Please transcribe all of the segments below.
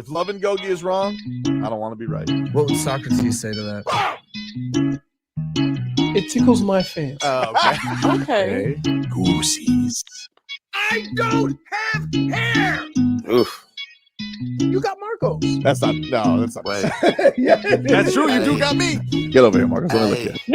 If Love and Gogi is wrong, I don't want to be right. What would Socrates say to that? It tickles my fancy. Okay. Goosies. I don't have hair. Oof. You got Marcos. That's not. That's not. Wait. Yeah. That's true. You do got me. Get over here, Marcus. Let me look at you.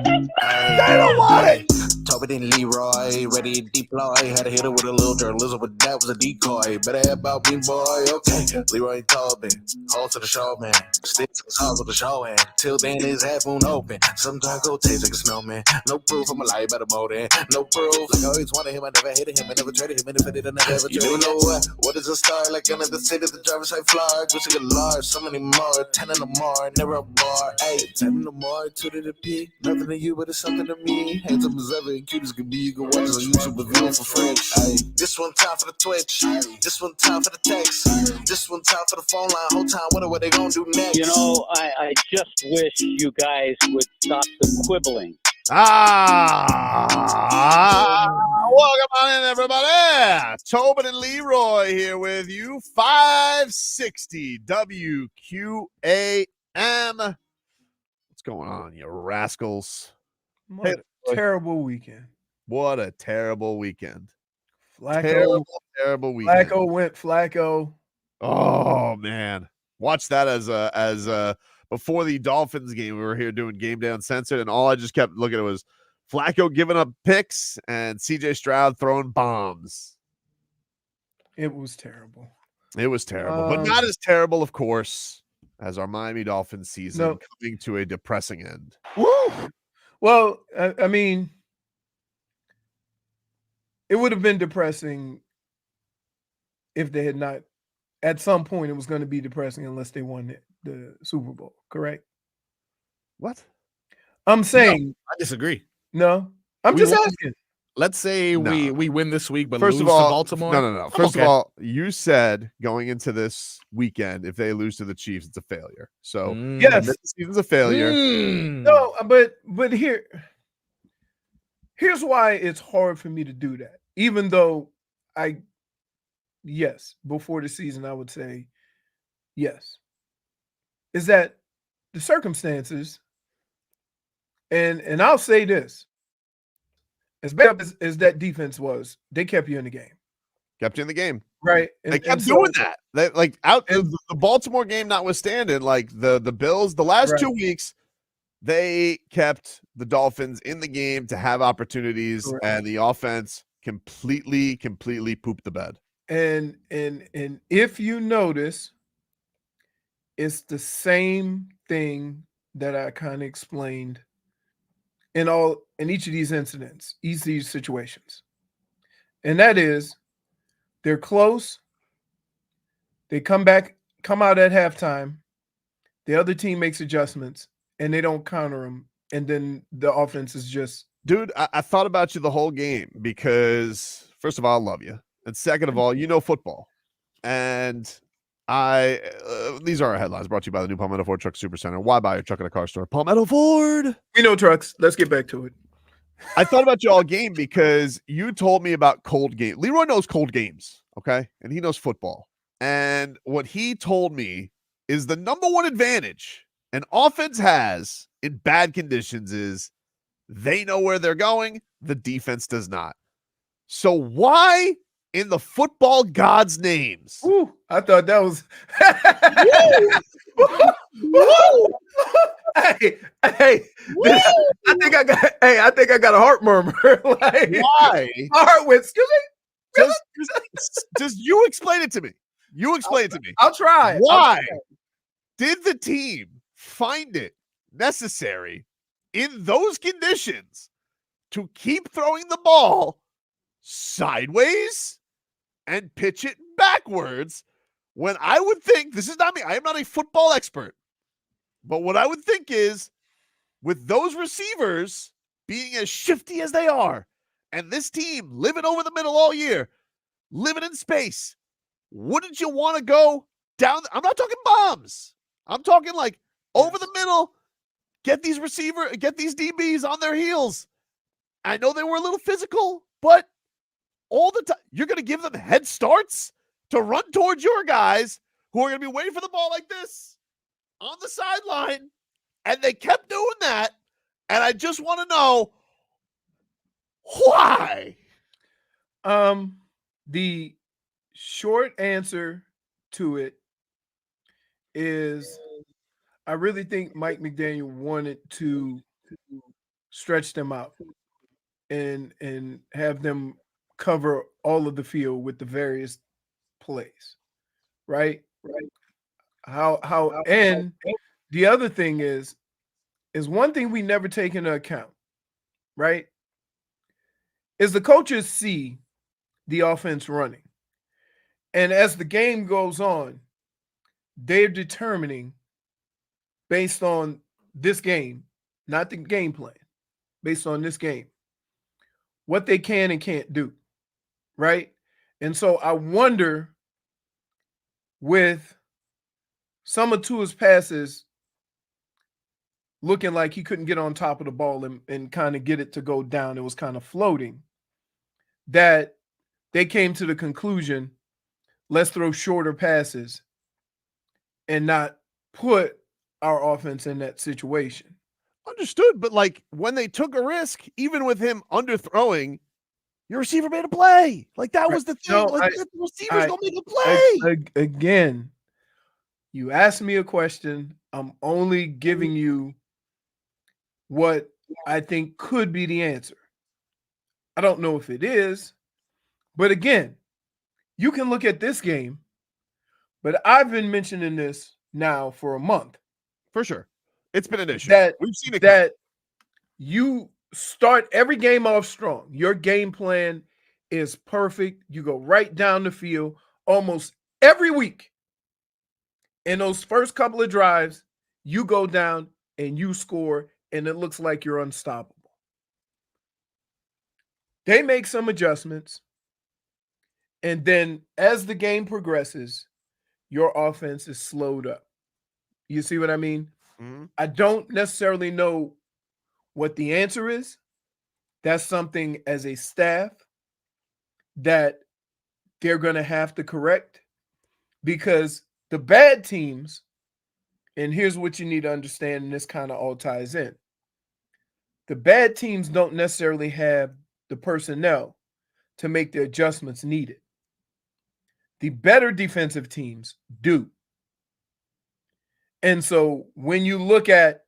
They don't want it. Tobin and Leroy, ready to deploy. Had to hit it with a little journalism, but that was a decoy. Better about me, boy. Okay. Leroy and Tobin, hold to the show, man. Stick to the sauce of the show, and till then, his half moon open. Sometimes go taste like a snowman. No proof of my life, better mold in. No proof. Like I always wanted him, I never hated him, I never traded him, and if I did, I never traded him. You know what is a star? Like another city, the driver's side fly. Wish I could large, so many more. 10 in the more, never a bar. Hey, 10 in the more, 2 to the P. Nothing to you, but it's something to me. Handsome as ever and cute as can be. You can watch us on YouTube with view for free. Hey, this one time for the Twitch. This one time for the text. This one time for the phone line. Whole time, what they gonna do next? You know, I just wish you guys would stop the quibbling. Welcome on in, everybody. Tobin and Leroy here with you. 560 WQAM. What's going on, you rascals? What a terrible weekend. What a terrible weekend. Flacco Terrible weekend. Flacco went Flacco. Oh man. Watch that as before the Dolphins game. We were here doing Game Day Uncensored, and all I just kept looking at was Flacco giving up picks and CJ Stroud throwing bombs. It was terrible. It was terrible, but not as terrible, of course, as our Miami Dolphins season coming to a depressing end. Woo! Well, I mean, it would have been depressing if they had not. At some point, it was going to be depressing unless they won the Super Bowl. Correct? What? I'm saying No, I disagree. no. I'm just asking. Let's say we win this week, but First lose of all, to Baltimore. No. First of all, you said going into this weekend, if they lose to the Chiefs, it's a failure. So Yes. this season's a failure. No, but here's why it's hard for me to do that. Even though yes, before the season, I would say yes. Is that the circumstances, and I'll say this, as bad as that defense was, they kept you in the game. Kept you in the game. Right. They kept doing that. They the Baltimore game notwithstanding, like the Bills, the last 2 weeks, they kept the Dolphins in the game to have opportunities, and the offense completely pooped the bed. And if you notice, it's the same thing that I kind of explained in each of these incidents, each of these situations. And that is, they're close. They come out at halftime. The other team makes adjustments, and they don't counter them. And then the offense is just... Dude, I thought about you the whole game because, first of all, I love you. And second of all, you know football. And these are our headlines brought to you by the new Palmetto Ford Truck Supercenter. Why buy your truck at a car store? Palmetto Ford. We know trucks. Let's get back to it. I thought about you all game because you told me about cold game. Leroy knows cold games, okay? And he knows football. And what he told me is the number one advantage an offense has in bad conditions is they know where they're going. The defense does not. So why in the football gods' names? Ooh, I thought that was... Hey, I think I got a heart murmur. Like, why? My heart went, excuse me? Just you explain it to me. I'll try. Why did the team find it necessary in those conditions to keep throwing the ball sideways and pitch it backwards when I would think, this is not me, I am not a football expert, but what I would think is with those receivers being as shifty as they are and this team living over the middle all year, living in space, wouldn't you want to go down? I'm not talking bombs. I'm talking like over the middle, get these DBs on their heels. I know they were a little physical, but all the time, you're going to give them head starts to run towards your guys who are going to be waiting for the ball like this on the sideline. And they kept doing that. And I just want to know why. The short answer to it is I really think Mike McDaniel wanted to stretch them out and have them cover all of the field with the various plays. Right? How and the other thing is one thing we never take into account, right? Is the coaches see the offense running. And as the game goes on, they're determining based on this game, not the game plan, based on this game, what they can and can't do, right? And so I wonder with some of Tua's passes looking like he couldn't get on top of the ball and kind of get it to go down, it was kind of floating, that they came to the conclusion, let's throw shorter passes and not put our offense in that situation. Understood, but like when they took a risk, even with him underthrowing, your receiver made a play. Like that was the thing. No, like the receivers don't make a play. Again, you asked me a question. I'm only giving you what I think could be the answer. I don't know if it is, but again, you can look at this game, but I've been mentioning this now for a month. For sure. It's been an issue. We've seen it. That you start every game off strong. Your game plan is perfect. You go right down the field almost every week. In those first couple of drives, you go down and you score, and it looks like you're unstoppable. They make some adjustments, and then as the game progresses, your offense is slowed up. You see what I mean? Mm-hmm. I don't necessarily know what the answer is. That's something as a staff that they're going to have to correct, because the bad teams, and here's what you need to understand, and this kind of all ties in. The bad teams don't necessarily have the personnel to make the adjustments needed. The better defensive teams do. And so when you look at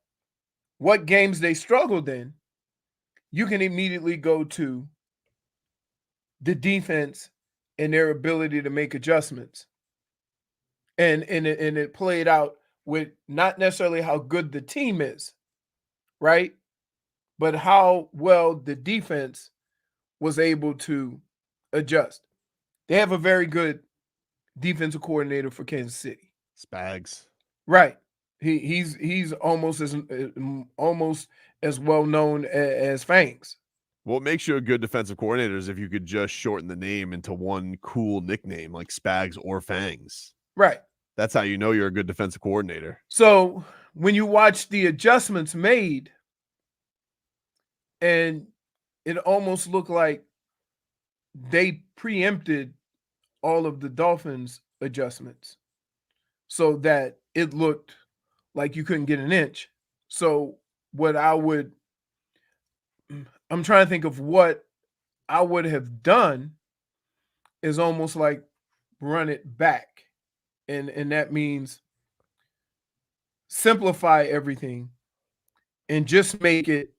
what games they struggled in, you can immediately go to the defense and their ability to make adjustments. And it played out with not necessarily how good the team is, right? But how well the defense was able to adjust. They have a very good defensive coordinator for Kansas City. Spags. Right. He's almost as well known as Fangs. What makes you a good defensive coordinator is if you could just shorten the name into one cool nickname like Spags or Fangs. Right. That's how you know you're a good defensive coordinator. So when you watch the adjustments made, and it almost looked like they preempted all of the Dolphins adjustments so that it looked like you couldn't get an inch. So I'm trying to think of what I would have done is almost like run it back. And that means simplify everything and just make it,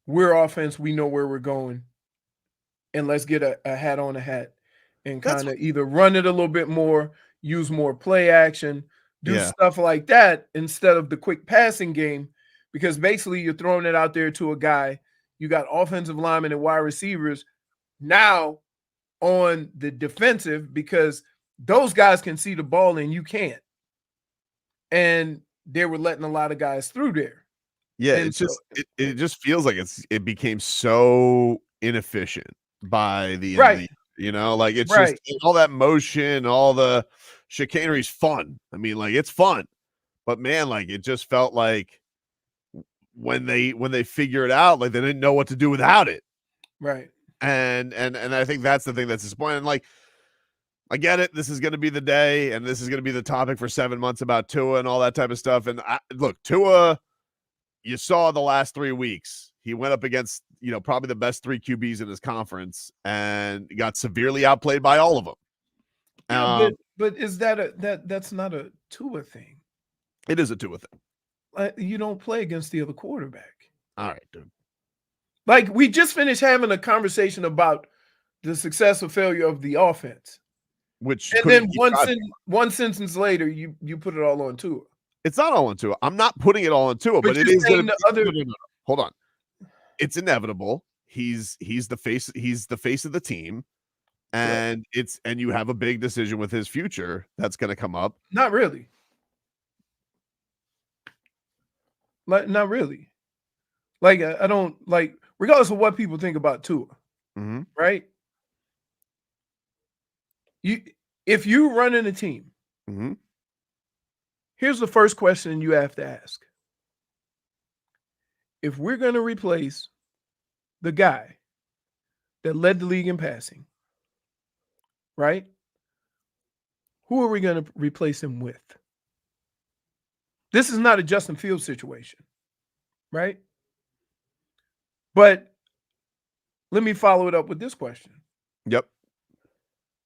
we're offense, we know where we're going, and let's get a hat on a hat and kind of either run it a little bit more, use more play action, do stuff like that instead of the quick passing game, because basically you're throwing it out there to a guy. You got offensive linemen and wide receivers now on the defensive because those guys can see the ball and you can't. And they were letting a lot of guys through there. Yeah, and it just feels like it became so inefficient by the end of the year, you know, like it's just all that motion, all the chicanery is fun. I mean, like it's fun, but man, like it just felt like when they figure it out, like they didn't know what to do without it. Right. And I think that's the thing that's disappointing. Like I get it. This is going to be the day, and this is going to be the topic for 7 months about Tua and all that type of stuff. And look, Tua, you saw the last 3 weeks. He went up against, probably the best 3 QBs in his conference and got severely outplayed by all of them. Yeah, but is that's not a Tua thing? It is a Tua thing. You don't play against the other quarterback. All right, dude. Like, we just finished having a conversation about the success or failure of the offense. And then one sentence later, you put it all on Tua. It's not all on Tua. I'm not putting it all on Tua, but it is going to be. No. Hold on. It's inevitable. He's the face. He's the face of the team, and you have a big decision with his future that's going to come up. Not really. Not really. Like, I don't like, regardless of what people think about Tua, right? If you run in a team, here's the first question you have to ask. If we're going to replace the guy that led the league in passing, right? Who are we going to replace him with? This is not a Justin Fields situation, right? But let me follow it up with this question. Yep.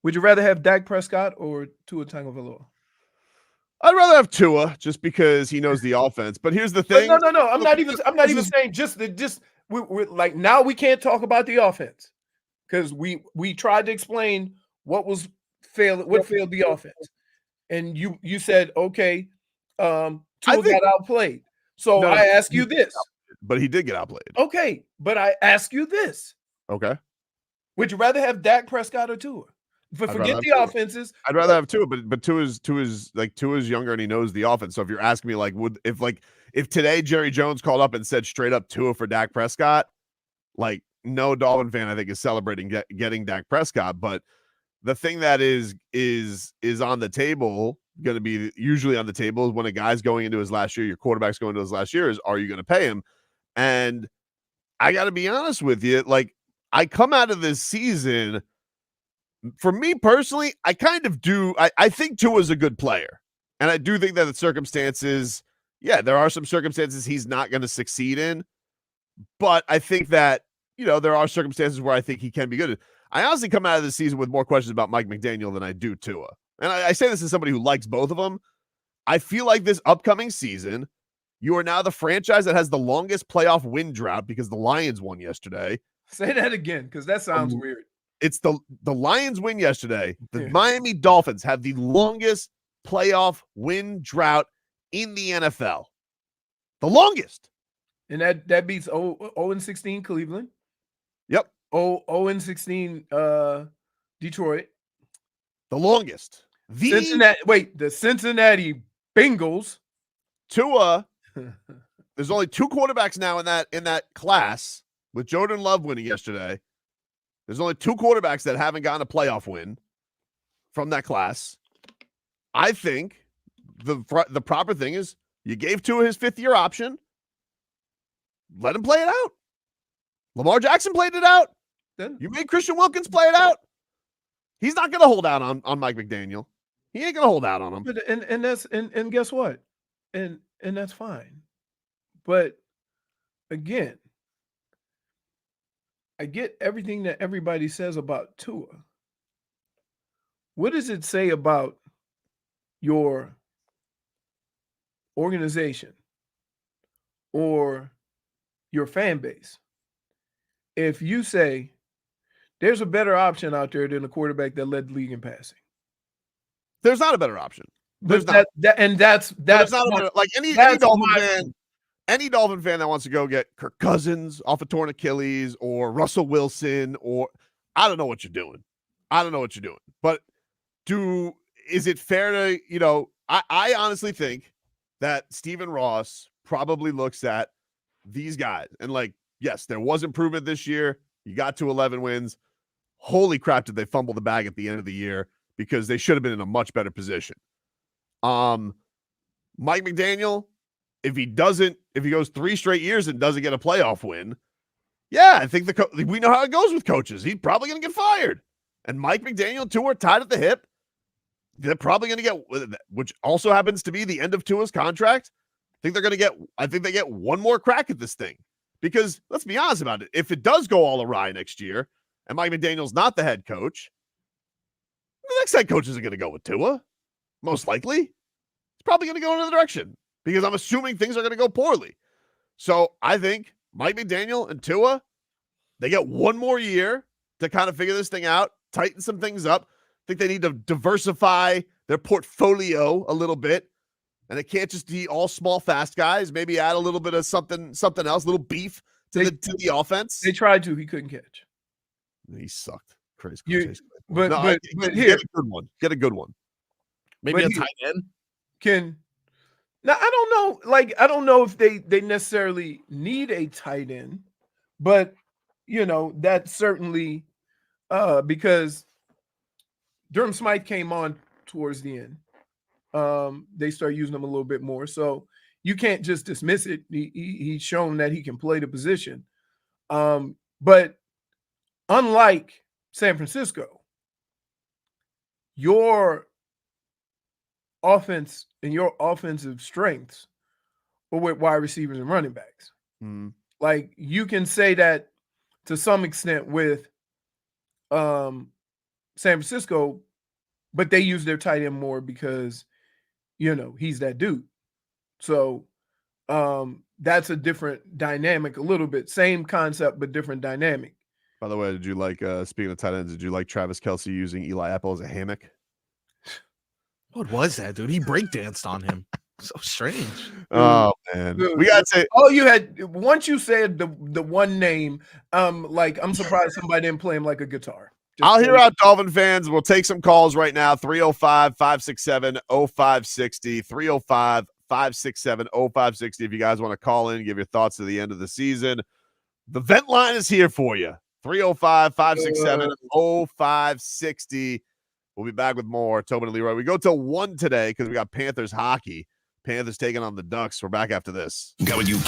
Would you rather have Dak Prescott or Tua Tagovailoa? I'd rather have Tua just because he knows the offense. But here's the thing. But no. I'm not even saying we're like, now we can't talk about the offense because we tried to explain what failed the offense, and you said okay, Tua got outplayed. So I ask you this. But he did get outplayed. Okay, but I ask you this. Okay. Would you rather have Dak Prescott or Tua? Forget the offenses. I'd rather have Tua, but Tua's younger and he knows the offense. So if you're asking me if today Jerry Jones called up and said straight up Tua for Dak Prescott, like no Dolphin fan I think is celebrating getting Dak Prescott. But the thing that is on the table, going to be usually on the table, is when a guy's going into his last year, your quarterback's going into his last year, is are you going to pay him? And I got to be honest with you, like I come out of this season. For me personally, I kind of do. I think Tua's a good player. And I do think that the circumstances, there are some circumstances he's not going to succeed in. But I think that, there are circumstances where I think he can be good. I honestly come out of this season with more questions about Mike McDaniel than I do Tua. And I say this as somebody who likes both of them. I feel like this upcoming season, you are now the franchise that has the longest playoff win drought because the Lions won yesterday. Say that again, because that sounds weird. It's the Lions win yesterday. The Miami Dolphins have the longest playoff win drought in the NFL. The longest. And that beats 0-16 Cleveland. Yep. 0-16 Detroit. The longest. The Cincinnati Bengals. Tua. There's only 2 quarterbacks now in that class, with Jordan Love winning yesterday. There's only 2 quarterbacks that haven't gotten a playoff win from that class. I think the proper thing is you gave Tua his 5th-year option. Let him play it out. Lamar Jackson played it out. You made Christian Wilkins play it out. He's not going to hold out on Mike McDaniel. He ain't going to hold out on him. But and guess what? And that's fine. But again, I get everything that everybody says about Tua. What does it say about your organization or your fan base if you say there's a better option out there than a quarterback that led the league in passing? There's not a better option. There's not. That's not a better, like any Dolphin fan. Any Dolphin fan that wants to go get Kirk Cousins off a torn Achilles or Russell Wilson or I don't know what you're doing. But is it fair to, I honestly think that Stephen Ross probably looks at these guys and yes, there was improvement this year. You got to 11 wins. Holy crap, did they fumble the bag at the end of the year because they should have been in a much better position. Mike McDaniel, if he goes 3 straight years and doesn't get a playoff win, I think we know how it goes with coaches. He's probably going to get fired. And Mike McDaniel and Tua are tied at the hip. they're probably going to get, which also happens to be the end of Tua's contract. I think they get one more crack at this thing, because let's be honest about it. If it does go all awry next year and Mike McDaniel's not the head coach, the next head coach isn't going to go with Tua. Most likely, it's probably going to go in another direction, because I'm assuming things are going to go poorly. So I think Mike McDaniel and Tua, they get one more year to kind of figure this thing out, tighten some things up. I think they need to diversify their portfolio a little bit. And it can't just be all small, fast guys. Maybe add a little bit of something else, a little beef to the offense. They tried to. He couldn't catch. He sucked. Crazy. But get here, a good one. Get a good one. Maybe a tight end. Now I don't know. Like, I don't know if they necessarily need a tight end, but that certainly because Durham Smythe came on towards the end. They start using him a little bit more. So you can't just dismiss it. He's shown that he can play the position. But unlike San Francisco, your offense and your offensive strengths are with wide receivers and running backs. Like, you can say that to some extent with San Francisco, but they use their tight end more because he's that dude. So that's a different dynamic a little bit. Same concept, but different dynamic. By the way, did you like, speaking of tight ends, did you like Travis Kelce using Eli Apple as a hammock? What was that, dude? He breakdanced on him. So strange. Oh, man. Dude, We got to say, you had, once you said the one name, like, I'm surprised somebody didn't play him like a guitar. I'll hear out Dolphin fans. We'll take some calls right now. 305-567-0560. 305-567-0560. If you guys want to call in, give your thoughts to the end of the season. The vent line is here for you. 305-567-0560. We'll be back with more Tobin and Leroy. We go till 1 today because we got Panthers hockey. Panthers taking on the Ducks. We're back after this. Got what you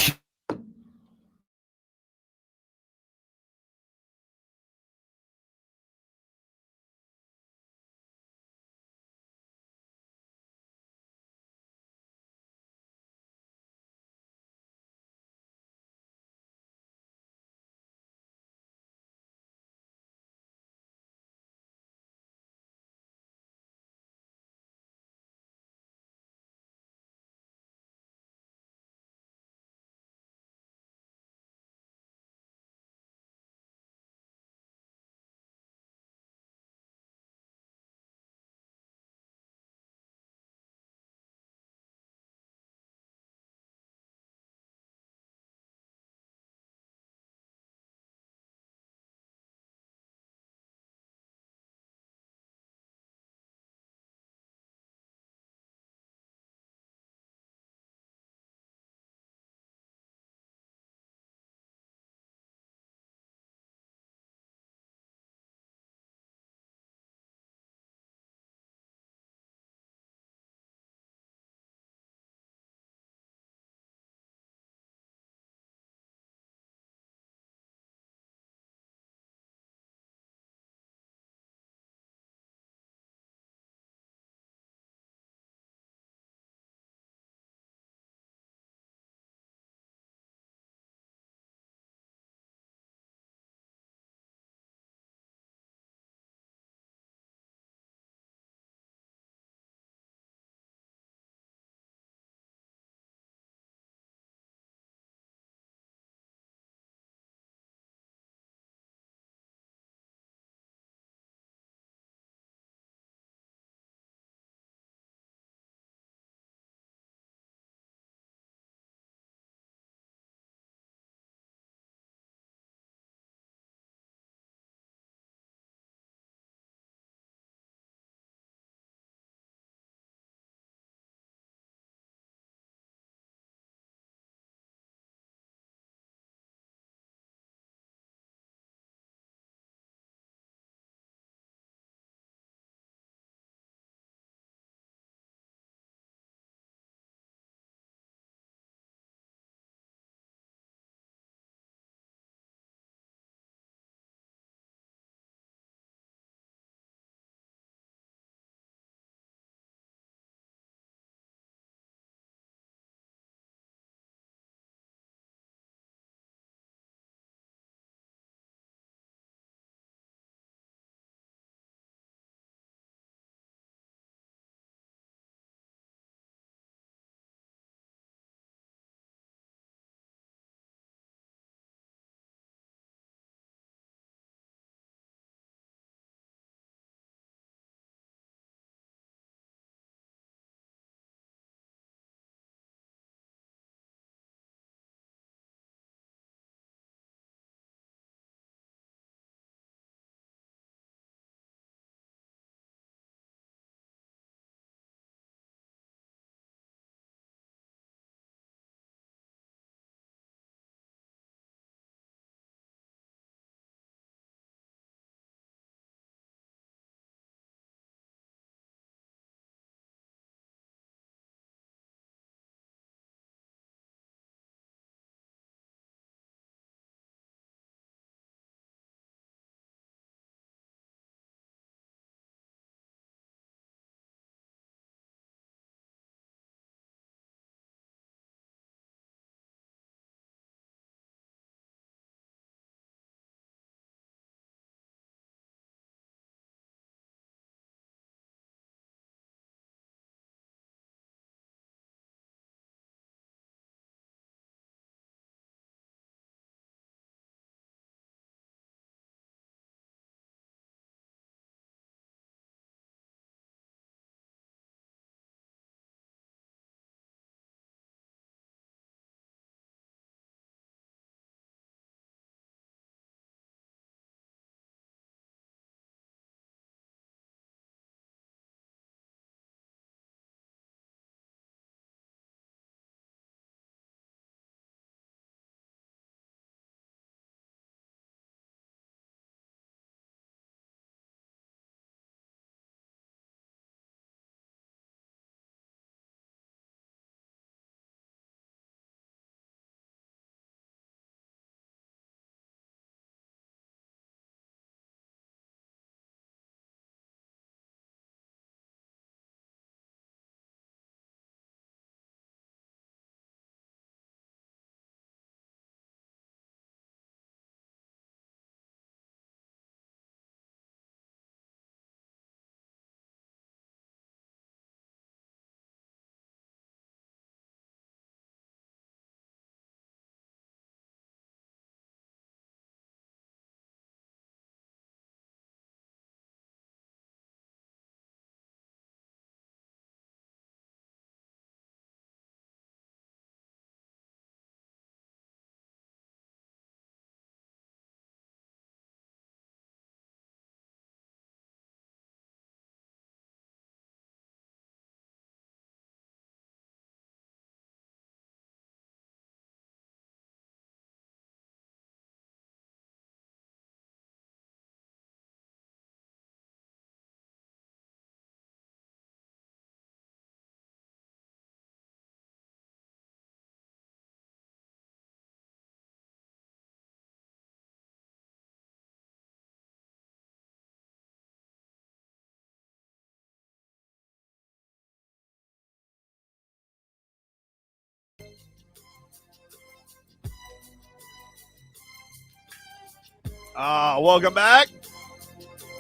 Welcome back.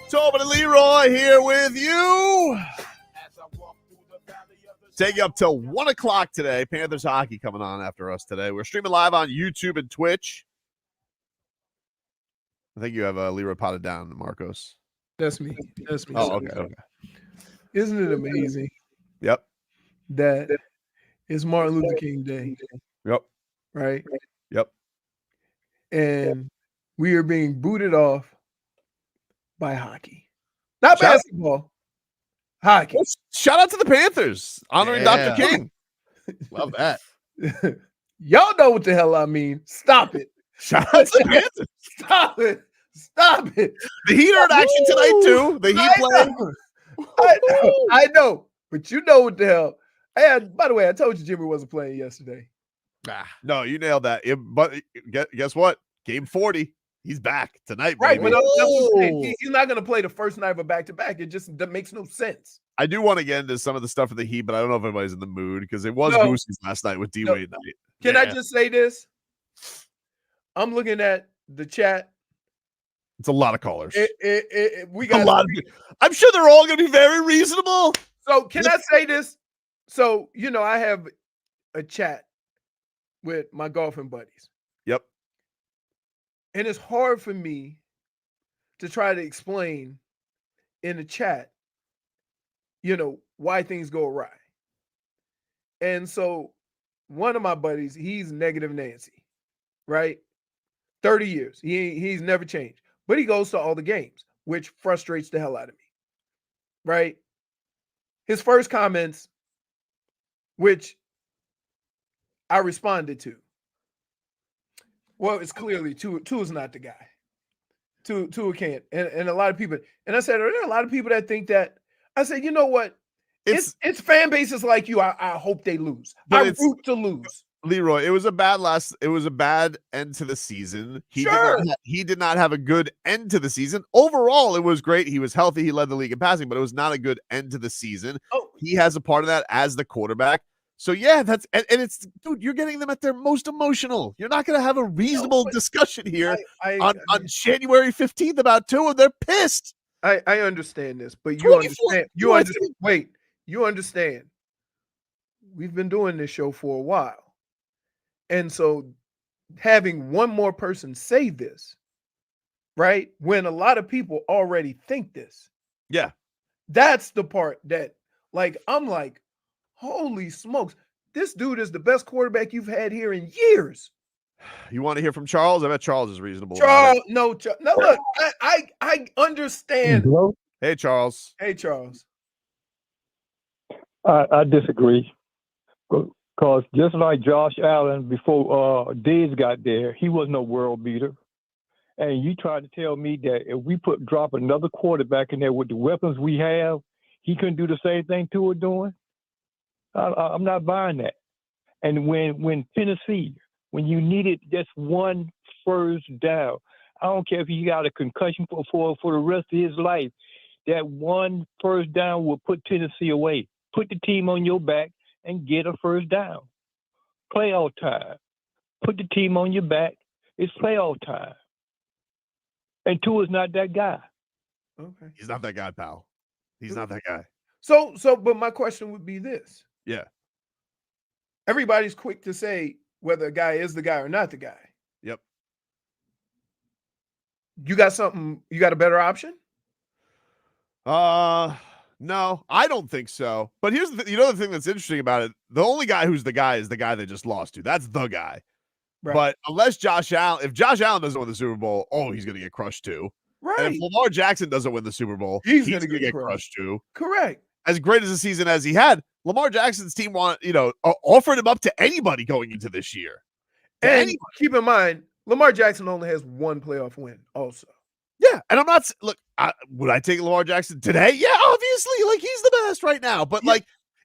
Tobin and Leroy here with you. Take you up till 1 o'clock today. Panthers hockey coming on after us today. We're streaming live on YouTube and Twitch. I think you have Leroy potted down, Marcos. That's me. That's me. Oh, okay. Isn't it amazing? Yep. That it's Martin Luther King Day. Yep. Right? Yep. And we are being booted off by hockey. Not basketball. Hockey. Shout out to the Panthers honoring Dr. King. Love that. Y'all know what the hell I mean. Stop it. Shout out to the Panthers. Stop it. Stop it. The Heat are in action tonight, too. The Heat playing. I know. But you know what the hell. By the way, I told you Jimmy wasn't playing yesterday. No, you nailed that. But guess what? Game 40. He's back tonight, right? baby. But he's not going to play the first night of a back-to-back. It just makes no sense. I do want to get into some of the stuff of the Heat, but I don't know if anybody's in the mood because it was Boosie's last night with DWade night. Can I just say this? I'm looking at the chat. It's a lot of callers. We got a lot. I'm sure they're all going to be very reasonable. So can I say this? So, I have a chat with my golfing buddies. Yep. And it's hard for me to try to explain in the chat, why things go awry. And so one of my buddies, he's Negative Nancy, right? 30 years. He's never changed. But he goes to all the games, which frustrates the hell out of me, right? His first comments, which I responded to. Well, it's clearly Tua is not the guy. Tua can't. And a lot of people, and I said, are there a lot of people that think that? I said, you know what? It's fan bases like you. I hope they lose. I root to lose. Leroy, it was a bad end to the season. He did not have a good end to the season. Overall, it was great. He was healthy. He led the league in passing, but it was not a good end to the season. Oh. He has a part of that as the quarterback. So yeah, it's dude, you're getting them at their most emotional. You're not going to have a reasonable discussion here on January 15th about Tua. They're pissed. I understand this, but you understand. You understand. We've been doing this show for a while. And so having one more person say this, right? When a lot of people already think this. Yeah. That's the part that I'm like, holy smokes, this dude is the best quarterback you've had here in years. You want to hear from Charles? I bet Charles is reasonable. No, look, I understand. Hello? Hey, Charles. Hey, Charles. I disagree. Because just like Josh Allen before Diggs got there, he was no world beater. And you tried to tell me that if we drop another quarterback in there with the weapons we have, he couldn't do the same thing Tua doing? I'm not buying that. And when Tennessee, when you needed just one first down, I don't care if he got a concussion for the rest of his life, that one first down will put Tennessee away. Put the team on your back and get a first down. Playoff time. Put the team on your back. It's playoff time. And Tua's not that guy. Okay. He's not that guy, pal. He's not that guy. So, but my question would be this. Yeah. Everybody's quick to say whether a guy is the guy or not the guy. Yep. You got a better option? No, I don't think so. But here's the thing that's interesting about it. The only guy who's the guy is the guy they just lost to. That's the guy. Right. But if Josh Allen doesn't win the Super Bowl, he's going to get crushed too. Right. And if Lamar Jackson doesn't win the Super Bowl, he's going to get crushed too. Correct. As great as a season as he had, Lamar Jackson's team offered him up to anybody going into this year. And keep in mind, Lamar Jackson only has one playoff win also. Yeah, and I'm not would I take Lamar Jackson today? Yeah, obviously, he's the best right now. But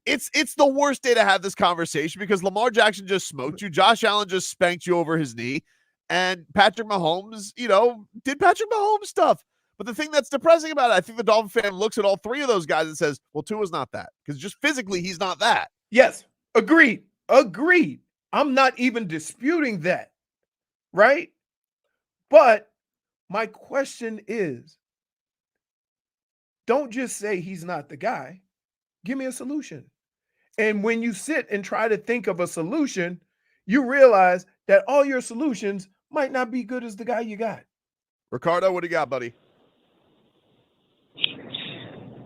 it's the worst day to have this conversation because Lamar Jackson just smoked you. Josh Allen just spanked you over his knee, and Patrick Mahomes, did Patrick Mahomes stuff. But the thing that's depressing about it, I think the Dolphin fan looks at all three of those guys and says, "Well, Tua's not that," because just physically he's not that. Yes, agreed. I'm not even disputing that, right? But My question is, don't just say he's not the guy. Give me a solution. And when you sit and try to think of a solution, you realize that all your solutions might not be good as the guy you got. Ricardo, what do you got, buddy?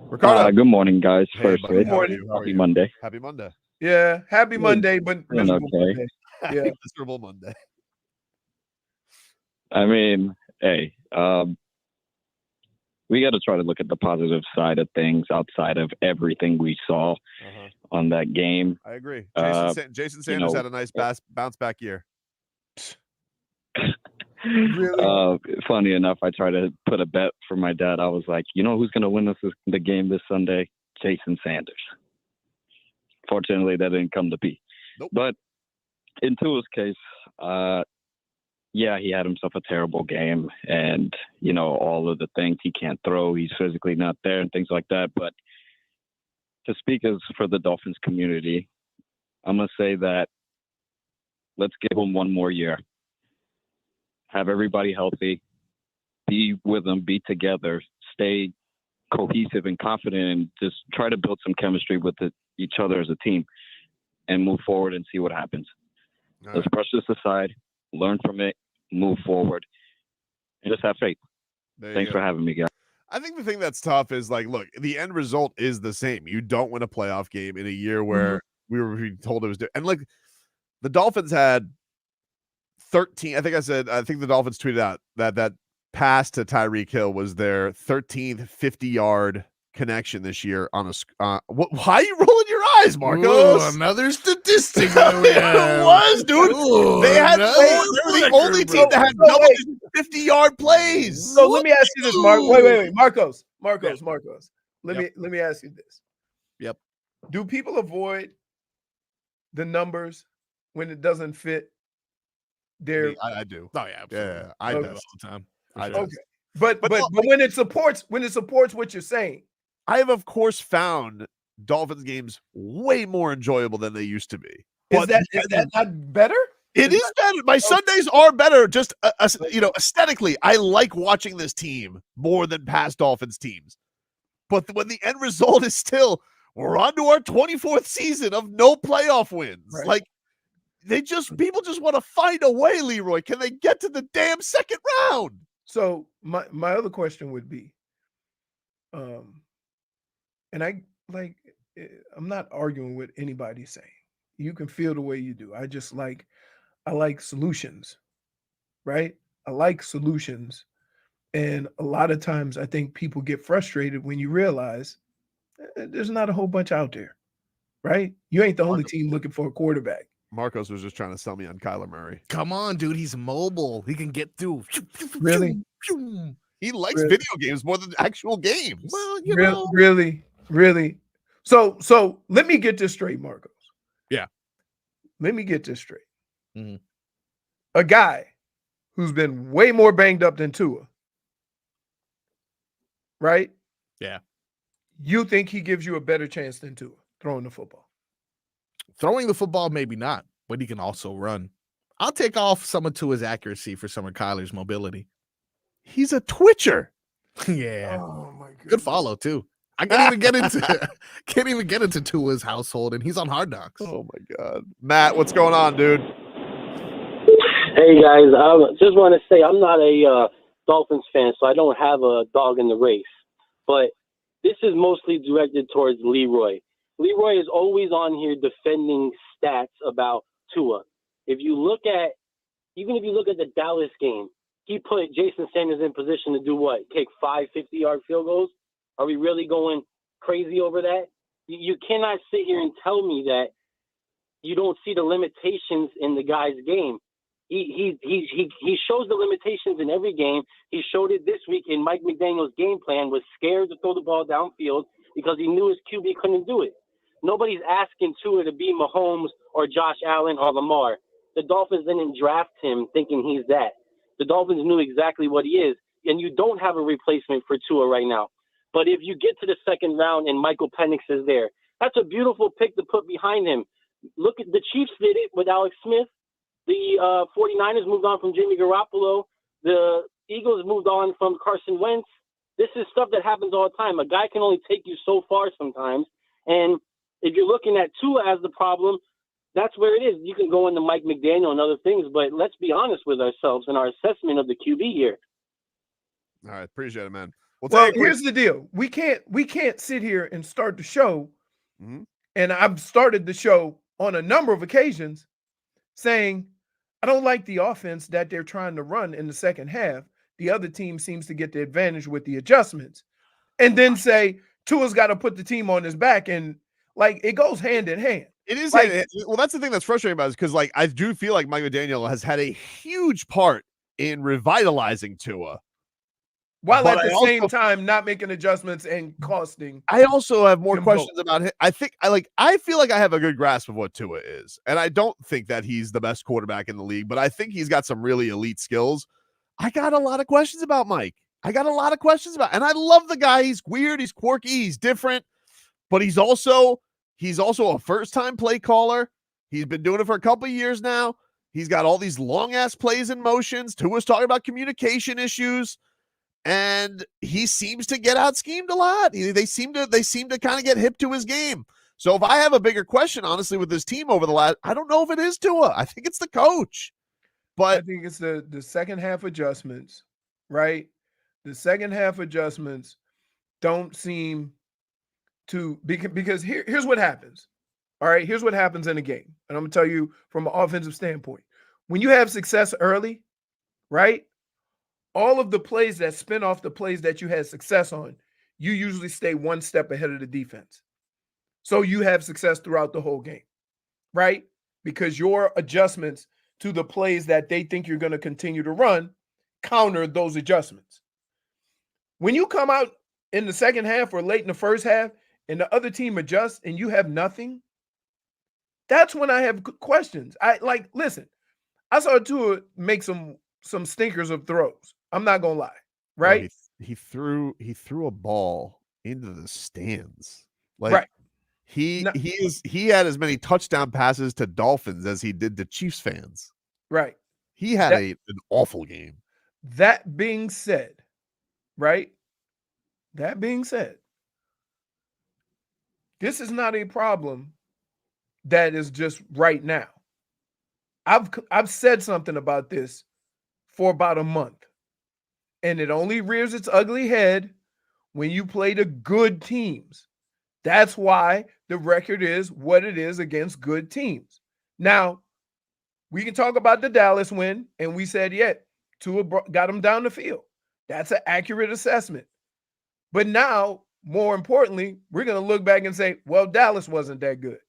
Ricardo. Good morning, guys. Hey, First, buddy, how are morning. you? How are happy you? Monday. Happy Monday. Yeah, happy Good. Monday, but Doing miserable okay. Monday. Yeah. Miserable Monday. I mean, hey, we got to try to look at the positive side of things outside of everything we saw on that game. I agree. Jason Sanders you know, had a nice bounce back year. Really? Funny enough, I tried to put a bet for my dad. I was like, you know who's going to win the game this Sunday? Jason Sanders. Fortunately, that didn't come to be. Nope. But in Tua's case, yeah, he had himself a terrible game, and you know all of the things. He can't throw, he's physically not there, and things like that. But to speak as for the Dolphins community, I'm gonna say that let's give him one more year. Have everybody healthy, be with them, be together, stay cohesive and confident, and just try to build some chemistry with each other as a team, and move forward and see what happens. All Let's brush this aside, learn from it, move forward, and just have faith. Thanks for having me, guys. I think the thing that's tough is like, look, the end result is the same. You don't win a playoff game in a year where we were being told it was and like the Dolphins had 13. I think the Dolphins tweeted out that pass to Tyreek Hill was their 13th 50-yard connection this year on a why are you rolling your eyes, Marcos? Ooh, another statistic. It was, dude. Ooh, they were the record, only team that had double 50-yard plays. So let me ask you this, Mark. Wait, Marcos. Let me ask you this. Yep. Do people avoid the numbers when it doesn't fit their? I do. Oh yeah, absolutely. Yeah, I Okay. do. all the time. I do. Okay, but But when it supports what you're saying, I have, of course, found Dolphins games way more enjoyable than they used to be. is But that not better? it is better. My Sundays are better. Just aesthetically, I like watching this team more than past Dolphins teams. But when the end result is still, we're on to our 24th season of no playoff wins. Right. Like people just want to find a way. Leroy, can they get to the damn second round? So my other question would be, and I'm not arguing with anybody saying you can feel the way you do. I like solutions, right? I like solutions. And a lot of times I think people get frustrated when you realize there's not a whole bunch out there, right? You ain't the only team looking for a quarterback. Marcos was just trying to sell me on Kyler Murray. Come on, dude. He's mobile. He can get through. Really? He likes Really? video games more than actual games. Well, you know. Really. So let me get this straight, Marcos. Yeah. Let me get this straight. Mhm. A guy who's been way more banged up than Tua, right? Yeah. You think he gives you a better chance than Tua throwing the football? Throwing the football, maybe not, but he can also run. I'll take off some of Tua's accuracy for some of Kyler's mobility. He's a twitcher. Yeah. Oh my god. Good follow, too. I can't even get into Tua's household, and he's on Hard Knocks. Oh my God. Matt, what's going on, dude? Hey guys, I just want to say I'm not a Dolphins fan, so I don't have a dog in the race. But this is mostly directed towards Leroy. Leroy is always on here defending stats about Tua. Even if you look at the Dallas game, he put Jason Sanders in position to do what? Take 5 50-yard field goals? Are we really going crazy over that? You cannot sit here and tell me that you don't see the limitations in the guy's game. He shows the limitations in every game. He showed it this week in Mike McDaniel's game plan, was scared to throw the ball downfield because he knew his QB couldn't do it. Nobody's asking Tua to be Mahomes or Josh Allen or Lamar. The Dolphins didn't draft him thinking he's that. The Dolphins knew exactly what he is, and you don't have a replacement for Tua right now. But if you get to the second round and Michael Penix is there, that's a beautiful pick to put behind him. Look at the Chiefs did it with Alex Smith. The 49ers moved on from Jimmy Garoppolo. The Eagles moved on from Carson Wentz. This is stuff that happens all the time. A guy can only take you so far sometimes. And if you're looking at Tua as the problem, that's where it is. You can go into Mike McDaniel and other things, but let's be honest with ourselves and our assessment of the QB here. All right, appreciate it, man. Well, here's the deal. We can't sit here and start the show. Mm-hmm. And I've started the show on a number of occasions saying, I don't like the offense that they're trying to run in the second half. The other team seems to get the advantage with the adjustments. And then say, Tua's got to put the team on his back. And like, it goes hand in hand. It is. Like, well, that's the thing that's frustrating about it, is because like I do feel like Mike McDaniel has had a huge part in revitalizing Tua, while at the same time not making adjustments and costing. I also have more questions both. about him. I feel like I have a good grasp of what Tua is, and I don't think that he's the best quarterback in the league, but I think he's got some really elite skills. I got a lot of questions about Mike. And I love the guy. He's weird. He's quirky. He's different, but he's also a first-time play caller. He's been doing it for a couple of years now. He's got all these long-ass plays and motions. Tua's talking about communication issues, and he seems to get out-schemed a lot. They seem to kind of get hip to his game. So if I have a bigger question, honestly, with this team over the last, I don't know if it is Tua. I think it's the coach. But I think it's the second half adjustments, right? The second half adjustments don't seem to because here's what happens. All right, here's what happens in a game. And I'm going to tell you from an offensive standpoint. When you have success early, right? All of the plays that spin off the plays that you had success on, you usually stay one step ahead of the defense. So you have success throughout the whole game, right? Because your adjustments to the plays that they think you're going to continue to run counter those adjustments. When you come out in the second half or late in the first half and the other team adjusts and you have nothing, that's when I have questions. Listen, I saw Tua make some stinkers of throws. I'm not going to lie, right? He threw a ball into the stands. Right. He had as many touchdown passes to Dolphins as he did to Chiefs fans. Right. He had an awful game. That being said, right? That being said, this is not a problem that is just right now. I've said something about this for about a month, and it only rears its ugly head when you play the good teams. That's why the record is what it is against good teams. Now, we can talk about the Dallas win, and we said, yeah, Tua got him down the field. That's an accurate assessment. But now, more importantly, we're going to look back and say, well, Dallas wasn't that good.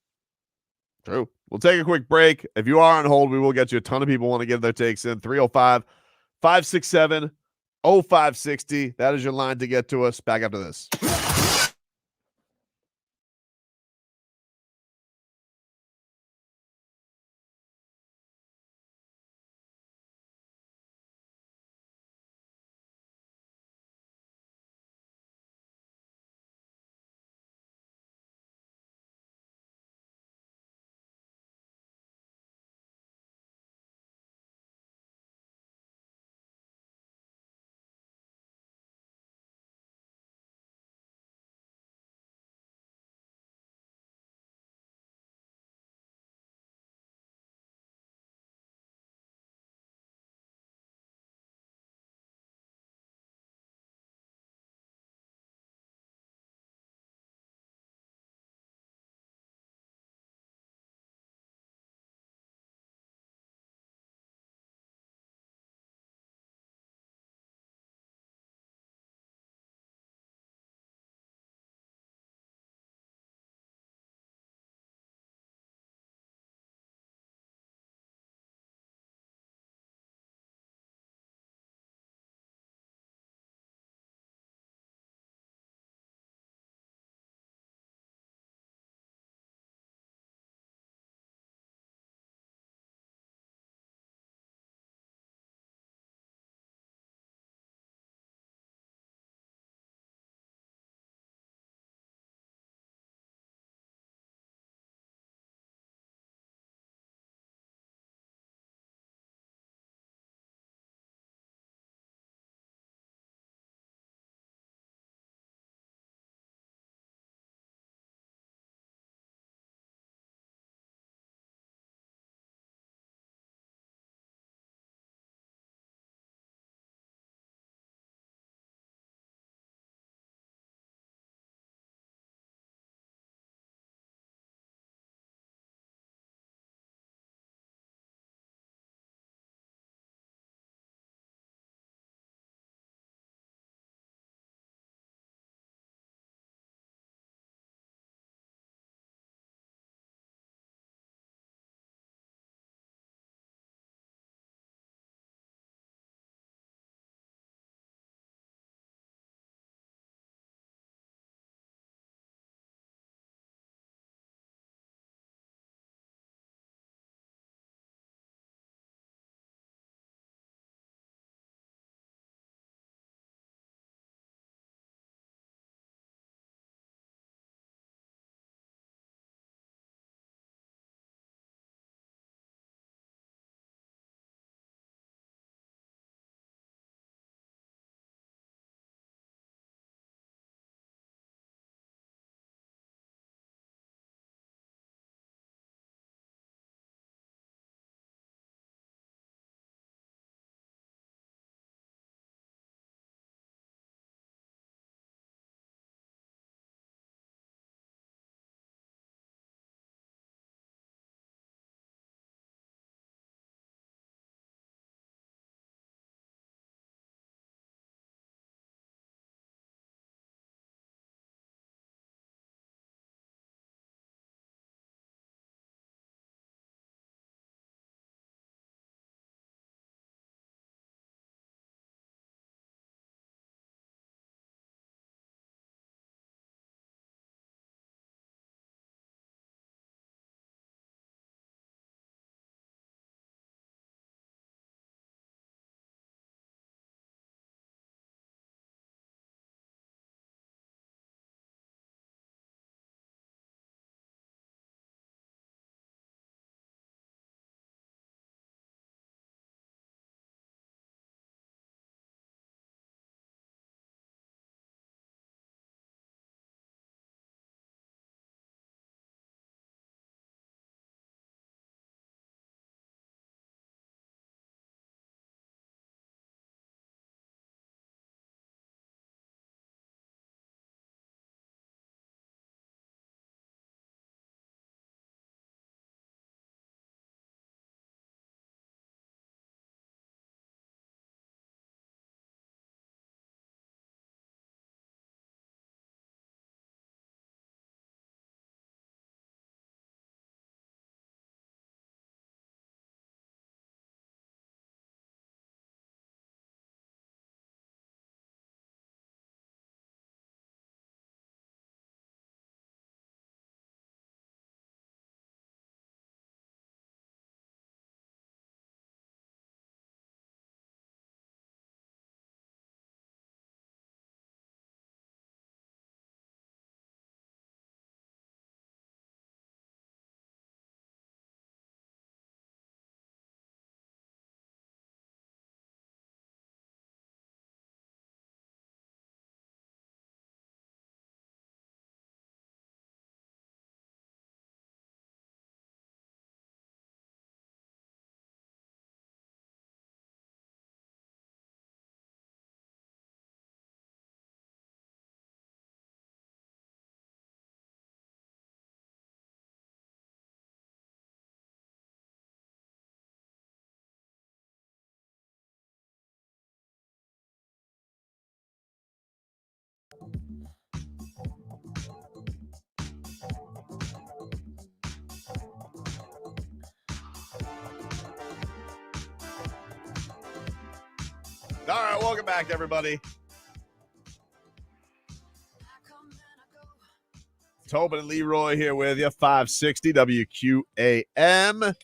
True. We'll take a quick break. If you are on hold, we will get you. A ton of people want to give their takes in. 305-567-0560. That is your line to get to us. Back after this. All right, welcome back, everybody. Tobin and Leroy here with you, 560 WQAM.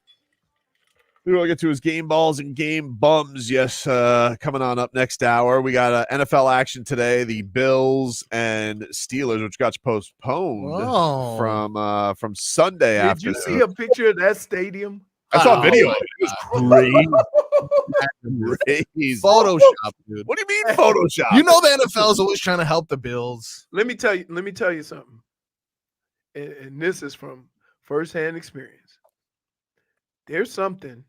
Leroy get to his game balls and game bums. Yes, coming on up next hour. We got NFL action today. The Bills and Steelers, which got postponed from Sunday Did afternoon. you see a picture of that stadium? I saw a video. It was crazy. Crazy. Photoshop, dude. What do you mean Photoshop? You know the NFL is always trying to help the Bills. Let me tell you something. And this is from firsthand experience. There's something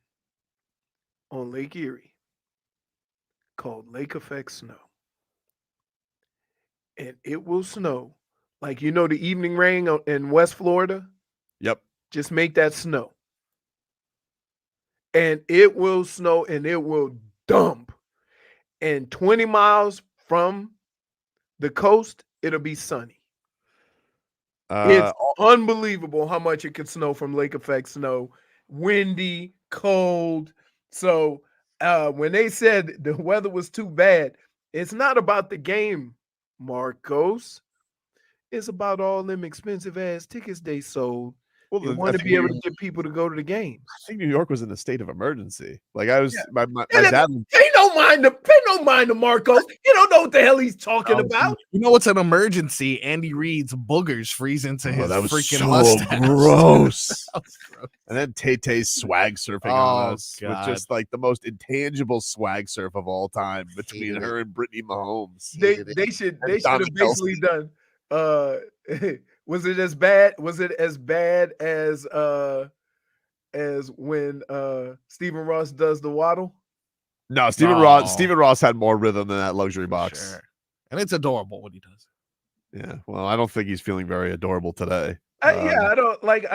on Lake Erie called lake effect snow. And it will snow. Like, you know, the evening rain in West Florida? Yep. Just make that snow. And it will snow and it will dump. And 20 miles from the coast, it'll be sunny. It's unbelievable how much it can snow from lake effect snow. Windy, cold. So when they said the weather was too bad, it's not about the game, Marcos. It's about all them expensive ass tickets they sold. Well, they want to be able to get people to go to the games. I think New York was in a state of emergency. Like I was, my dad. Pay no mind to Marcos. You don't know what the hell he's talking about. You know what's an emergency? Andy Reid's boogers freeze into his that was freaking so mustache. gross. That was gross. And then Tay-Tay's swag surfing on us with God. just like the most intangible swag surf of all time between her and Brittany Mahomes. They should have basically done. Was it as bad? Was it as bad as when Stephen Ross does the waddle? No, Stephen Ross had more rhythm than that luxury box. Sure. And it's adorable what he does. Yeah. Well, I don't think he's feeling very adorable today. I don't. Like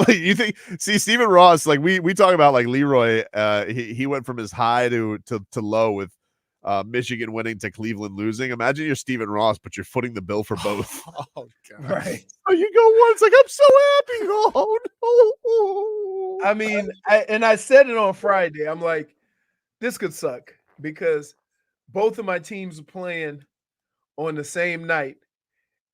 you think? See, Stephen Ross. Like we talk about like Leroy. He went from his high to low with Michigan winning to Cleveland losing. Imagine you're Stephen Ross, but you're footing the bill for both. Oh God! Right. So you go once, like I'm so happy. Oh no! I mean, I said it on Friday. I'm like, this could suck because both of my teams are playing on the same night,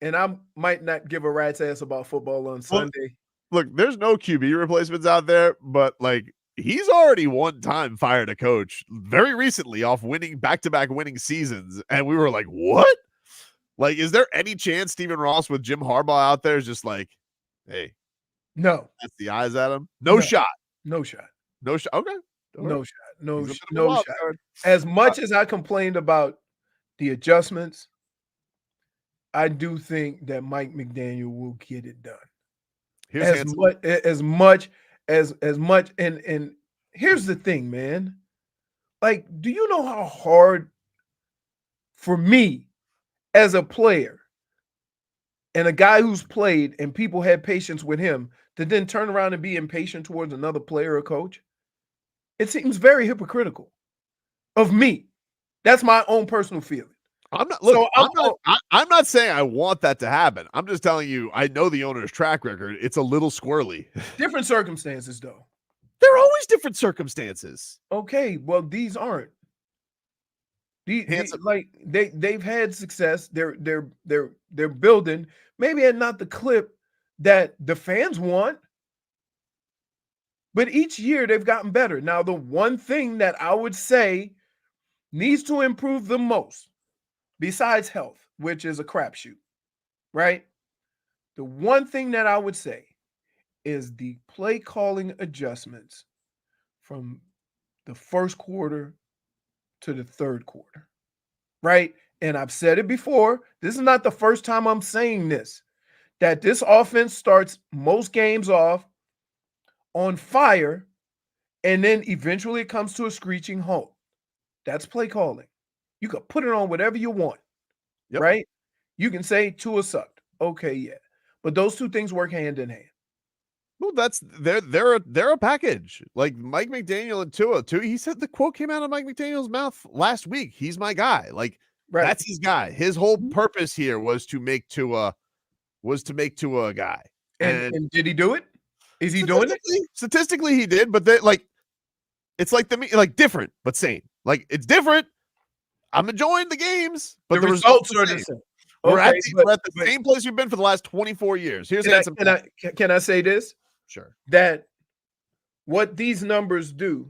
and I might not give a rat's ass about football on Sunday. Look, there's no QB replacements out there, but like he's already one time fired a coach very recently off winning back-to-back winning seasons. And we were like, what? Like, is there any chance Stephen Ross with Jim Harbaugh out there is just like, hey, no, that's the eyes at him? No shot. No shot. No shot. Okay. No shot. No shot. As much as I complained about the adjustments, I do think that Mike McDaniel will get it done. As much, and here's the thing, man. Like, do you know how hard for me as a player and a guy who's played and people had patience with him to then turn around and be impatient towards another player or coach? It seems very hypocritical of me. That's my own personal feeling. I'm not saying I want that to happen. I'm just telling you, I know the owner's track record. It's a little squirrely. Different circumstances, though. There are always different circumstances. Okay, well, these aren't. They've had success. They're building, maybe at not the clip that the fans want, but each year they've gotten better. Now, the one thing that I would say needs to improve the most, besides health, which is a crapshoot, right? The one thing that I would say is the play calling adjustments from the first quarter to the third quarter, right? And I've said it before. This is not the first time I'm saying this, that this offense starts most games off on fire, and then eventually it comes to a screeching halt. That's play calling. You can put it on whatever you want, right? You can say Tua sucked. Okay, yeah. But those two things work hand in hand. Well, they're a package. Like Mike McDaniel and Tua, too. He said the quote came out of Mike McDaniel's mouth last week. He's my guy. Like that's his guy. His whole purpose here was to make Tua a guy. And did he do it? Is he doing it? Statistically, he did. But it's like different but sane. Like it's different, I'm enjoying the games, but the the results are the same. same. We're Okay, at the same place we've been for the last 24 years. Here's Handsome. Can I say this? Sure. That what these numbers do,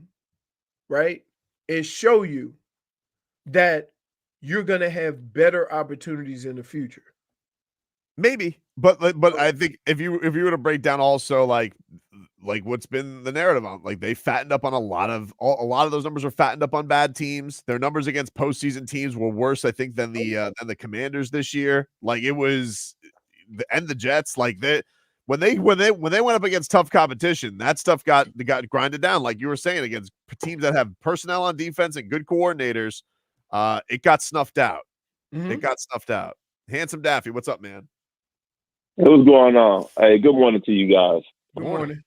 right, is show you that you're going to have better opportunities in the future. Maybe, but I think if you were to break down also like what's been the narrative on, like they fattened up on a lot of those numbers are fattened up on bad teams. Their numbers against postseason teams were worse, I think, than the Commanders this year. Like it was, and the Jets, like when they went up against tough competition, that stuff got grinded down. Like you were saying, against teams that have personnel on defense and good coordinators, it got snuffed out. Mm-hmm. It got snuffed out. Handsome Daffy, what's up, man? Hey, what's going on? Hey, good morning to you guys. Good morning.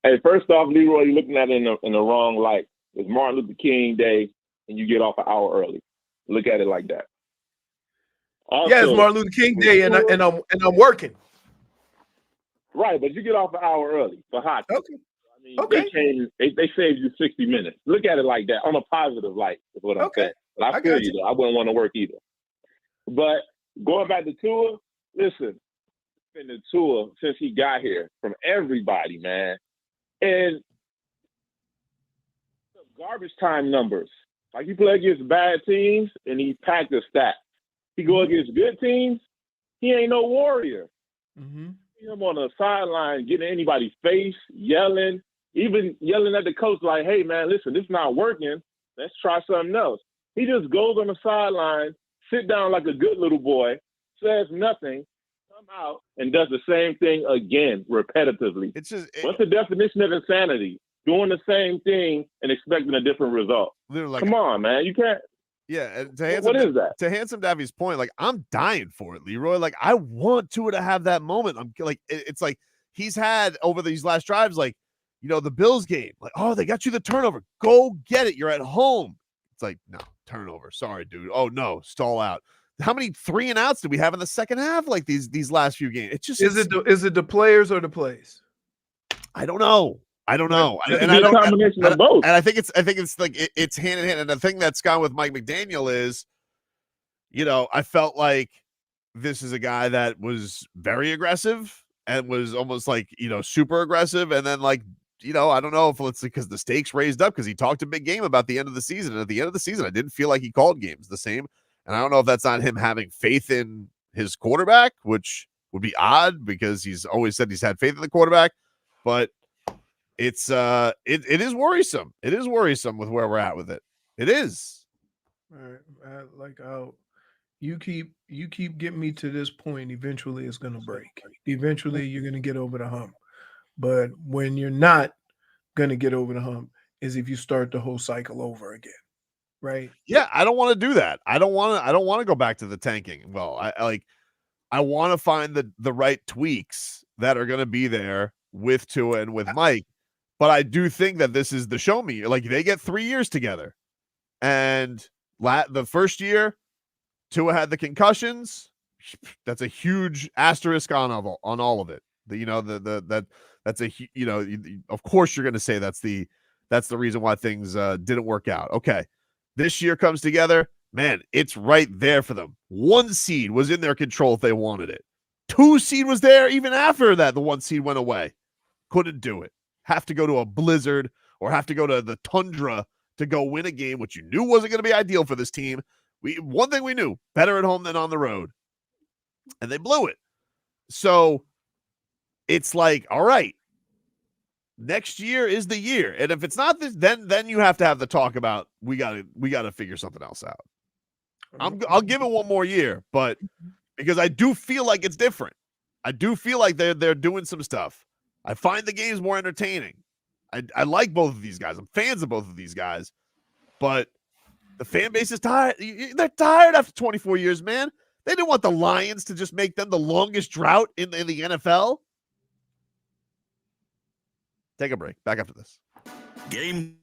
Hey, first off, Leroy, you're looking at it in the wrong light. It's Martin Luther King Day, and you get off an hour early. Look at it like that. Also, yeah, it's Martin Luther King Day, and I'm working. Right, but you get off an hour early for hockey. Okay. I mean, they saved you 60 minutes. Look at it like that, on a positive light, is what I'm saying. But I feel you, though. I wouldn't want to work either. But going back to Tua, listen, been to Tua since he got here from everybody, man. And garbage time numbers. Like he play against bad teams and he packed a stat. He go against good teams, he ain't no warrior. Mm-hmm. See him on the sideline getting in anybody's face, yelling, even yelling at the coach like, hey man, listen, this is not working. Let's try something else. He just goes on the sideline, sit down like a good little boy, says nothing, come out and does the same thing again repetitively. It's just what's the definition of insanity? Doing the same thing and expecting a different result. Like, come on, man, you can't. Yeah, what is that? To Handsome Daffy's point, like I'm dying for it, Leroy. Like I want Tua to have that moment. I'm like, it's like he's had over these last drives, like the Bills game. Like, oh, they got you the turnover. Go get it. You're at home. It's like, no turnover. Sorry, dude. Oh no, stall out. How many 3 and outs did we have in the second half? Like these last few games. It's just is it the players or the plays? I don't know. It's a combination of both. And I think it's like it's hand in hand. And the thing that's gone with Mike McDaniel is, I felt like this is a guy that was very aggressive and was almost like super aggressive. And then like I don't know if it's because the stakes raised up because he talked a big game about the end of the season. And at the end of the season, I didn't feel like he called games the same. And I don't know if that's not him having faith in his quarterback, which would be odd because he's always said he's had faith in the quarterback, but. It's it is worrisome. It is worrisome with where we're at with it. It is. All right. Like how you keep getting me to this point. Eventually, it's gonna break. Eventually, you're gonna get over the hump. But when you're not gonna get over the hump, is if you start the whole cycle over again, right? Yeah, I don't want to do that. I don't want to go back to the tanking. Well, I want to find the right tweaks that are going to be there with Tua and with Mike. But I do think that this is the show me. Like they get 3 years together, and the first year, Tua had the concussions. That's a huge asterisk on all of it. That's of course you're going to say that's the reason why things didn't work out. Okay, this year comes together, man. It's right there for them. 1 seed was in their control if they wanted it. 2 seed was there even after that. The 1 seed went away. Couldn't do it. Have to go to a blizzard or have to go to the tundra to go win a game, which you knew wasn't going to be ideal for this team. One thing we knew, better at home than on the road. And they blew it. So it's like, all right, next year is the year. And if it's not this, then you have to have the talk about we gotta figure something else out. I'll give it 1 more year, but because I do feel like it's different. I do feel like they're doing some stuff. I find the games more entertaining. I like both of these guys. I'm fans of both of these guys. But the fan base is tired. They're tired after 24 years, man. They didn't want the Lions to just make them the longest drought in the NFL. Take a break. Back after this. Game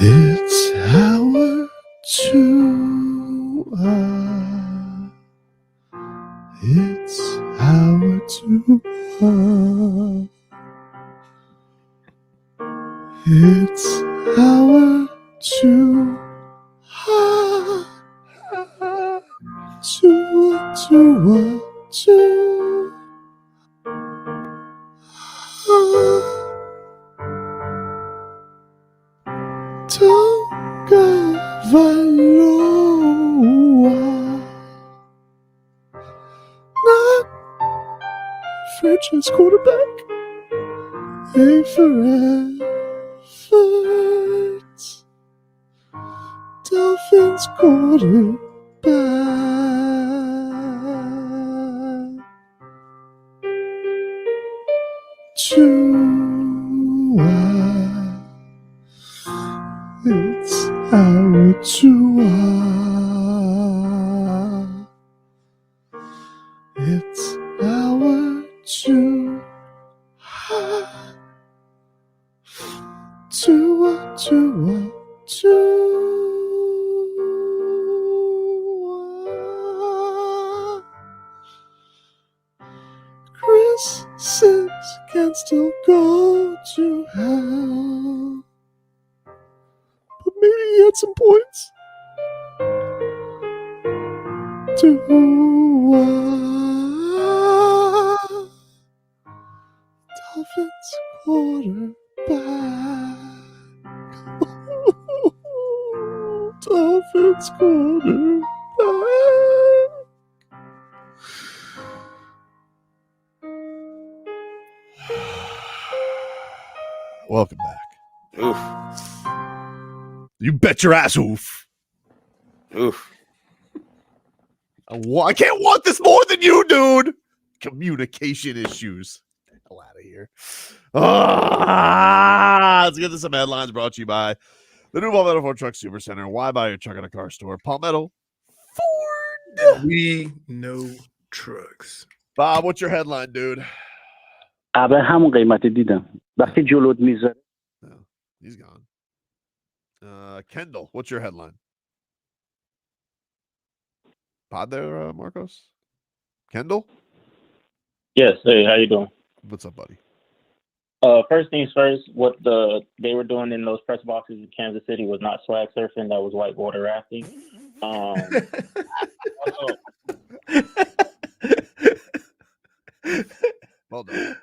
It's our Tua. It's our Tua. It's our Tua. Tua, Tua, Tua. Tagovailoa. Not French's quarterback. A forever Dolphins quarterback. Tua. It's our Tua. It's our Tua. Tua, Tua, Tua. Chris Sims can still go to hell, but maybe he had some points. Tua. Dolphins quarterback. Dolphins quarterback. Welcome back. Oof. You bet your ass, oof. Oof. I can't want this more than you, dude. Communication issues. Get the hell out of here. Let's get to some headlines brought to you by the new Palmetto Ford Truck Super Center. Why buy your truck at a car store? Palmetto Ford. We know trucks. Bob, what's your headline, dude? همون قیمتی دیدم وقتی جلوت میذاره. No, he's gone. Kendall, what's your headline? Pod there, Marcos? Kendall? Yes. Hey, how you doing? What's up, buddy? First things first, what they were doing in those press boxes in Kansas City was not swag surfing. That was whitewater rafting. Well done.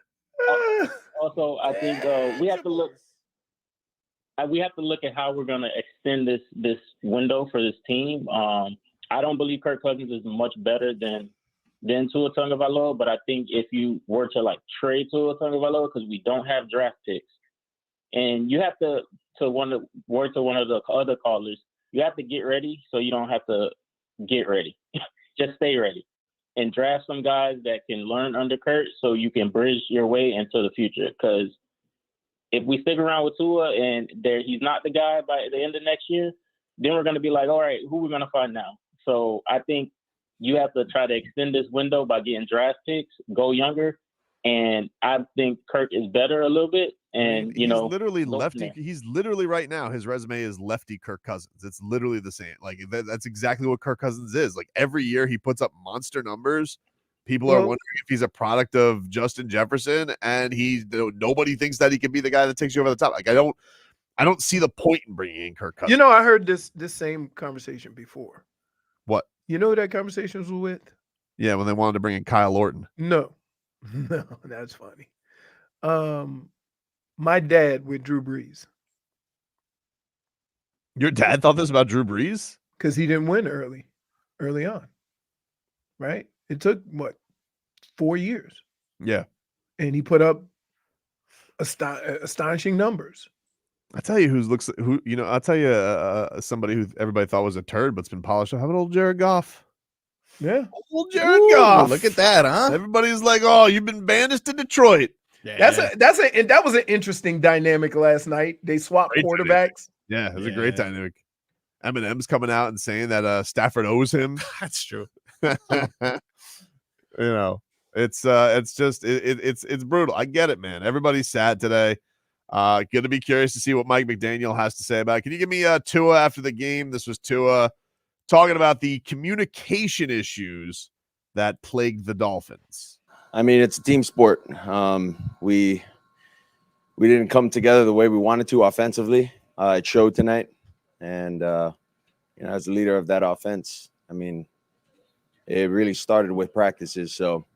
Also, I think we have to look. We have to look at how we're going to extend this window for this team. I don't believe Kirk Cousins is much better than Tua Tagovailoa, but I think if you were to like trade Tua Tagovailoa, because we don't have draft picks, and you have to one of the other callers, you have to get ready so you don't have to get ready. Just stay ready and draft some guys that can learn under Kirk so you can bridge your way into the future. Because if we stick around with Tua and he's not the guy by the end of next year, then we're going to be like, all right, who are we going to find now? So I think you have to try to extend this window by getting draft picks, go younger. And I think Kirk is better a little bit. And, he's literally lefty. He's literally right now, his resume is lefty Kirk Cousins. It's literally the same. Like that's exactly what Kirk Cousins is. Like every year he puts up monster numbers. People are wondering if he's a product of Justin Jefferson, and nobody thinks that he can be the guy that takes you over the top. Like I don't see the point in bringing in Kirk Cousins. You know, I heard this same conversation before. What? You know who that conversation was with? Yeah, when they wanted to bring in Kyle Orton. No, that's funny. My dad with Drew Brees. Your dad thought this about Drew Brees? Because he didn't win early on. Right? It took, 4 years? Yeah. And he put up astonishing numbers. I tell you I'll tell you somebody who everybody thought was a turd but's been polished. How about old Jared Goff? Yeah. Old Jared Goff. Look at that, huh? Everybody's like, oh, you've been banished to Detroit. Yeah. That was an interesting dynamic last night. They swapped quarterbacks. Yeah, it was a great dynamic. Eminem's coming out and saying that Stafford owes him. That's true. You know, It's brutal. I get it, man. Everybody's sad today. Going to be curious to see what Mike McDaniel has to say about it. Can you give me Tua after the game? This was Tua talking about the communication issues that plagued the Dolphins. I mean, it's a team sport. We didn't come together the way we wanted to offensively. It showed tonight, and as the leader of that offense, I mean, it really started with practices. So,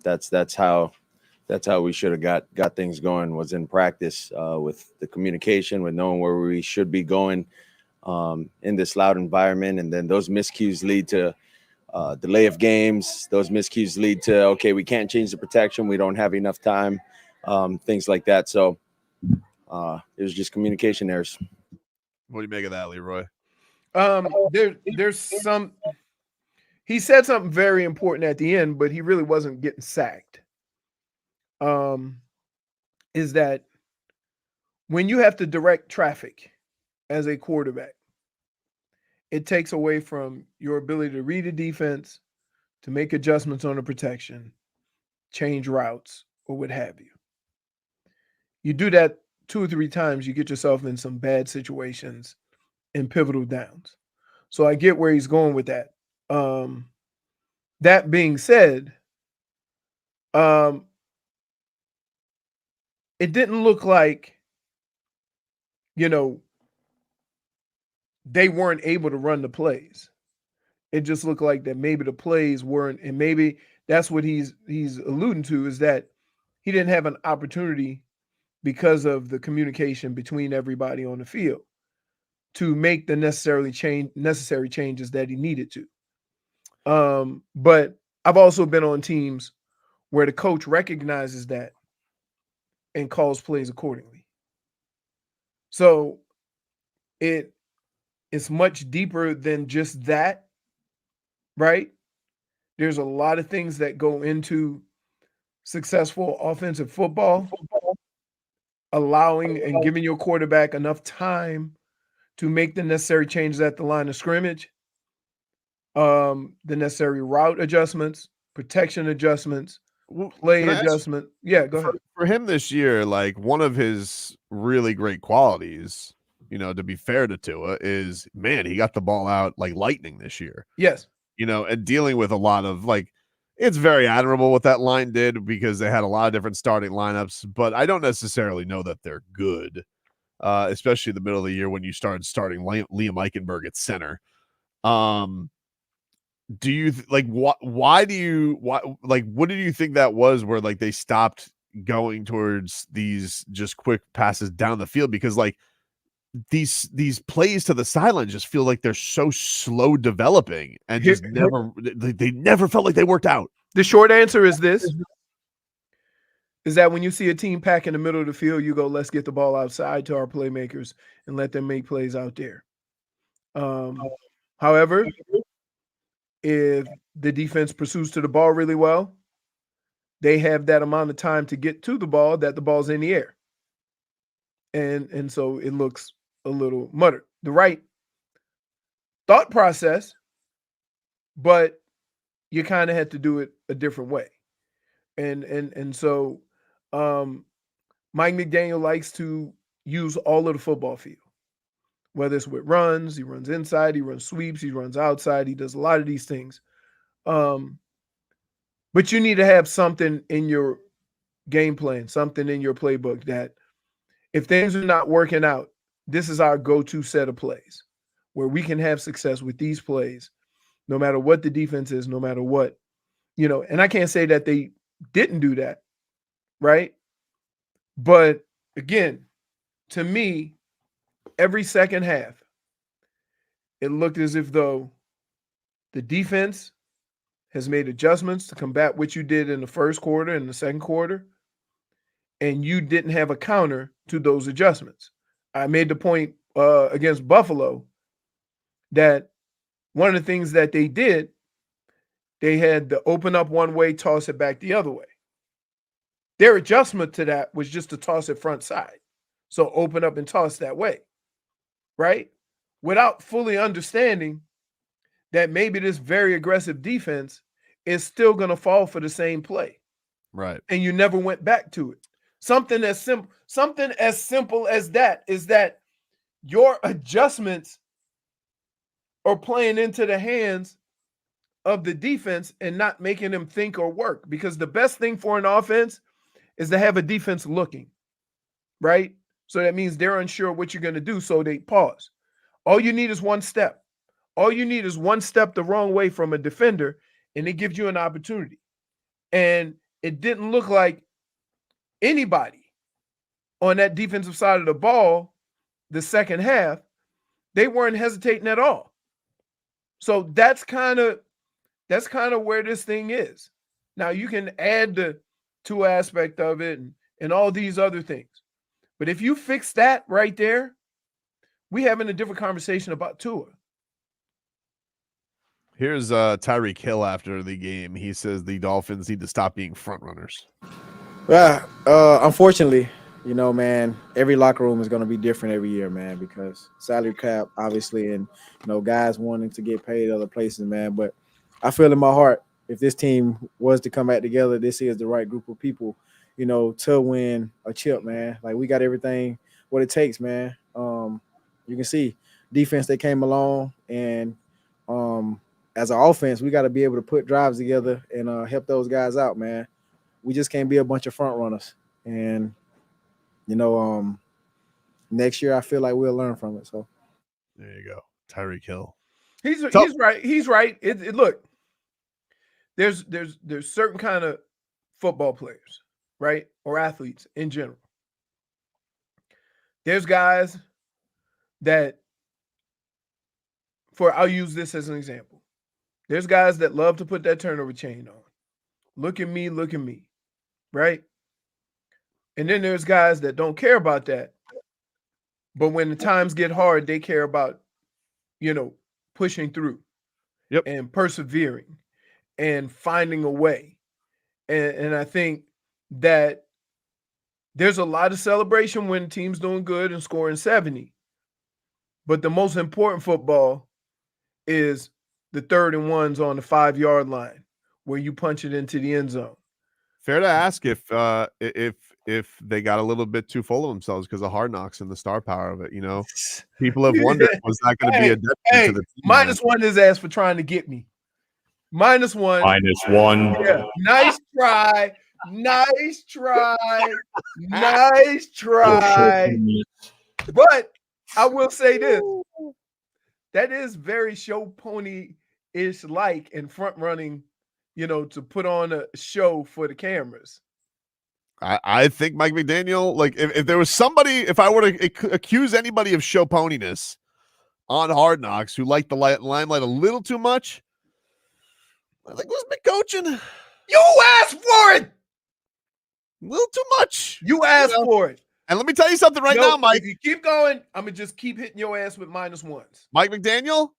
that's how we should have got things going, was in practice, with the communication, with knowing where we should be going in this loud environment. And then those miscues lead to delay of games. Those miscues lead to, okay, we can't change the protection. We don't have enough time, things like that. So it was just communication errors. What do you make of that, Leroy? There's some. He said something very important at the end, but he really wasn't getting sacked. Is that when you have to direct traffic as a quarterback, it takes away from your ability to read a defense, to make adjustments on the protection, change routes, or what have you. You do that 2 or 3 times, you get yourself in some bad situations and pivotal downs. So I get where he's going with that. That being said, it didn't look like, they weren't able to run the plays. It just looked like that maybe the plays weren't, and maybe that's what he's alluding to, is that he didn't have an opportunity because of the communication between everybody on the field to make the necessary changes that he needed to. But I've also been on teams where the coach recognizes that and calls plays accordingly. So it's much deeper than just that, right? There's a lot of things that go into successful offensive football, allowing and giving your quarterback enough time to make the necessary changes at the line of scrimmage, the necessary route adjustments, protection adjustments, play adjustment. Yeah, go ahead. For him this year, like, one of his really great qualities, to be fair to Tua, is, man, he got the ball out like lightning this year. Yes. And dealing with a lot of, like, it's very admirable what that line did, because they had a lot of different starting lineups, but I don't necessarily know that they're good, especially in the middle of the year when you started starting Liam Eichenberg at center. Do you what did you think that was, where like they stopped going towards these just quick passes down the field? Because like these plays to the sideline just feel like they're so slow developing, and just they never felt like they worked out. The short answer is this: is that when you see a team pack in the middle of the field, you go, let's get the ball outside to our playmakers and let them make plays out there. However, if the defense pursues to the ball really well, they have that amount of time to get to the ball that the ball's in the air. And so it looks a little muttered. The right thought process, but you kind of had to do it a different way. And so Mike McDaniel likes to use all of the football field, whether it's with runs, he runs inside, he runs sweeps, he runs outside, he does a lot of these things. But you need to have something in your game plan, something in your playbook that if things are not working out, this is our go-to set of plays where we can have success with these plays, no matter what the defense is, no matter what, and I can't say that they didn't do that, right? But again, to me, every second half, it looked as if though the defense has made adjustments to combat what you did in the first quarter and the second quarter, and you didn't have a counter to those adjustments. I made the point against Buffalo that one of the things that they did, they had to open up one way, toss it back the other way. Their adjustment to that was just to toss it front side. So open up and toss that way, right? Without fully understanding that maybe this very aggressive defense is still going to fall for the same play. Right. And you never went back to it. Something as simple as that is that your adjustments are playing into the hands of the defense and not making them think or work, because the best thing for an offense is to have a defense looking, right? So that means they're unsure what you're going to do, so they pause. All you need is one step. All you need is one step the wrong way from a defender, and it gives you an opportunity. And it didn't look like anybody on that defensive side of the ball the second half, they weren't hesitating at all. So that's kind of where this thing is. Now you can add the Tua aspect of it and all these other things. But if you fix that right there, we having a different conversation about Tua. Here's Tyreek Hill after the game. He says the Dolphins need to stop being front runners. Well, unfortunately, you know, man, every locker room is going to be different every year, man, because salary cap, obviously, and, you know, guys wanting to get paid other places, man. But I feel in my heart, if this team was to come back together, this is the right group of people, you know, to win a chip, man. Like, we got everything, what it takes, man. You can see defense, they came along, and as an offense, we got to be able to put drives together and help those guys out, man. We just can't be a bunch of front runners. And, you know, next year I feel like we'll learn from it. So there you go. Tyreek Hill. He's right. He's right. Look, there's certain kind of football players, right? Or athletes in general. There's guys that, I'll use this as an example. There's guys that love to put that turnover chain on. Look at me, right? And then there's guys that don't care about that. But when the times get hard, they care about, you know, pushing through and persevering and finding a way. And I think that there's a lot of celebration when the team's doing good and scoring 70. But the most important football is the 3rd and 1s on the 5-yard line where you punch it into the end zone. Fair to ask if they got a little bit too full of themselves because of Hard Knocks and the star power of it. You know, people have wondered, was that going to be a detriment to the team? -1 his ass for trying to get me. -1. -1. Yeah. Nice try. Nice try. Nice try. But I will say this. That is very show pony-ish like and front running, you know, to put on a show for the cameras. I think Mike McDaniel, like if there was somebody, if I were to accuse anybody of show poniness on Hard Knocks who liked the limelight a little too much, I think it was McCoachin. You asked for it. A little too much. You asked for it. And let me tell you something right now, Mike. If you keep going, I'm going to just keep hitting your ass with -1s. Mike McDaniel,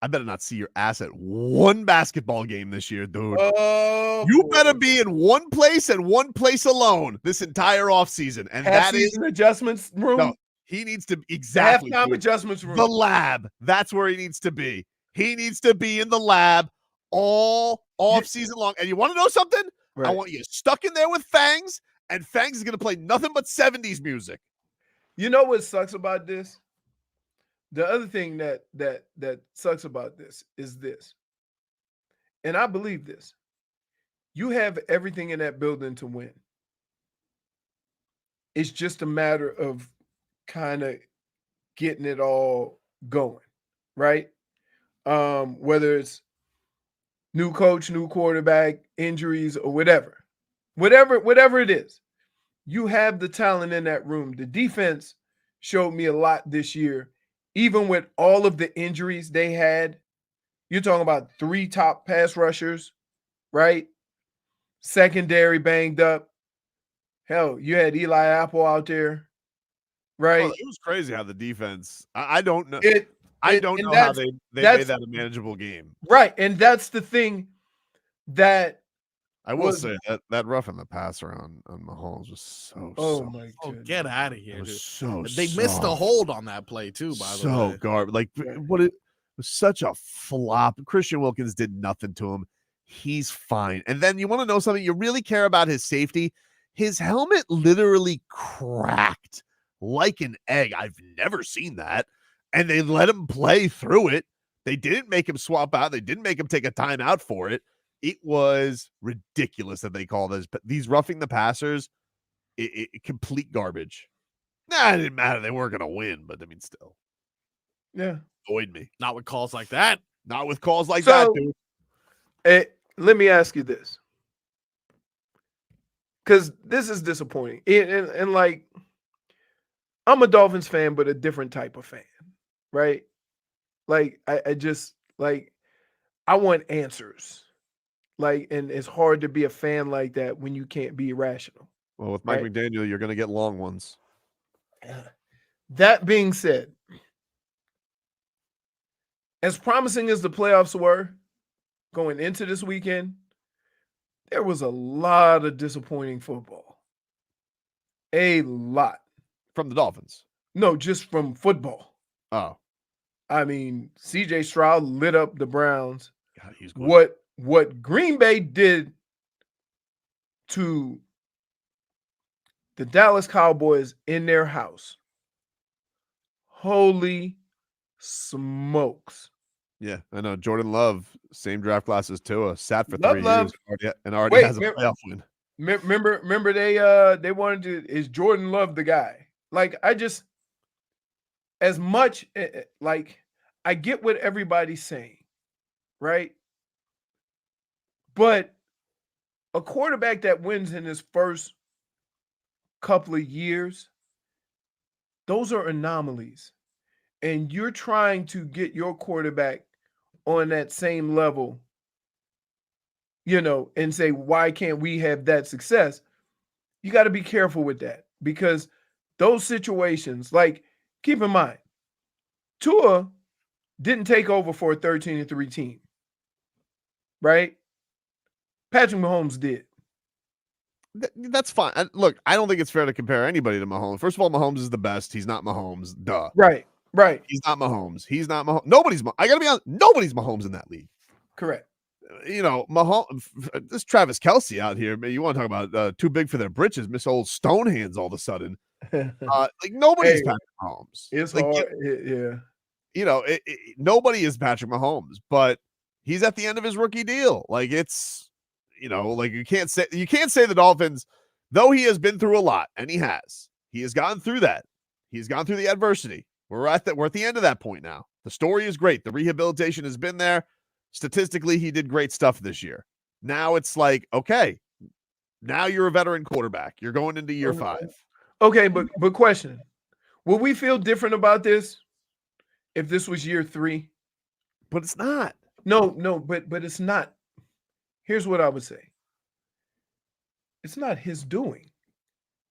I better not see your ass at one basketball game this year, dude. You better be in one place and one place alone this entire offseason. And that is adjustments room. No, he needs to exactly halftime adjustments room. The lab. That's where he needs to be. He needs to be in the lab all offseason long. And you want to know something? Right. I want you stuck in there with Fangs, and Fangs is going to play nothing but 70s music. You know what sucks about this? The other thing that sucks about this is this, and I believe this. You have everything in that building to win. It's just a matter of kind of getting it all going, right? Whether it's new coach, new quarterback, injuries, or whatever it is, you have the talent in that room. The defense showed me a lot this year. Even with all of the injuries they had, you're talking about 3 top pass rushers, right? Secondary banged up. Hell, you had Eli Apple out there, right? Oh, it was crazy how the defense. I don't know. I don't know how they made that a manageable game. Right, and that's the thing that I will say that roughing the passer on Mahomes was so. My God! Get out of here, dude. So they missed the hold on that play too. By the way, garbage. Like what? was such a flop. Christian Wilkins did nothing to him. He's fine. And then you want to know something? You really care about his safety. His helmet literally cracked like an egg. I've never seen that. And they let him play through it. They didn't make him swap out. They didn't make him take a timeout for it. It was ridiculous that they call these roughing the passers complete garbage. Nah, it didn't matter. They weren't going to win, but I mean, still. Yeah. Avoid me. Not with calls like that. Not with calls like that, dude. Let me ask you this. Because this is disappointing. And like, I'm a Dolphins fan, but a different type of fan, right? Like, I just, like, I want answers. Like, and it's hard to be a fan like that when you can't be irrational. Well, with Mike McDaniel, you're going to get long ones. That being said, as promising as the playoffs were going into this weekend, there was a lot of disappointing football. A lot. From the Dolphins? No, just from football. Oh. I mean, CJ Stroud lit up the Browns. God, he's good. What Green Bay did to the Dallas Cowboys in their house. Holy smokes. Yeah, I know. Jordan Love, same draft class as Tua, sat for Love, 3 years and already has a playoff win. Remember they wanted to, is Jordan Love the guy? Like, I just, as much, like, I get what everybody's saying, right? But a quarterback that wins in his first couple of years, those are anomalies. And you're trying to get your quarterback on that same level, you know, and say, why can't we have that success? You got to be careful with that, because those situations, like, keep in mind, Tua didn't take over for a 13-3 team, right? Patrick Mahomes did. That's fine. Look, I don't think it's fair to compare anybody to Mahomes. First of all, Mahomes is the best. He's not Mahomes. Duh. Right. He's not Mahomes. He's not Mahomes. I got to be honest. Nobody's Mahomes in that league. Correct. You know, Mahomes, this Travis Kelce out here, man, you want to talk about too big for their britches, Miss Old Stone Hands all of a sudden. Like, nobody's Patrick Mahomes. It's like, hard. Yeah. You know, nobody is Patrick Mahomes, but he's at the end of his rookie deal. Like, it's, you know, like, you can't say the Dolphins, though he has been through a lot, and he has gone through that. He's gone through the adversity. We're at the end of that point now. The story is great. The rehabilitation has been there. Statistically, he did great stuff this year. Now it's like, okay, now you're a veteran quarterback. You're going into year 5. Okay, but question. Will we feel different about this if this was year 3? But it's not. No, but it's not. Here's what I would say. It's not his doing.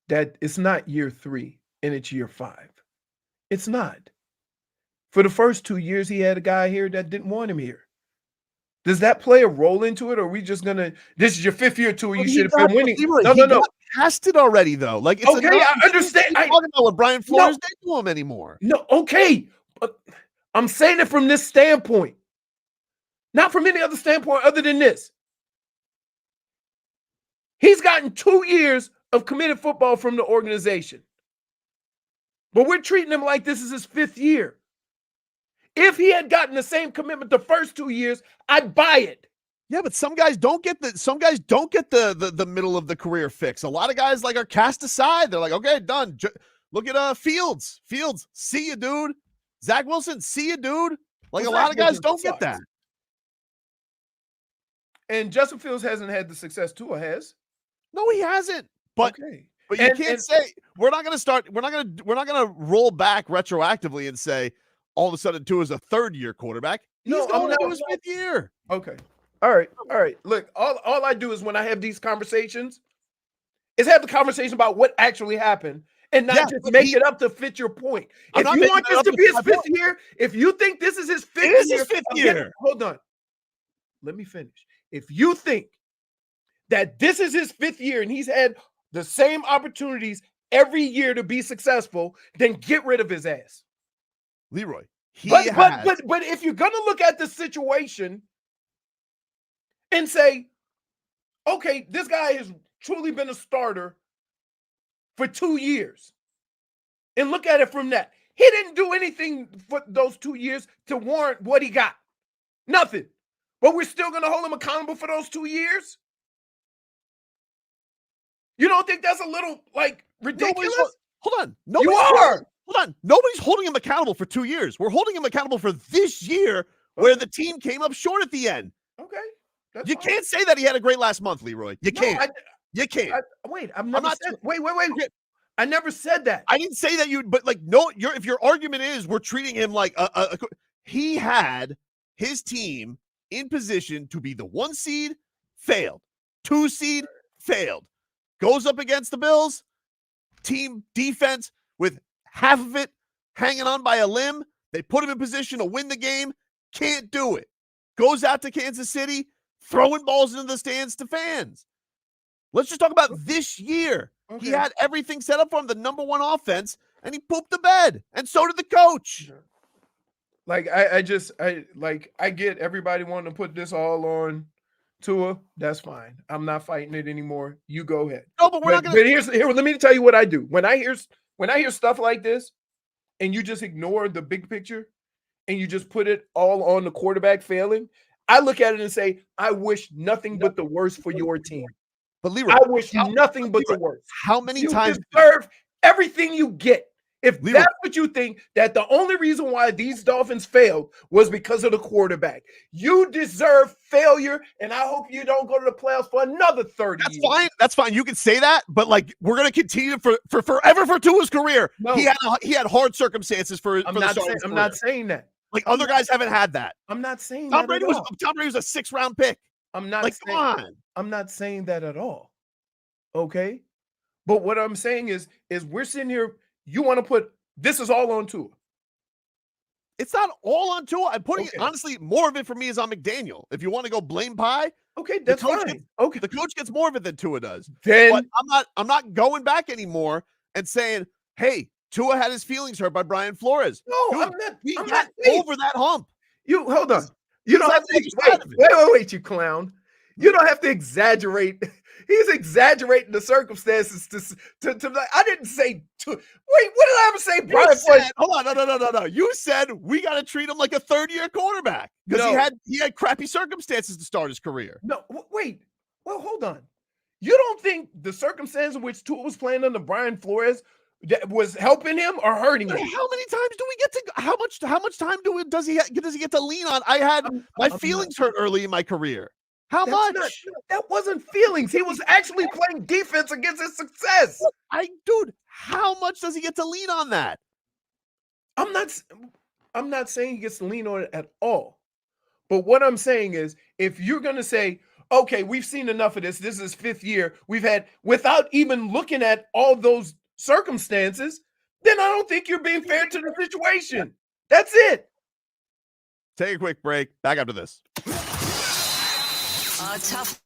That it's not year 3 and it's year 5. It's not. For the first 2 years, he had a guy here that didn't want him here. Does that play a role into it, or are we just gonna? This is your 5th year tour. You should have been winning. No. Tested already though. Like, it's okay. I understand. I'm talking about what Brian Flores did to him anymore. No, okay. But I'm saying it from this standpoint, not from any other standpoint other than this. He's gotten 2 years of committed football from the organization, but we're treating him like this is his 5th year. If he had gotten the same commitment the first 2 years, I'd buy it. Yeah, but some guys don't get the middle of the career fix. A lot of guys like are cast aside. They're like, okay, done. Look at Fields. See you, dude. Zach Wilson, see you, dude. Like, a lot of guys don't get that. And Justin Fields hasn't had the success Tua has. No, he hasn't. But you can't say we're not going to roll back retroactively and say all of a sudden Tua is a 3rd-year quarterback. He's going into his 5th year. Okay. All right. Look, all I do is when I have these conversations is have the conversation about what actually happened and not just make it up to fit your point. If you want this to be his 5th year, if you think this is his 5th year. It is his 5th year. Hold on. Let me finish. If you think that this is his 5th year and he's had the same opportunities every year to be successful, then get rid of his ass. Leroy, He But if you're gonna look at the situation and say, okay, this guy has truly been a starter for 2 years, and look at it from that. He didn't do anything for those 2 years to warrant what he got. Nothing. But we're still gonna hold him accountable for those 2 years? You don't think that's a little like ridiculous? Hold on. You are. Hold on. Nobody's holding him accountable for 2 years. We're holding him accountable for this year where the team came up short at the end. Okay. That's You fine. can't say that he had a great last month, Leroy. You can't. You can't. Wait, I've never not- said. Wait. I never said that. I didn't say that but like, no, if your argument is we're treating him like he had his team in position to be the 1 seed, failed. 2 seed, failed. Goes up against the Bills, team defense with half of it hanging on by a limb. They put him in position to win the game. Can't do it. Goes out to Kansas City, throwing balls into the stands to fans. Let's just talk about this year. Okay. He had everything set up for him, the number 1 offense, and he pooped the bed. And so did the coach. Like I get everybody wanting to put this all on Tua. That's fine. I'm not fighting it anymore. You go ahead. No, but we're not gonna. But here, let me tell you what I do. When I hear stuff like this, and you just ignore the big picture, and you just put it all on the quarterback failing, I look at it and say, I wish nothing but the worst for your team. But Leroy, I wish nothing but the worst. How many You times deserve everything you get. If that's what you think, that the only reason why these Dolphins failed was because of the quarterback, you deserve failure, and I hope you don't go to the playoffs for another 30 years. Fine. That's fine. You can say that, but like we're gonna continue for forever for Tua's career. No. He had hard circumstances for I'm the not start of saying his I'm career. not saying that. Like other guys haven't had that. I'm not saying Tom that Brady at was all. Tom Brady was a 6th-round pick. I'm not like saying, come on. I'm not saying that at all. Okay. But what I'm saying is we're sitting here, you want to put this is all on Tua. It's not all on Tua. I'm putting Okay. honestly, more of it for me is on McDaniel. If you want to go blame pie, Okay, that's the coach fine. Gets, Okay. the coach gets more of it than Tua does. Then But I'm not going back anymore and saying, hey, Tua had his feelings hurt by Brian Flores. no, Dude, I'm not. we I'm got not over that hump. You hold on. You he's don't on have the to other side of it. wait, you clown. You don't have to exaggerate. He's exaggerating the circumstances to like. I didn't say. Wait, what did I ever say? Brian Flores. Hold on, no. You said we got to treat him like a 3rd-year quarterback because No. he had crappy circumstances to start his career. No, wait. Well, hold on. You don't think the circumstance in which Tua was playing under Brian Flores that was helping him or hurting him? How many times do we get to? How much time does he get to lean on? I had my feelings hurt early in my career. How much? That wasn't feelings. He was actually playing defense against his success. Dude, how much does he get to lean on that? I'm not saying he gets to lean on it at all. But what I'm saying is, if you're going to say, okay, we've seen enough of this. This is 5th year. We've had, without even looking at all those circumstances, then I don't think you're being fair to the situation. That's it. Take a quick break. Back after this. Tough.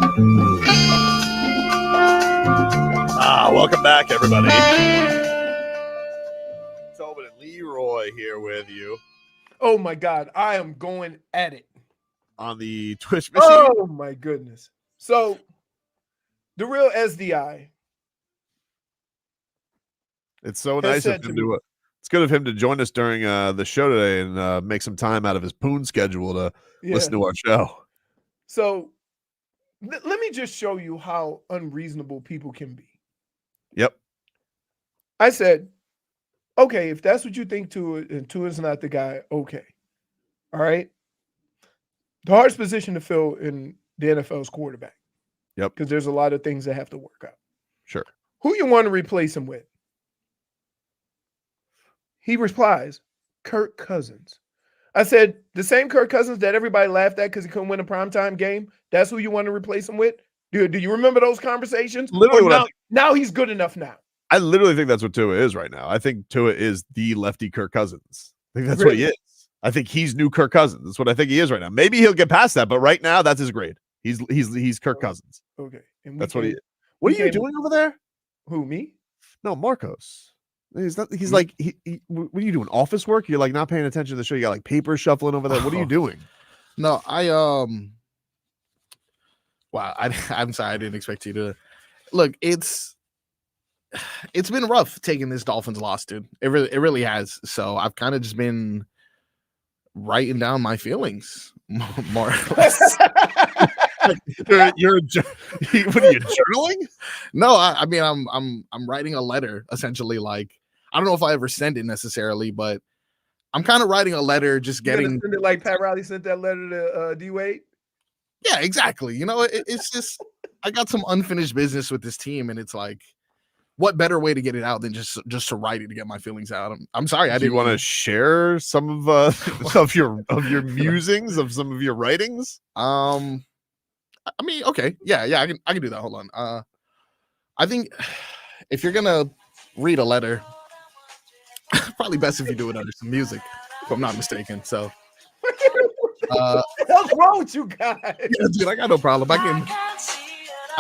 Welcome back, everybody. Tobin and Leroy here with you Oh my God, I am going at it on the Twitch machine. Oh my goodness! So, the real SDI. It's so nice of him to. It's good of him to join us during the show today and make some time out of his poon schedule to listen to our show. So, let me just show you how unreasonable people can be. Yep. I said, okay, if that's what you think Tua, and Tua's not the guy, okay. All right. The hardest position to fill in the NFL is quarterback. Yep. Because there's a lot of things that have to work out. Sure. Who you want to replace him with? He replies, Kirk Cousins. I said, the same Kirk Cousins that everybody laughed at because he couldn't win a primetime game, that's who you want to replace him with? Do you remember those conversations? Literally, now he's good enough now. I literally think that's what Tua is right now. I think Tua is the lefty Kirk Cousins. I think that's what he is. I think he's new Kirk Cousins. That's what I think he is right now. Maybe he'll get past that, but right now that's his grade. He's Kirk Cousins. Okay. And that's what he is. What are you doing over there? Who, me? No, Marcos. He's like, what are you doing? Office work? You're like not paying attention to the show. You got like papers shuffling over there. What are you doing? No, wow, I'm sorry. I didn't expect you to. Look, it's been rough taking this Dolphins loss, dude. It really has. So I've kind of just been writing down my feelings more or less. What are you journaling? No, I mean I'm writing a letter essentially. Like I don't know if I ever send it necessarily, but I'm kind of writing a letter, just getting send it like Pat Riley sent that letter to DWade. Yeah, exactly. You know, it's just I got some unfinished business with this team, and it's like, what better way to get it out than just to write it to get my feelings out? I'm sorry. Do you want to share some of your musings of some of your writings? I mean, okay, yeah, I can do that. Hold on. I think if you're gonna read a letter, probably best if you do it under some music, if I'm not mistaken. So, what's wrong with you guys? Yeah, dude, I got no problem. I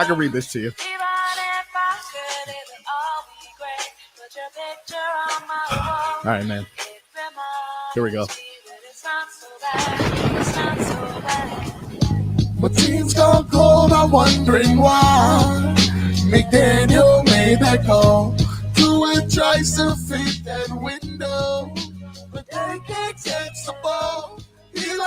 can read this to you. All right, man. Here we go. My team's gone cold, I'm wondering why McDaniel made that call. Tua tries to fit that window, but they can't catch the ball. Eli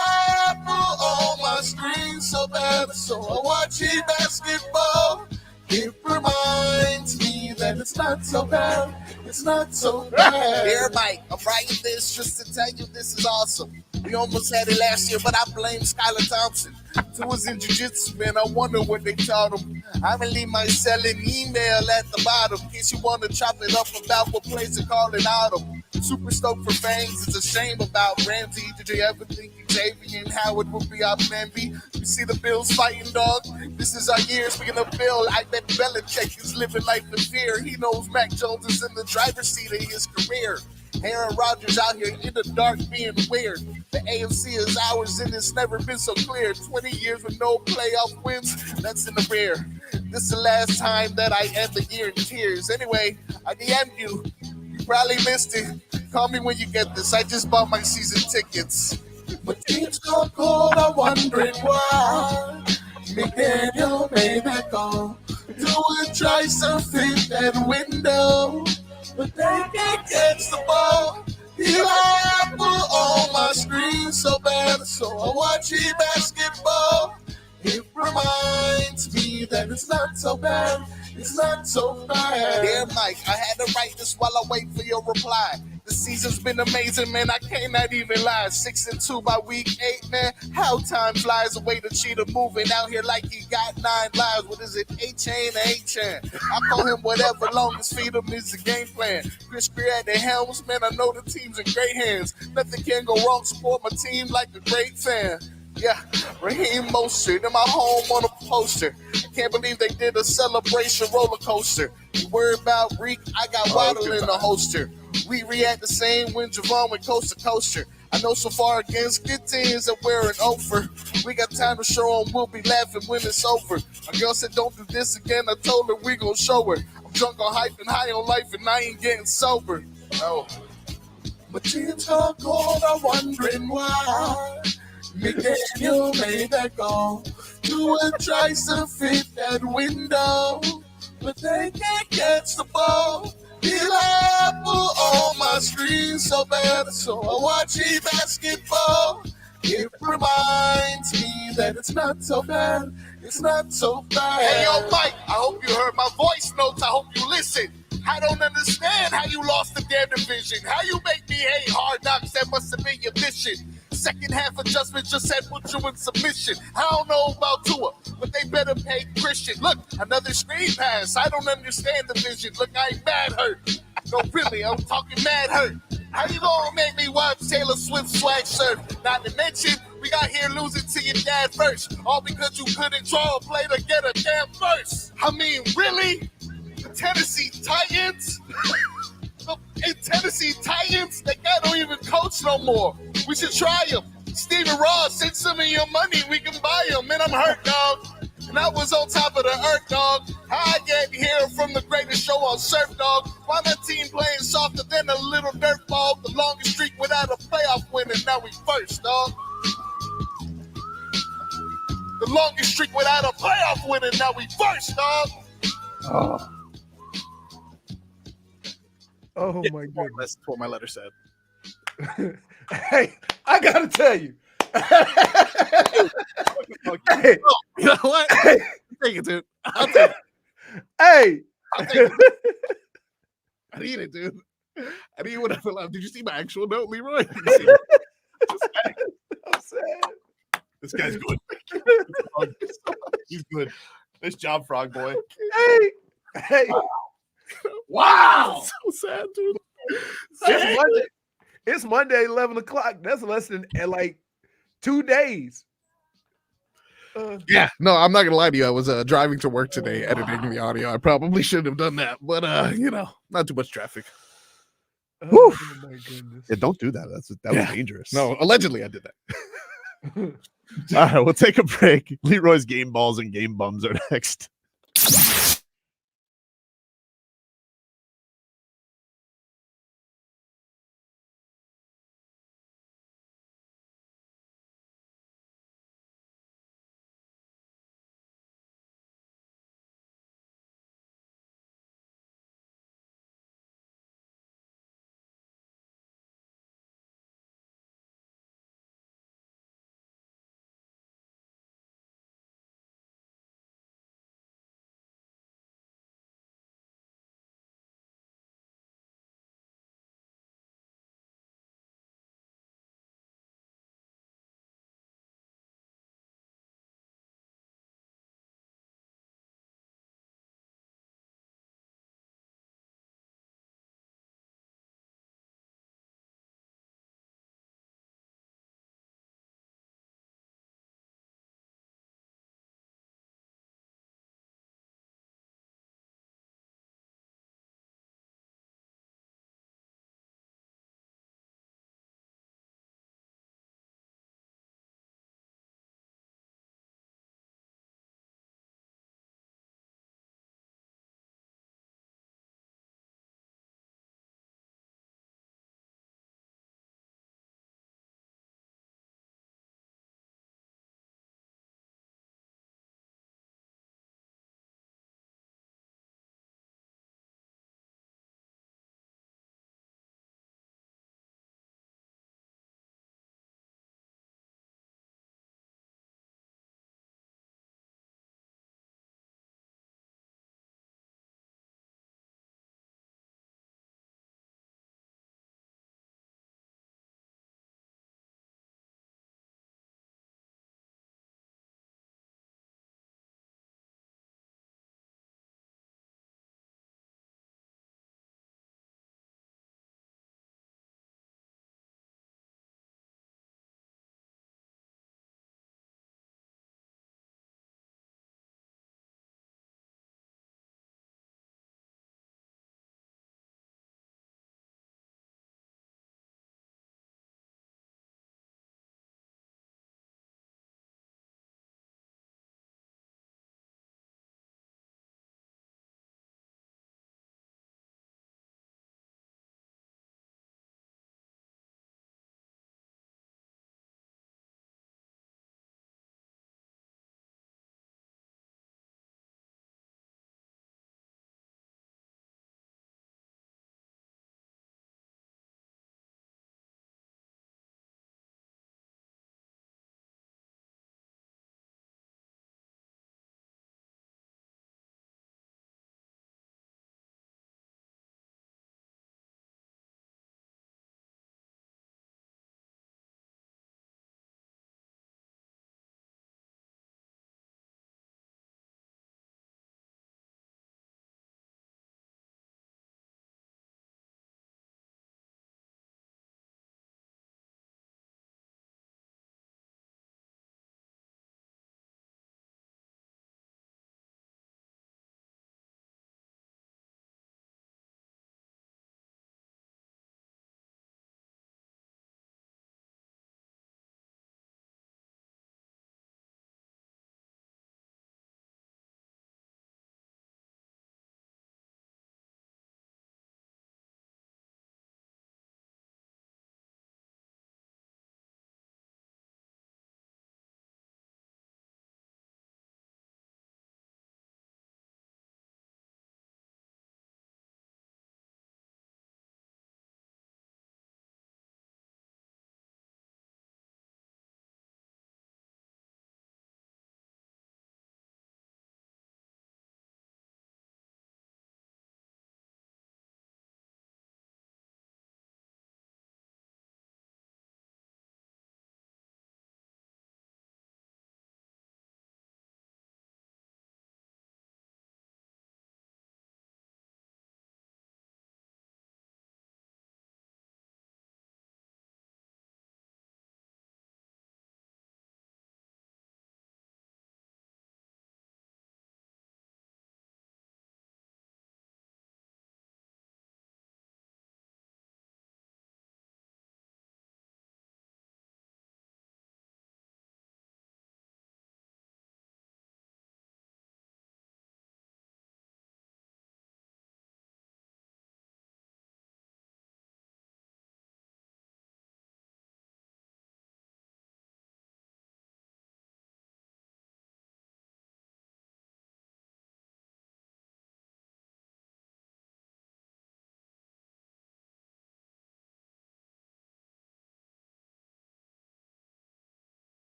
Apple on my screen so bad, so I watch it basketball. It reminds me that it's not so bad. It's not so bad. Here, Mike, I'm writing this just to tell you this is awesome. We almost had it last year, but I blame Skylar Thompson. Tua's in jiu-jitsu, man. I wonder what they taught him. I'm going to leave my selling email at the bottom in case you want to chop it up about what plays to call it autumn. Super stoked for Fangs. It's a shame about Ramsey. Did you ever think Xavier and Howard would be our plan B? You see the Bills fighting, dog? This is our year. Speaking of Bill, I bet Belichick is living life in fear. He knows Mac Jones is in the driver's seat of his career. Aaron Rodgers out here in the dark being weird. The AFC is ours and it's never been so clear. 20 years with no playoff wins, that's in the rear. This is the last time that I end the year in tears. Anyway, I DM'd you. You probably missed it. Call me when you get this. I just bought my season tickets. My team's gone cold, I'm wondering why McDaniel made that call. Tua tries to fit that window, but they can't catch the ball. Eli Apple on my screen so bad, so I watch it basketball. It reminds me that it's not so bad. It's not so bad. Dear Mike, I had to write this while I wait for your reply. The season's been amazing, man. I cannot even lie. 6-2 by week 8, man. How time flies away. The cheetah moving out here like he got 9 lives. What is it? 8-chain or 8-chan? I call him whatever. Longest feed him is the game plan. Chris Greer at the helms, man. I know the team's in great hands. Nothing can go wrong. Support my team like a great fan. Yeah, Raheem Mostert in my home on a poster. I can't believe they did a celebration roller coaster. You worry about Reek, I got Waddle in the holster. We react the same when Javon went coast to coaster. I know so far against good teams that we're an over. We got time to show them, we'll be laughing when it's over. My girl said don't do this again, I told her we gon' show her. I'm drunk on hype and high on life and I ain't getting sober. No. But tears are cold, I'm wondering why McDaniel made that goal. Tua tries to fit that window, but they can't catch the ball. Feel Apple on my screen so bad, so I watch basketball. It reminds me that it's not so bad. It's not so bad. Hey, yo, Mike, I hope you heard my voice notes. I hope you listen. I don't understand how you lost the damn division. How you make me hate Hard Knocks? That must have been your mission. Second half adjustment just said put you in submission. I don't know about Tua, but they better pay Christian. Look, another screen pass. I don't understand the vision. Look, I ain't mad hurt. No, really, I'm talking mad hurt. How you gonna make me watch Taylor Swift swag surf? Not to mention, we got here losing to your dad first. All because you couldn't draw a play to get a damn first. I mean, really? Tennessee Titans? In Tennessee Titans, that guy don't even coach no more. We should try him. Steven Ross, send some of your money, we can buy him. Man, I'm hurt, dog. And I was on top of the earth, dog. How I get here from the greatest show on surf, dog. Why my team playing softer than a little dirt ball? The longest streak without a playoff win, and now we first, dog. The longest streak without a playoff win, and now we first, dog. Oh my goodness. That's what my letter said. Hey, I gotta tell you. Hey, you know what? Hey, take it, dude. I'll take it. Hey. I'll take it. I need it, dude. I need whatever love. Did you see my actual note, Leroy? I'm sad. This guy's good. He's good. Nice job, Frog Boy. Hey. Wow. So sad, dude. It's Monday, 11 o'clock. That's less than like 2 days. Yeah, no, I'm not gonna lie to you. I was driving to work today, editing the audio. I probably shouldn't have done that, but not too much traffic. Oh my goodness. Yeah, don't do that. That was dangerous. No, allegedly I did that. All right, we'll take a break. Leroy's game balls and game bums are next.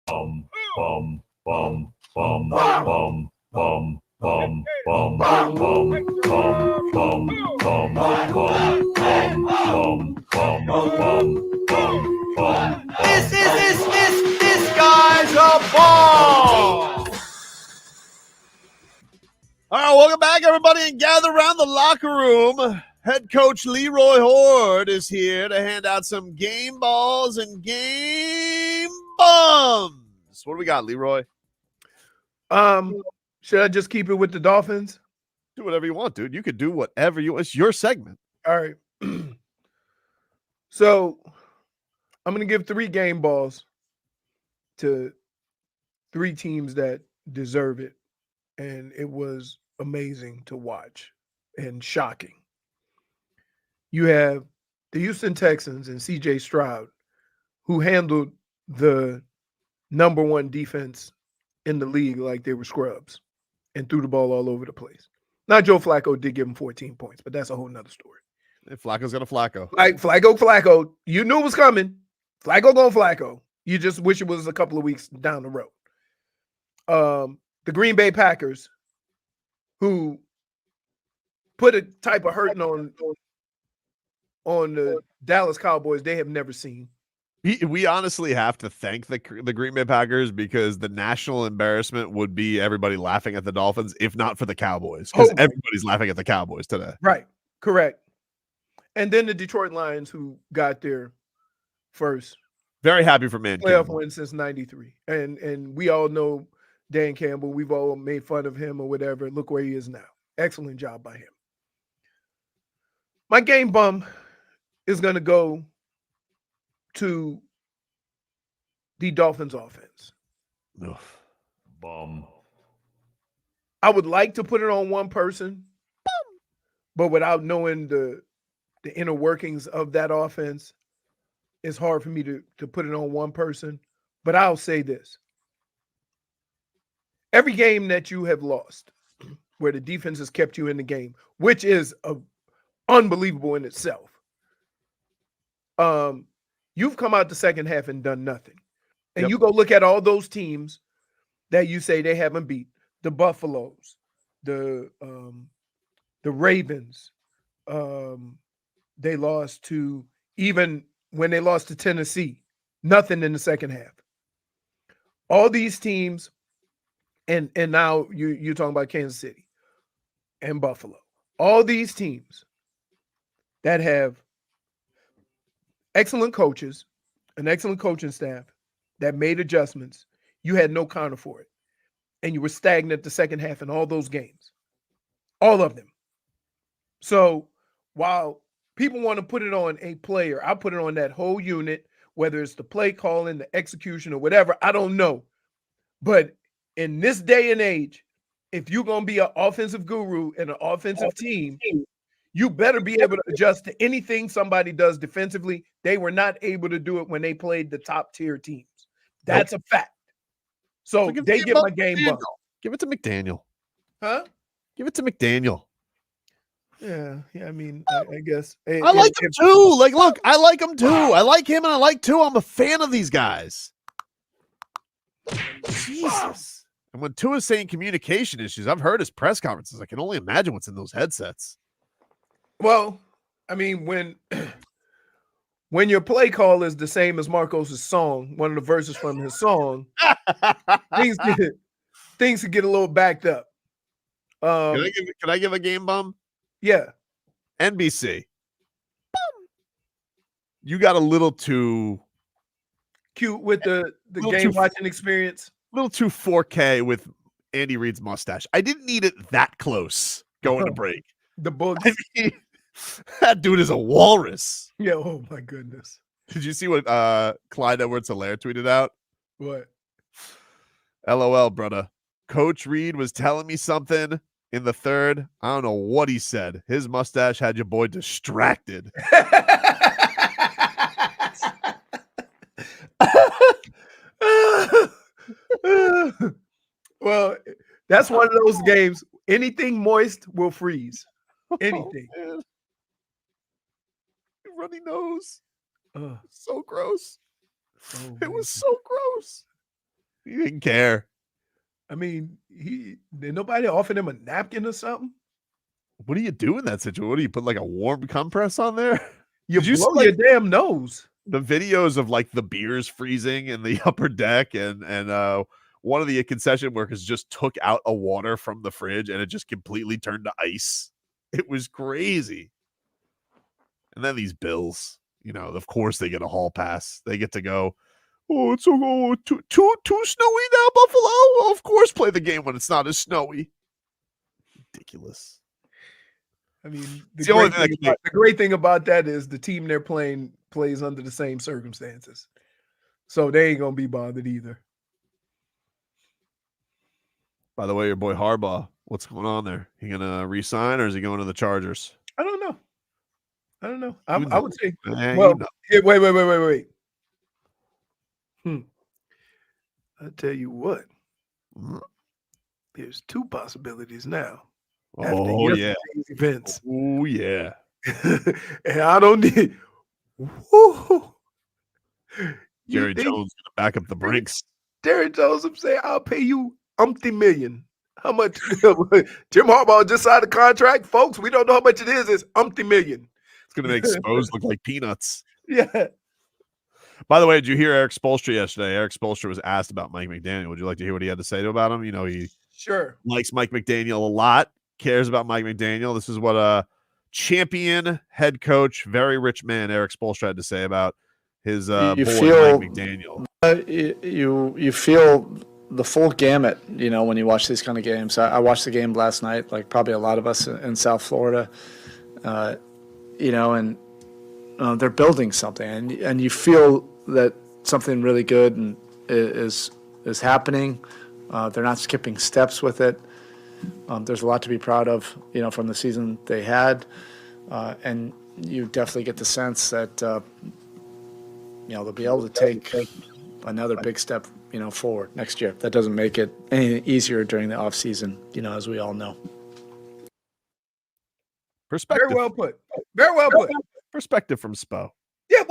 This guy's a ball. All right, welcome back, everybody, and gather around the locker room. Head coach Leroy Horde is here to hand out some game balls and game bums. What do we got, Leroy? Should I just keep it with the Dolphins? Do whatever you want, dude. You could do whatever you want. It's your segment. All right. So I'm going to give 3 game balls to 3 teams that deserve it. And it was amazing to watch and shocking. You have the Houston Texans and CJ Stroud, who handled the number 1 defense in the league like they were scrubs and threw the ball all over the place. Now, Joe Flacco did give him 14 points, but that's a whole nother story. If Flacco's got a Flacco. Like Flacco, you knew it was coming. Flacco going Flacco. You just wish it was a couple of weeks down the road. The Green Bay Packers, who put a type of hurting on the Dallas Cowboys they have never seen. We honestly have to thank the Green Bay Packers because the national embarrassment would be everybody laughing at the Dolphins, if not for the Cowboys, because everybody's laughing at the Cowboys today. Right. Correct. And then the Detroit Lions, who got their first very happy for man playoff Campbell. win since '93. And we all know Dan Campbell. We've all made fun of him or whatever. Look where he is now. Excellent job by him. My game bum is going to go to the Dolphins offense. Ugh. Bum. I would like to put it on one person, but without knowing the inner workings of that offense, it's hard for me to put it on one person. But I'll say this. Every game that you have lost, where the defense has kept you in the game, which is unbelievable in itself, you've come out the second half and done nothing. And you go look at all those teams that you say they haven't beat, the Buffaloes, the Ravens, they lost to, even when they lost to Tennessee, nothing in the second half. All these teams, and now you're talking about Kansas City and Buffalo. All these teams that have excellent coaches, an excellent coaching staff that made adjustments, you had no counter for it. And you were stagnant the second half in all those games. All of them. So while people want to put it on a player, I put it on that whole unit, whether it's the play calling, the execution, or whatever, I don't know. But in this day and age, if you're going to be an offensive guru and an offensive team, you better be able to adjust to anything somebody does defensively. They were not able to do it when they played the top tier teams. That's a fact. So they get my game bump. Give it to McDaniel. Huh? Give it to McDaniel. Yeah. I mean, I guess. I like him too. Like, look, I like him too. I like him and I like Tua. I'm a fan of these guys. Jesus. And when Tua's saying communication issues, I've heard his press conferences. I can only imagine what's in those headsets. Well, I mean, when your play call is the same as Marcos's song, one of the verses from his song, things could get a little backed up. Can I give a game bum? Yeah. NBC. You got a little too cute with the game watching experience. A little too 4K with Andy Reid's mustache. I didn't need it that close going to break. The books. I mean, that dude is a walrus. Yeah. Oh my goodness. Did you see what Clyde Edwards-Helaire tweeted out? What? LOL, brother. Coach Reid was telling me something in the third. I don't know what he said. His mustache had your boy distracted. Well, that's one of those games. Anything moist will freeze. Anything. Oh, runny nose. So gross. It was so gross. He didn't care. I mean, did nobody offer him a napkin or something? What do you do in that situation? What do you put like a warm compress on there? You Did blow see, your damn nose. the videos of like the beers freezing in the upper deck and one of the concession workers just took out a water from the fridge and it just completely turned to ice. It was crazy. And then these Bills, of course they get a hall pass. They get to go, oh, it's too snowy now, Buffalo. Well, of course play the game when it's not as snowy. Ridiculous. I mean, the great thing about that is the team they're playing plays under the same circumstances. So they ain't going to be bothered either. By the way, your boy Harbaugh, what's going on there? He going to re-sign or is he going to the Chargers? I don't know. I would say, wait. I'll tell you what. There's two possibilities now. Oh, yeah. Events. Oh, yeah. And I don't need. Jerry Jones going to back up the Brinks. Jerry Jones would say, I'll pay you umpty million. How much? Jim Harbaugh just signed a contract. Folks, we don't know how much it is. It's umpty million. It's going to make Spose look like peanuts. Yeah. By the way, did you hear Erik Spoelstra yesterday? Erik Spoelstra was asked about Mike McDaniel. Would you like to hear what he had to say about him? He sure likes Mike McDaniel a lot, cares about Mike McDaniel. This is what a champion head coach, very rich man, Erik Spoelstra had to say about his boy Mike McDaniel. You feel the full gamut, when you watch these kind of games. I watched the game last night, like probably a lot of us in South Florida, and they're building something, and you feel that something really good is happening. They're not skipping steps with it. There's a lot to be proud of, from the season they had, and you definitely get the sense that they'll be able to take another big step, forward next year. That doesn't make it any easier during the off season, as we all know. Perspective. Very well put. Very well put. Perspective from Spo. Yeah,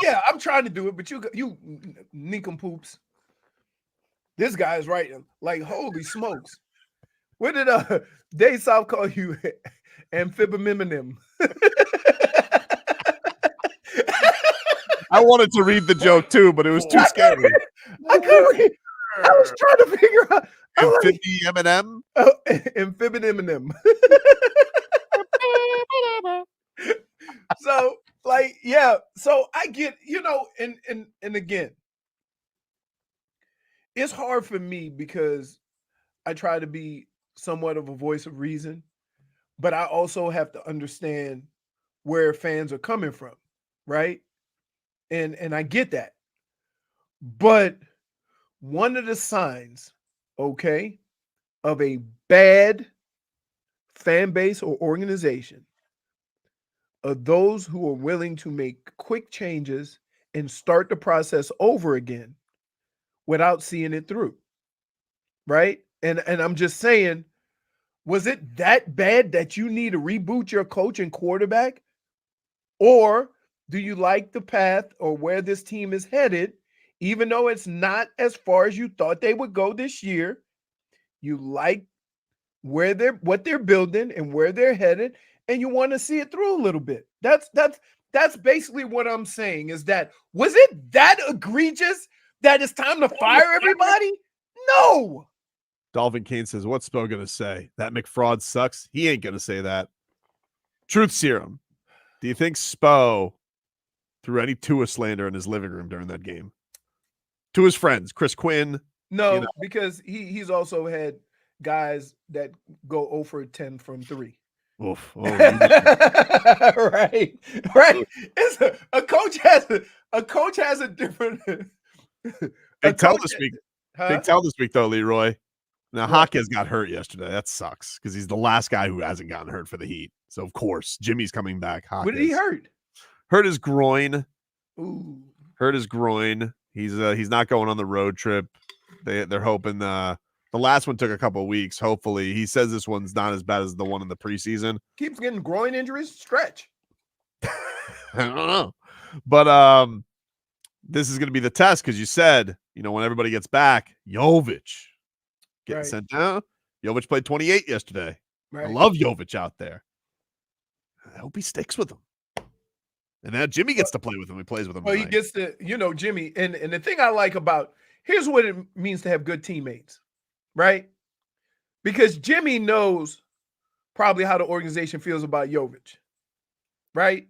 yeah, I'm trying to do it, but you nincompoops. This guy is right. Like, holy smokes. What did Dave South call you? Amphibiminim. I wanted to read the joke too, but it was too scary. I couldn't read. I was trying to figure out. Amphibian Amphibiminim. So, so I get, and again, it's hard for me because I try to be somewhat of a voice of reason, but I also have to understand where fans are coming from, right? And I get that. But one of the signs, of a bad fan base or organization are those who are willing to make quick changes and start the process over again without seeing it through. Right? And I'm just saying, was it that bad that you need to reboot your coach and quarterback? Or do you like the path or where this team is headed, even though it's not as far as you thought they would go this year? You like what they're building and where they're headed, and you want to see it through a little bit. That's basically what I'm saying, is that, was it that egregious that it's time to fire everybody? No. Dolphin Kane says, what's Spo going to say? That McFraud sucks? He ain't going to say that. Truth Serum. Do you think Spo threw any Tua slander in his living room during that game? To his friends, Chris Quinn. No, because he's also had guys that go 0 for 10 from 3. Oof. Oh, right. It's a coach has a different Big tell this week. Big tell this week though, Leroy. Now Jaquez got hurt yesterday. That sucks because he's the last guy who hasn't gotten hurt for the Heat. So of course Jimmy's coming back. Jaquez. What did he hurt? Hurt his groin. Ooh. Hurt his groin. He's not going on the road trip. They're hoping the last one took a couple of weeks. Hopefully, he says this one's not as bad as the one in the preseason. Keeps getting groin injuries. Stretch. I don't know, but this is going to be the test because you said, when everybody gets back, Jovic getting Right. sent down. Jovic played 28 yesterday. I Right. love Jovic out there. I hope he sticks with him. And now Jimmy gets to play with him. He plays with him. Well, he tonight. gets to, Jimmy. And the thing I like about, here's what it means to have good teammates, right? Because Jimmy knows probably how the organization feels about Jovic, right?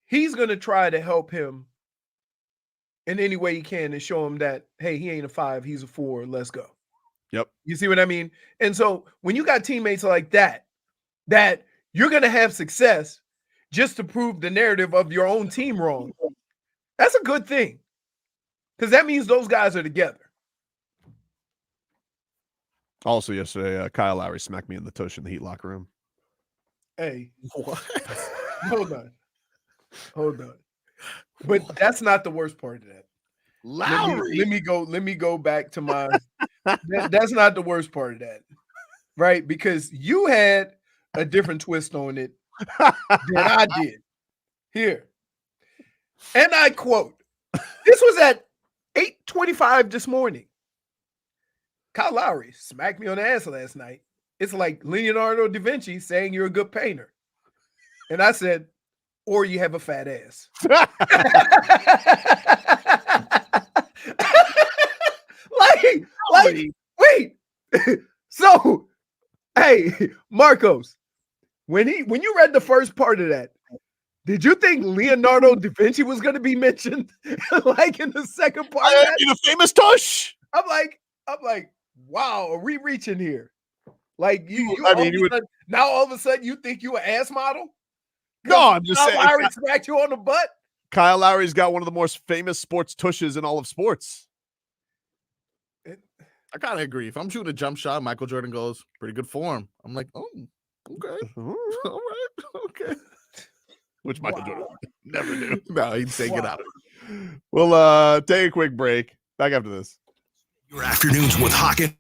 He's going to try to help him in any way he can and show him that, hey, he ain't a 5, he's a 4, let's go. Yep. You see what I mean? And so when you got teammates like that you're going to have success just to prove the narrative of your own team wrong, that's a good thing. Because that means those guys are together. Also yesterday, Kyle Lowry smacked me in the tush in the Heat locker room. Hey. What? Hold on. But that's not the worst part of that. Lowry. Let me go back to my that's not the worst part of that. Right? Because you had a different twist on it than I did. Here. And I quote, this was at 8:25 this morning. Kyle Lowry smacked me on the ass last night. It's like Leonardo da Vinci saying you're a good painter. And I said, or you have a fat ass. Wait. So, hey, Marcos, when you read the first part of that, did you think Leonardo da Vinci was going to be mentioned like in the second part? The famous tush. I'm like, wow, are we reaching here? Like now all of a sudden you think you an ass model? No, I'm just saying. Lowry smacked you on the butt. Kyle Lowry's got one of the most famous sports tushes in all of sports. I kind of agree. If I'm shooting a jump shot, Michael Jordan goes, pretty good form. I'm like, oh, okay. All right. Okay. Which Michael Jordan never do. No, he'd say get out. We'll take a quick break. Back after this. Your afternoons with Hawkins.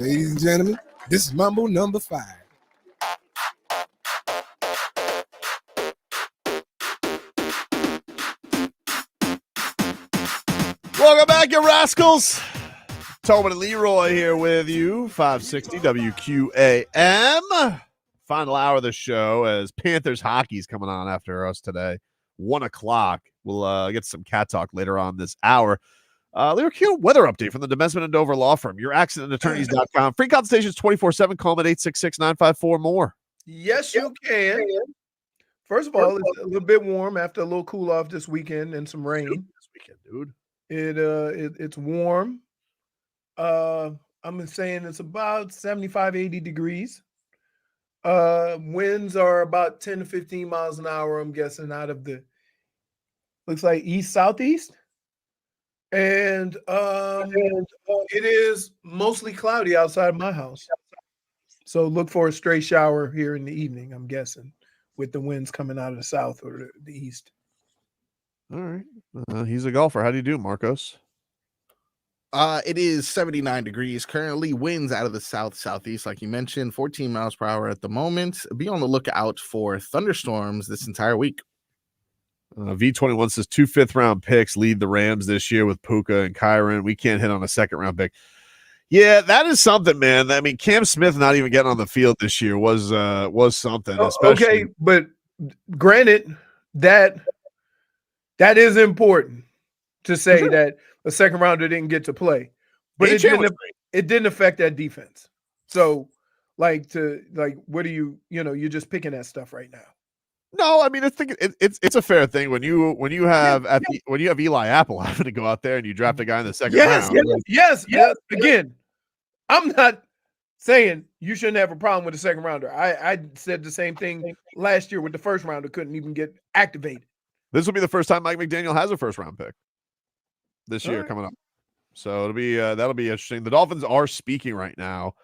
Ladies and gentlemen, this is Mambo number 5. Welcome back, you rascals. Tobin and Leroy here with you, 560 WQAM. Final hour of the show as Panthers hockey's coming on after us today. 1 o'clock. We'll get some cat talk later on this hour. Leroy, weather update from the Demesman and Dover Law Firm. YourAccidentAttorneys.com. Free consultations 24/7. Call them at 866-954-MORE. Yes, you can. First of all, it's a little bit warm after a little cool off this weekend and some rain. This weekend, dude. It's warm. I'm saying it's about 75, 80 degrees. Winds are about 10 to 15 miles an hour, I'm guessing, out of the looks like east southeast. And it is mostly cloudy outside my house. So look for a stray shower here in the evening, I'm guessing, with the winds coming out of the south or the east. All right. He's a golfer. How do you do, Marcos? It is 79 degrees currently. Winds out of the southeast, like you mentioned, 14 miles per hour at the moment. Be on the lookout for thunderstorms this entire week. V21 says 2 fifth-round picks lead the Rams this year with Puka and Kyron. We can't hit on a second-round pick. Yeah, that is something, man. I mean, Cam Smith not even getting on the field this year was something. Especially. Okay, but granted, that is important to say that a second rounder didn't get to play, but it didn't affect that defense. So, what are you're just picking that stuff right now. No, I mean, it's a fair thing when you have Eli Apple having to go out there and you draft a guy in the second round. Yes. Again, I'm not saying you shouldn't have a problem with a second rounder. I said the same thing last year with the first rounder couldn't even get activated. This will be the first time Mike McDaniel has a first round pick this year coming up. So it'll be that'll be interesting. The Dolphins are speaking right now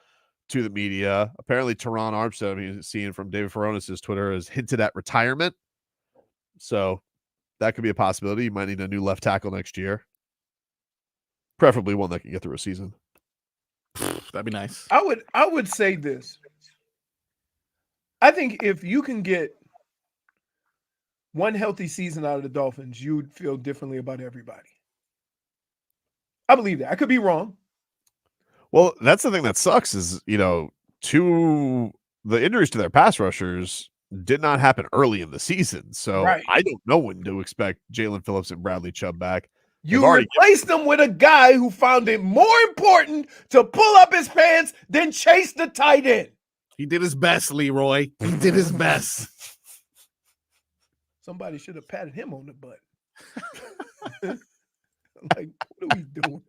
to the media. Apparently, Terron Armstead, I mean, seeing from David Furones' Twitter, has hinted at retirement. So that could be a possibility. You might need a new left tackle next year. Preferably one that can get through a season. That'd be nice. I would say this. I think if you can get one healthy season out of the Dolphins, you would feel differently about everybody. I believe that. I could be wrong. Well, that's the thing that sucks is, the injuries to their pass rushers did not happen early in the season. So I don't know when to expect Jalen Phillips and Bradley Chubb back. You replaced them with a guy who found it more important to pull up his pants than chase the tight end. He did his best, Leroy. He did his best. Somebody should have patted him on the butt. Like, what are we doing?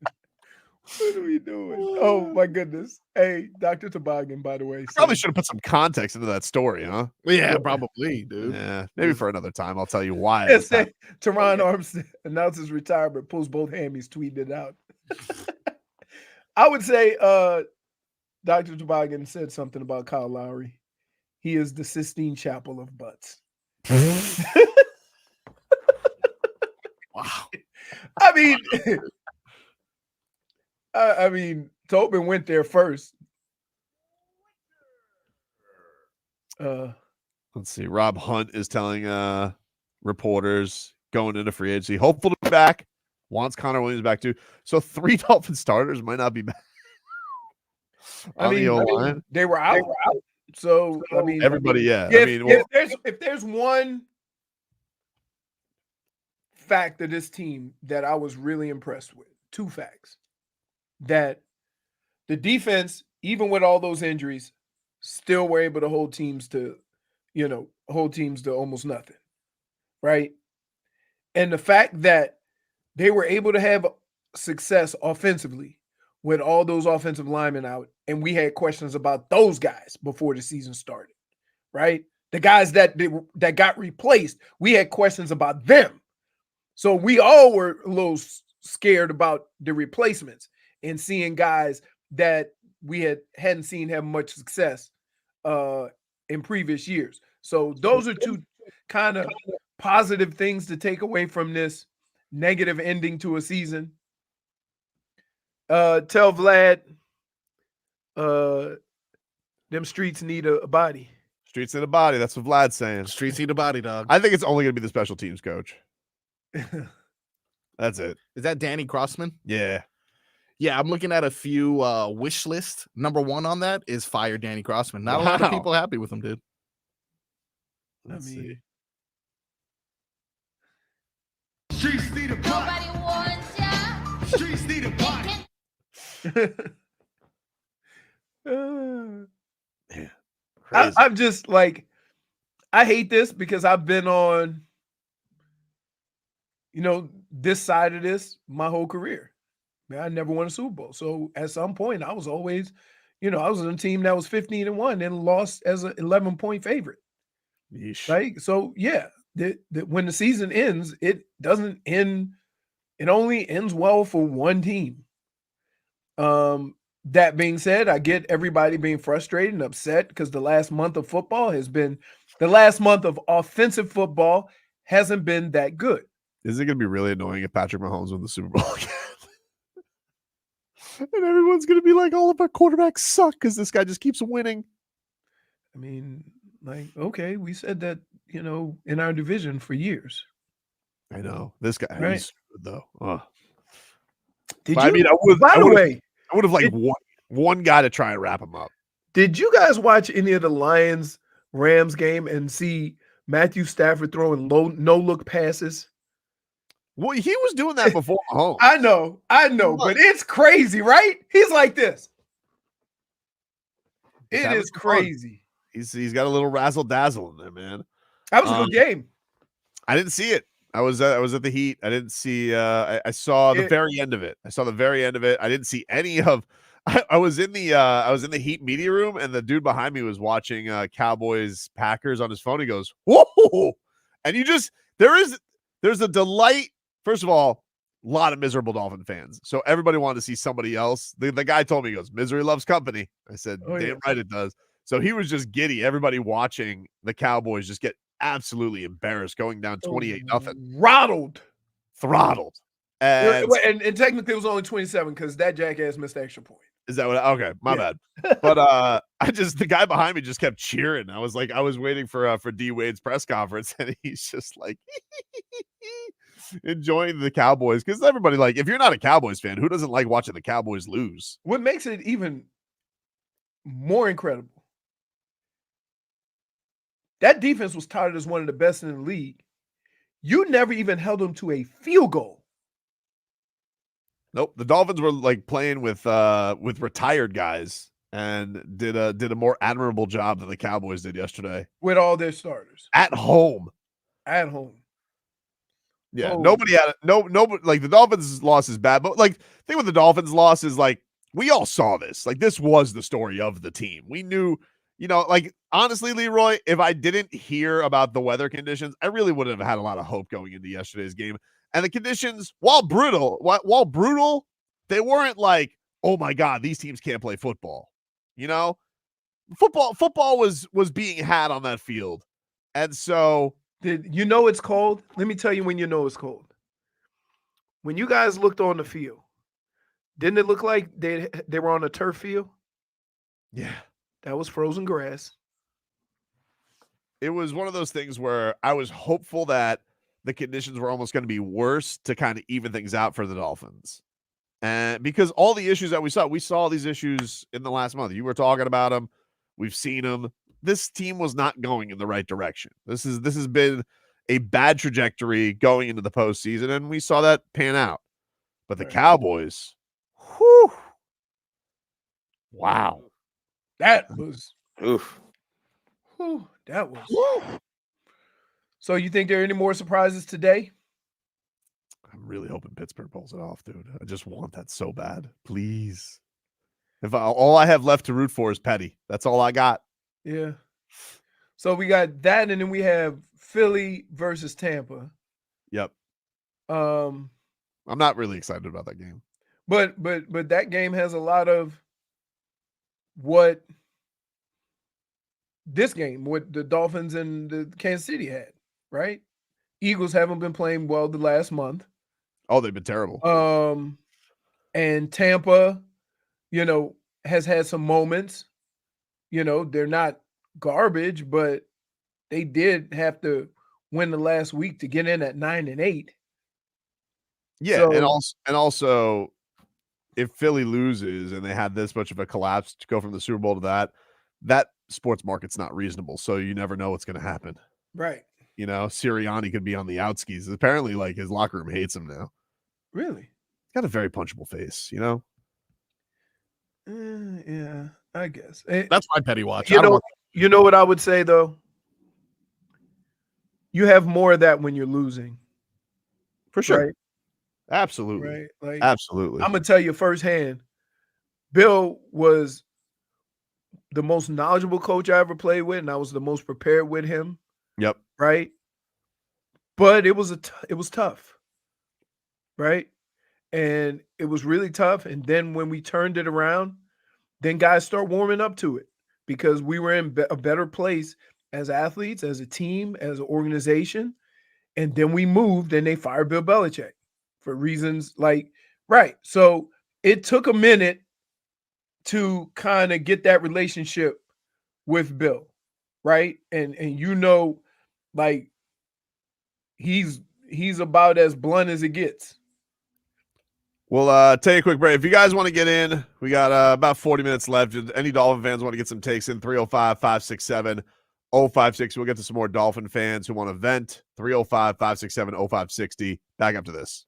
What are we doing? Oh, my goodness. Hey, Dr. Toboggan, by the way. Probably should have put some context into that story, huh? Yeah, probably, dude. Yeah, maybe for another time. I'll tell you why. Yes, Terron Armstead announces retirement, pulls both hammies, tweeted it out. I would say Dr. Toboggan said something about Kyle Lowry. He is the Sistine Chapel of butts. Wow. I mean, Tobin went there first. Let's see. Rob Hunt is telling reporters going into free agency, hopeful to be back. Wants Connor Williams back too. So 3 Dolphin starters might not be back. They were out. So I mean, everybody, yeah. If there's one fact of this team that I was really impressed with, 2 facts. That the defense, even with all those injuries, still were able to hold teams to almost nothing, right? And the fact that they were able to have success offensively with all those offensive linemen out, and we had questions about those guys before the season started, right? The guys that got replaced, we had questions about them. So we all were a little scared about the replacements and seeing guys that we hadn't seen have much success in previous years. So those are 2 kind of positive things to take away from this negative ending to a season. Tell Vlad them streets need a body. Streets need a body. That's what Vlad's saying. Streets need a body, dog. I think it's only going to be the special teams coach. That's it. Is that Danny Crossman? Yeah. Yeah, I'm looking at a few wish list. Number one on that is fire Danny Crossman. Not a lot of people happy with him, dude. Let's see. Streets need a body. Nobody wants ya. Streets need a body. I'm just like, I hate this because I've been on, this side of this my whole career. Man, I never won a Super Bowl. So at some point, I was always, I was on a team that was 15-1 and lost as an 11-point favorite. Yeesh. Right? So yeah, when the season ends, it doesn't end. It only ends well for one team. That being said, I get everybody being frustrated and upset because the last month of football the last month of offensive football hasn't been that good. Is it going to be really annoying if Patrick Mahomes wins the Super Bowl again? And everyone's going to be like, all of our quarterbacks suck because this guy just keeps winning. I mean, like, okay, we said that, in our division for years. I know. This guy, Right. he's good, though. Ugh. Did But, you? I mean, I would have like one guy to try and wrap him up. Did you guys watch any of the Lions-Rams game and see Matthew Stafford throwing no-look passes? Well, he was doing that before Mahomes. I know, but it's crazy, right? He's like this. It is crazy. He's got a little razzle dazzle in there, man. That was a good game. I didn't see it. I was at the Heat. I didn't see. I saw the very end of it. I didn't see any of. I was in the Heat media room, and the dude behind me was watching Cowboys Packers on his phone. He goes, "Whoa!" And there's a delight. First of all, a lot of miserable Dolphin fans. So everybody wanted to see somebody else. The guy told me, he goes, "Misery loves company." I said, "Damn right it does." So he was just giddy. Everybody watching the Cowboys just get absolutely embarrassed, going down 28-0. Throttled. And technically it was only 27 because that jackass missed the extra point. Is that what? Okay, my bad. But the guy behind me just kept cheering. I was waiting for DWade's press conference, and he's just like enjoying the Cowboys because everybody, like, if you're not a Cowboys fan, who doesn't like watching the Cowboys lose? What makes it even more incredible, that defense was touted as one of the best in the league. You never even held them to a field goal. Nope. The Dolphins were like playing with retired guys and did a more admirable job than the Cowboys did yesterday. With all their starters. At home. Yeah. Oh. Nobody had nobody like the Dolphins' loss is bad, but like the thing with the Dolphins' loss is like we all saw this. Like this was the story of the team. We knew, like honestly, Leroy, if I didn't hear about the weather conditions, I really wouldn't have had a lot of hope going into yesterday's game. And the conditions, while brutal, they weren't like, oh my God, these teams can't play football. Football was being had on that field. And so it's cold? Let me tell you when you know it's cold. When you guys looked on the field, didn't it look like they were on a turf field? Yeah. That was frozen grass. It was one of those things where I was hopeful that the conditions were almost going to be worse to kind of even things out for the Dolphins. And because all the issues that we saw these issues in the last month. You were talking about them. We've seen them. This team was not going in the right direction. This has been a bad trajectory going into the postseason, and we saw that pan out. But the Cowboys, whew, wow. That was oof. Whew, that was. Whew. So you think there are any more surprises today? I'm really hoping Pittsburgh pulls it off, dude. I just want that so bad. Please. All I have left to root for is Petty. That's all I got. Yeah. So we got that, and then we have Philly versus Tampa. Yep. I'm not really excited about that game. But that game has a lot of what the Dolphins and the Kansas City had, right? Eagles haven't been playing well the last month. Oh, they've been terrible. And Tampa, has had some moments. You know, they're not garbage, but they did have to win the last week to get in at 9-8. Yeah, So, and also, if Philly loses and they had this much of a collapse to go from the Super Bowl to that sports market's not reasonable. So you never know what's going to happen. right. You know, Sirianni could be on the outskis. Apparently, like his locker room hates him now. Really? He's got a very punchable face. You know, Yeah, I guess. That's my petty watch. You I don't know, want you know what I would say though? You have more of that when you're losing. for sure. Right. Absolutely. Right. Like Absolutely. I'm gonna tell you firsthand, Bill was the most knowledgeable coach I ever played with, and I was the most prepared with him. Yep. Right. But it was tough. Right. And it was really tough. And then when we turned it around, then guys start warming up to it because we were in a better place as athletes, as a team, as an organization. And then we moved and they fired Bill Belichick for reasons like, right. So it took a minute to kind of get that relationship with Bill, right? And you know, like he's about as blunt as it gets. We'll take a quick break. If you guys want to get in, we got about 40 minutes left. If any Dolphin fans want to get some takes in, 305-567-0560. We'll get to some more Dolphin fans who want to vent. 305-567-0560. Back up to this.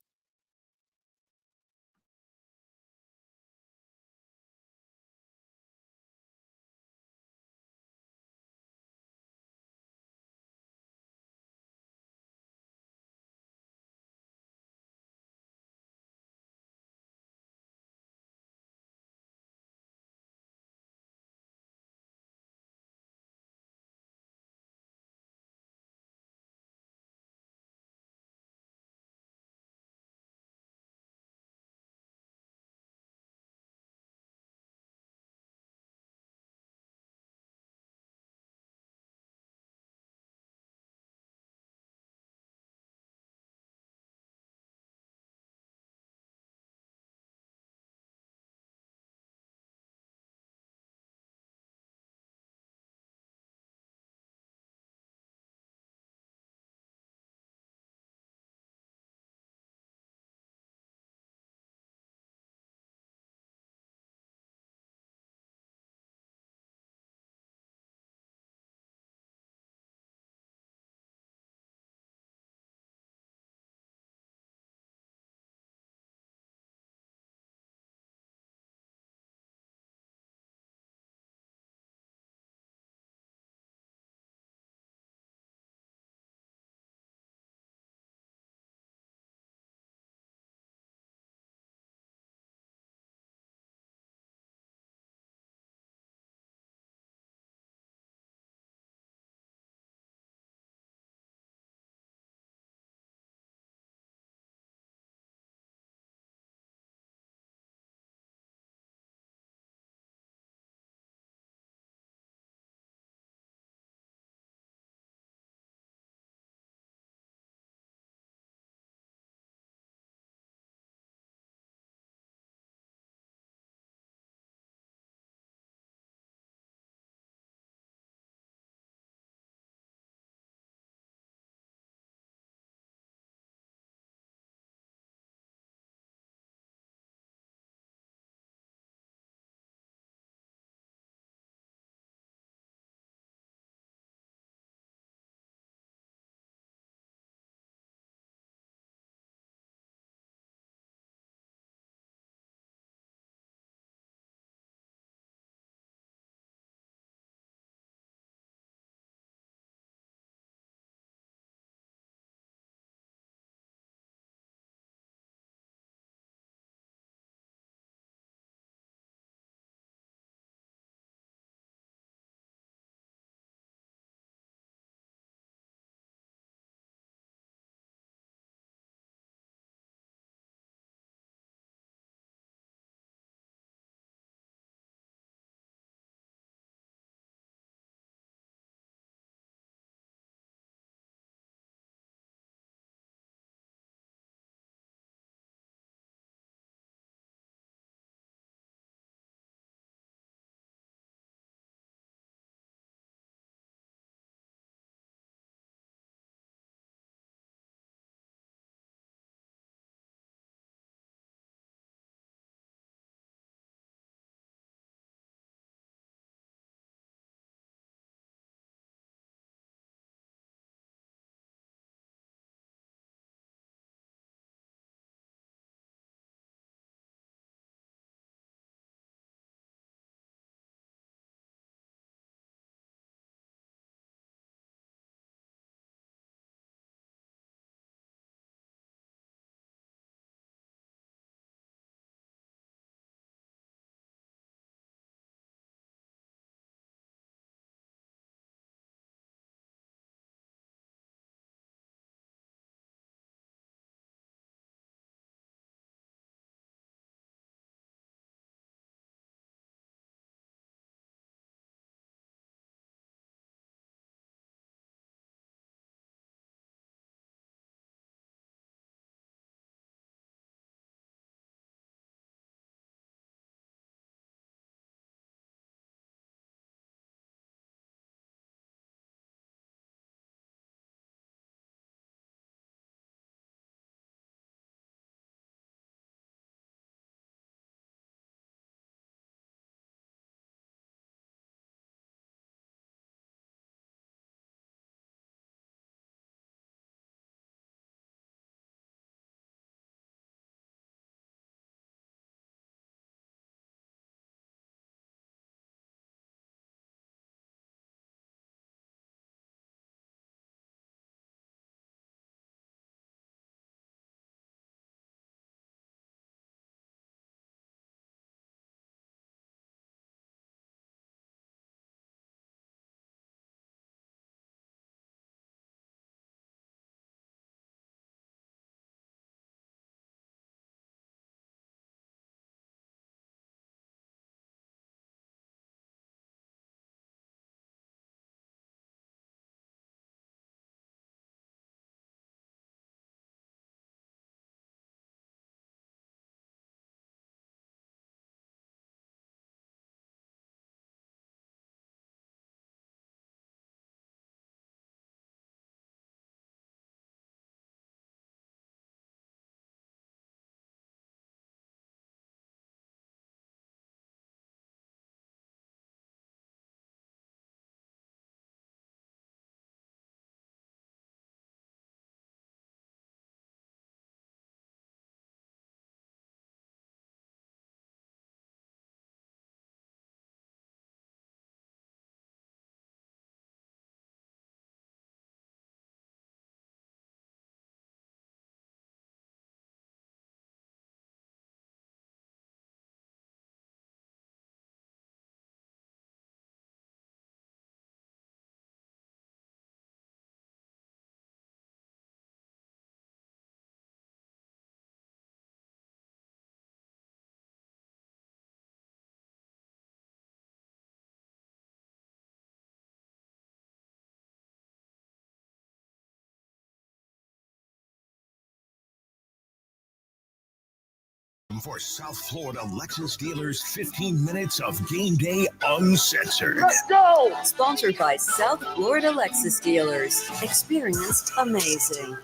time for South Florida Lexus dealers' 15 minutes of game day uncensored. Let's go! Sponsored by South Florida Lexus dealers. Experienced amazing.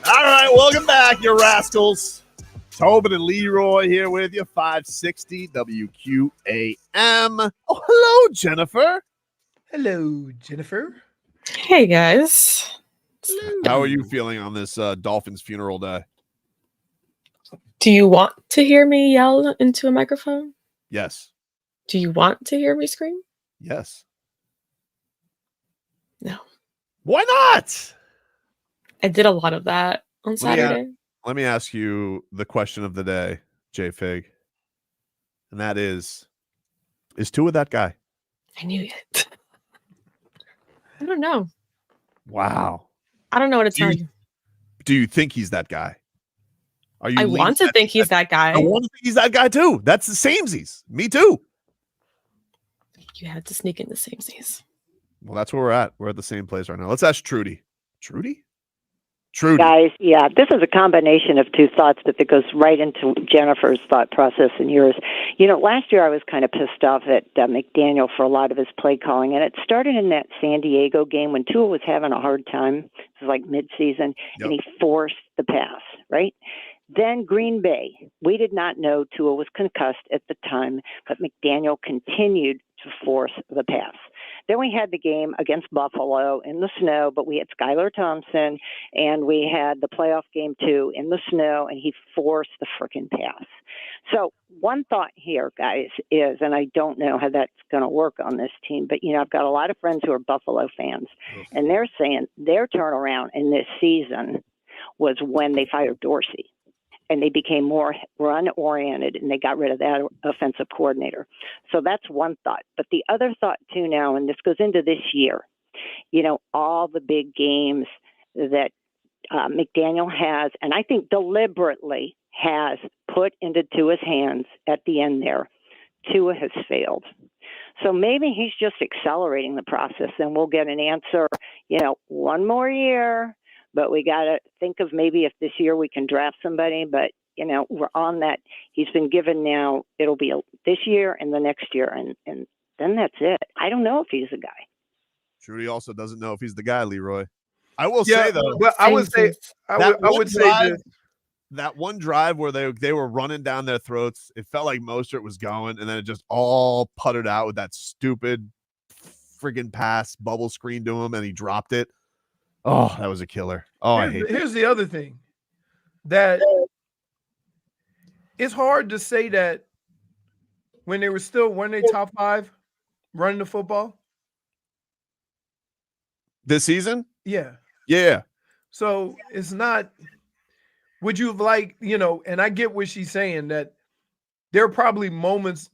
All right, welcome back, you rascals. Tobin and Leroy here with you, 560 WQAM. Oh, hello, Jennifer. Hello, Jennifer. Hey, guys. How are you feeling on this Dolphins funeral day? Do you want to hear me yell into a microphone? Yes. Do you want to hear me scream? Yes. No. Why not? I did a lot of that on Saturday. Let me ask you the question of the day, J Fig. And that is Tua that guy? I knew it. I don't know. Wow. I don't know what to tell you. Do you think he's that guy? I want to think he's that guy. I want to think he's that guy too. That's the samesies. Me too. You had to sneak in the samesies. Well, that's where we're at. We're at the same place right now. Let's ask Trudy. Trudy? Guys, yeah, this is a combination of two thoughts, but that goes right into Jennifer's thought process and yours. You know, last year I was kind of pissed off at McDaniel for a lot of his play calling, and it started in that San Diego game when Tua was having a hard time. It was like midseason, and he forced the pass, right? Then Green Bay. We did not know Tua was concussed at the time, but McDaniel continued to force the pass. Then we had the game against Buffalo in the snow, but we had Skylar Thompson, and we had the playoff game too in the snow, and he forced the frickin' pass. So one thought here, guys, is, and I don't know how that's going to work on this team, but, you know, I've got a lot of friends who are Buffalo fans, and they're saying their turnaround in this season was when they fired Dorsey. And they became more run-oriented, and they got rid of that offensive coordinator. So that's one thought. But the other thought, too, now, and this goes into this year, you know, all the big games that McDaniel has, and I think deliberately has put into Tua's hands at the end there, Tua has failed. So maybe he's just accelerating the process, and we'll get an answer, you know, one more year. But we got to think of maybe if this year we can draft somebody. But, you know, we're on that. He's been given now. It'll be this year and the next year. And then that's it. I don't know if he's the guy. Trudy also doesn't know if he's the guy, Leroy. I will say, though. But I would say, I would say that one drive where they were running down their throats, it felt like Mostert was going, and then it just all puttered out with that stupid friggin' pass bubble screen to him, and he dropped it. Oh, that was a killer. Oh, I hate Here's the other thing. That it's hard to say that when they weren't they top 5 running the football? This season? Yeah. Yeah. So it's not, would you have liked, you know, and I get what she's saying, that there are probably moments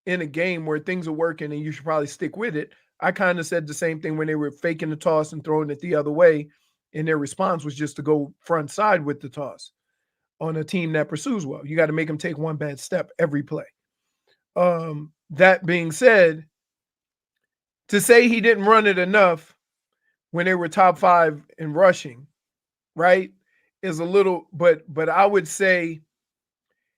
in a game where things are working and you should probably stick with it. I kind of said the same thing when they were faking the toss and throwing it the other way, and their response was just to go front side with the toss on a team that pursues well. You got to make them take one bad step every play. That being said, to say he didn't run it enough when they were top 5 in rushing, right, is a little, but I would say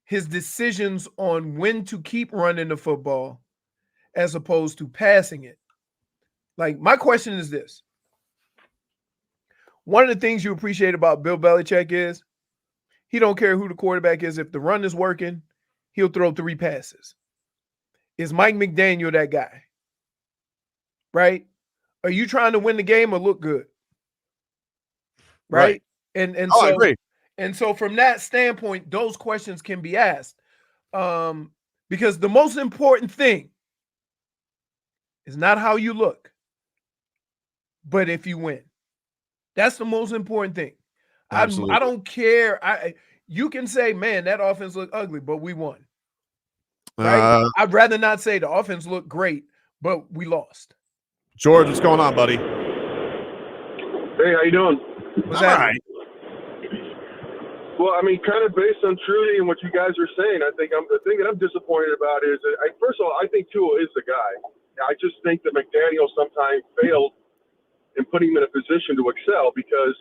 his decisions on when to keep running the football as opposed to passing it. Like, my question is this. One of the things you appreciate about Bill Belichick is he don't care who the quarterback is. If the run is working, he'll throw 3 passes. Is Mike McDaniel that guy? Right? Are you trying to win the game or look good? Right? And so I agree. And so from that standpoint, those questions can be asked. Because the most important thing is not how you look, but if you win. That's the most important thing. I don't care. You can say, man, that offense looked ugly, but we won. Right? I'd rather not say the offense looked great, but we lost. George, what's going on, buddy? Hey, how you doing? What's that? Well, I mean, kind of based on Trudy and what you guys are saying, the thing that I'm disappointed about is that first of all, I think Tua is the guy. I just think that McDaniel sometimes failed in putting him in a position to excel, because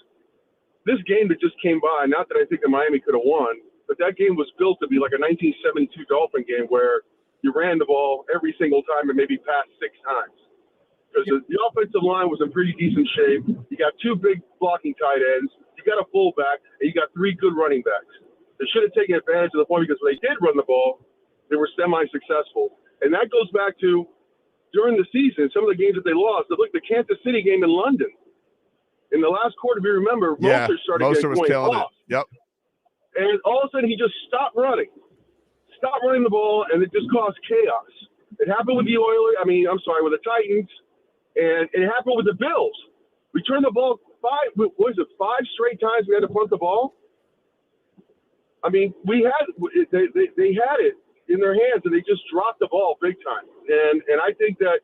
this game that just came by, not that I think that Miami could have won, but that game was built to be like a 1972 Dolphin game where you ran the ball every single time and maybe passed 6 times. Because the offensive line was in pretty decent shape. You got 2 big blocking tight ends. You got a fullback, and you got 3 good running backs. They should have taken advantage of the point because when they did run the ball, they were semi-successful. And that goes back to during the season, some of the games that they lost. Look, the Kansas City game in London. In the last quarter, if you remember, Mostert started Mostert getting was going killing off. it. Yep. And all of a sudden, he just stopped running the ball, and it just caused chaos. It happened with the Oilers. With the Titans, and it happened with the Bills. We turned the ball 5 straight times we had to punt the ball? I mean, they had it in their hands, and they just dropped the ball big time. And I think that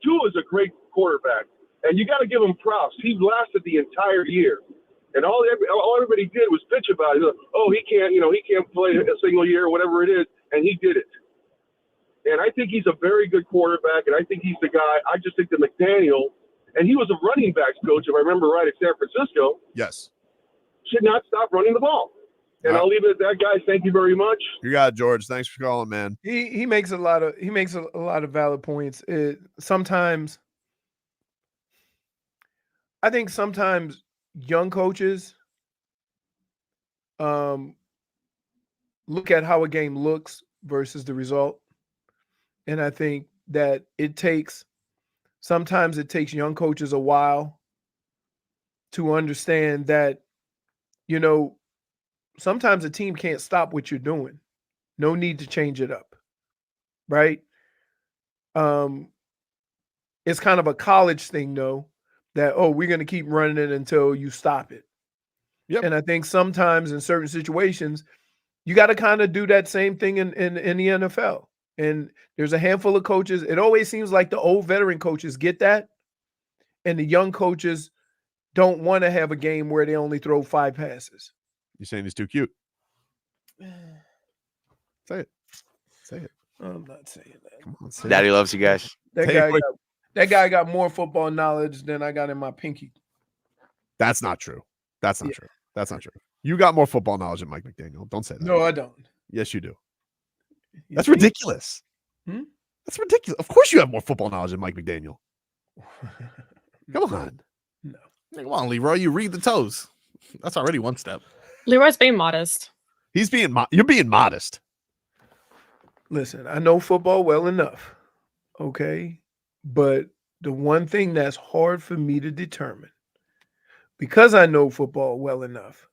Tua is a great quarterback, and you got to give him props. He lasted the entire year. And all everybody did was bitch about it. Oh, he can't play a single year or whatever it is, and he did it. And I think he's a very good quarterback, and I think he's the guy. I just think that McDaniel, and he was a running backs coach, if I remember right, at San Francisco. Yes. Should not stop running the ball. And I'll leave it at that, guys. Thank you very much. You got it, George. Thanks for calling, man. He makes a lot of valid points. I think sometimes young coaches look at how a game looks versus the result. And I think that sometimes it takes young coaches a while to understand that, sometimes a team can't stop what you're doing. No need to change it up, right? It's kind of a college thing, though, that, we're going to keep running it until you stop it. Yep. And I think sometimes in certain situations, you got to kind of do that same thing in the NFL. And there's a handful of coaches. It always seems like the old veteran coaches get that, and the young coaches don't want to have a game where they only throw 5 passes. You're saying he's too cute. Say it. Say it. I'm not saying that. Come on, say Daddy it. loves you guys. That guy got more football knowledge than I got in my pinky. That's not true. That's not true. That's not true. You got more football knowledge than Mike McDaniel. Don't say that. No, I don't. Yes, you do. That's ridiculous. Hmm? That's ridiculous. Of course you have more football knowledge than Mike McDaniel. Come on. No. Come on, Leroy. You read the toes. That's already one step. Leroy's being modest. He's being you're being modest. Listen, I know football well enough, okay? But the one thing that's hard for me to determine, because I know football well enough,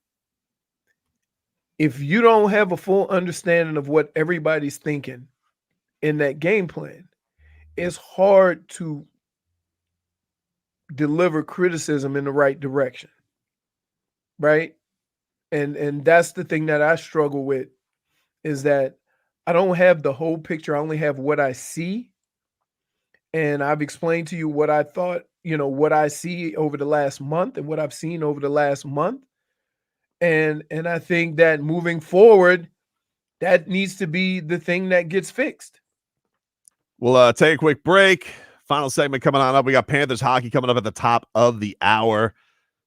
if you don't have a full understanding of what everybody's thinking in that game plan, it's hard to deliver criticism in the right direction, right? And that's the thing that I struggle with, is that I don't have the whole picture. I only have what I see. And I've explained to you what I thought, what I see over the last month and what I've seen over the last month. And I think that moving forward, that needs to be the thing that gets fixed. We'll take a quick break. Final segment coming on up. We got Panthers hockey coming up at the top of the hour.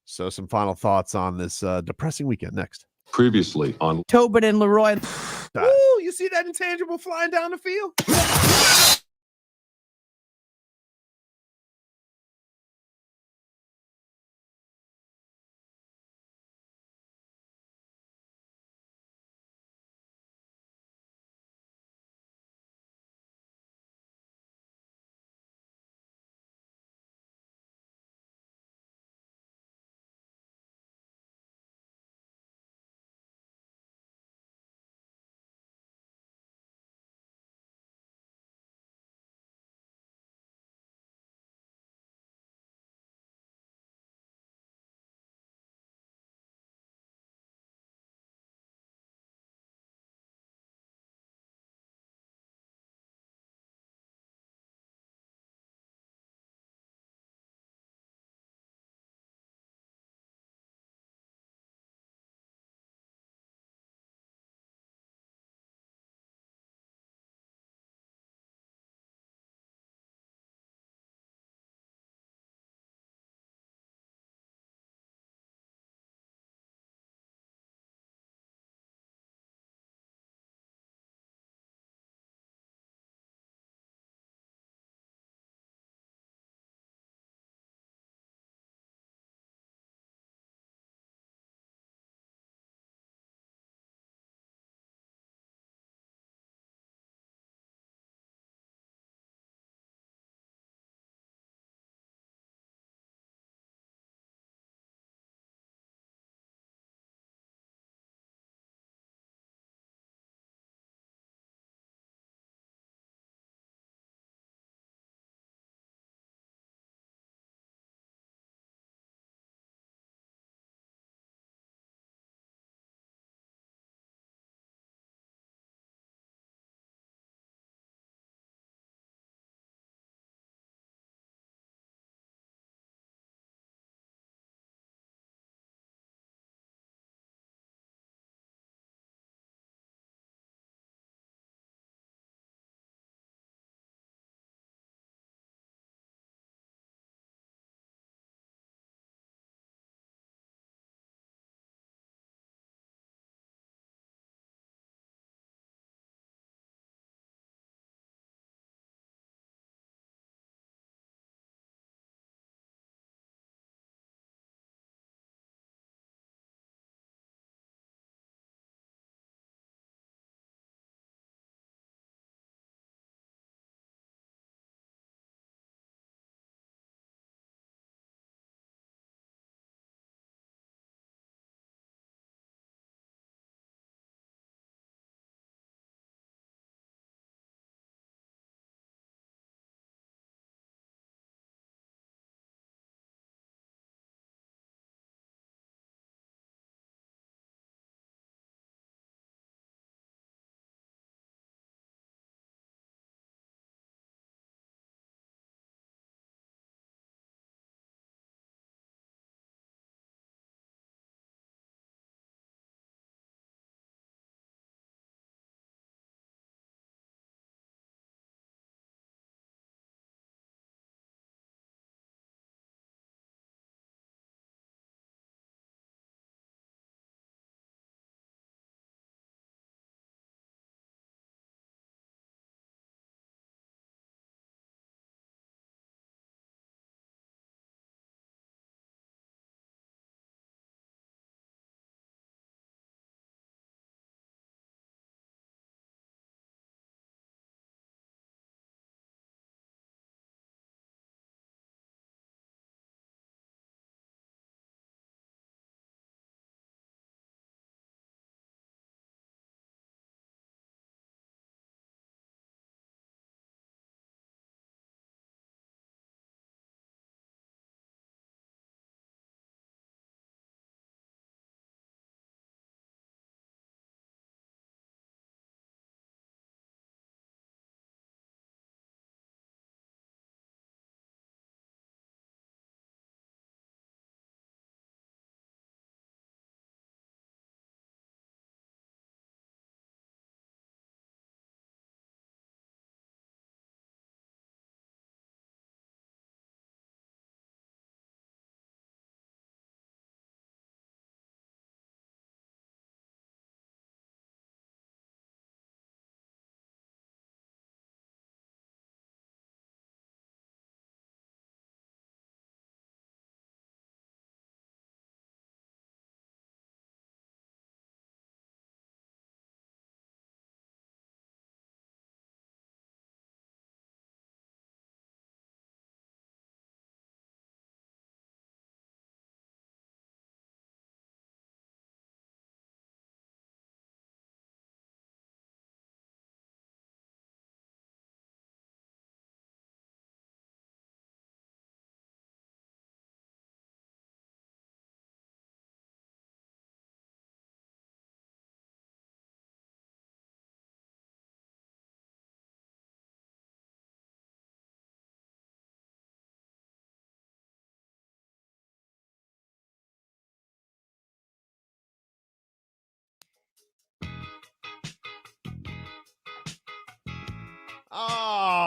So some final thoughts on this depressing weekend next. Previously on Tobin and Leroy. Ooh, you see that intangible flying down the field?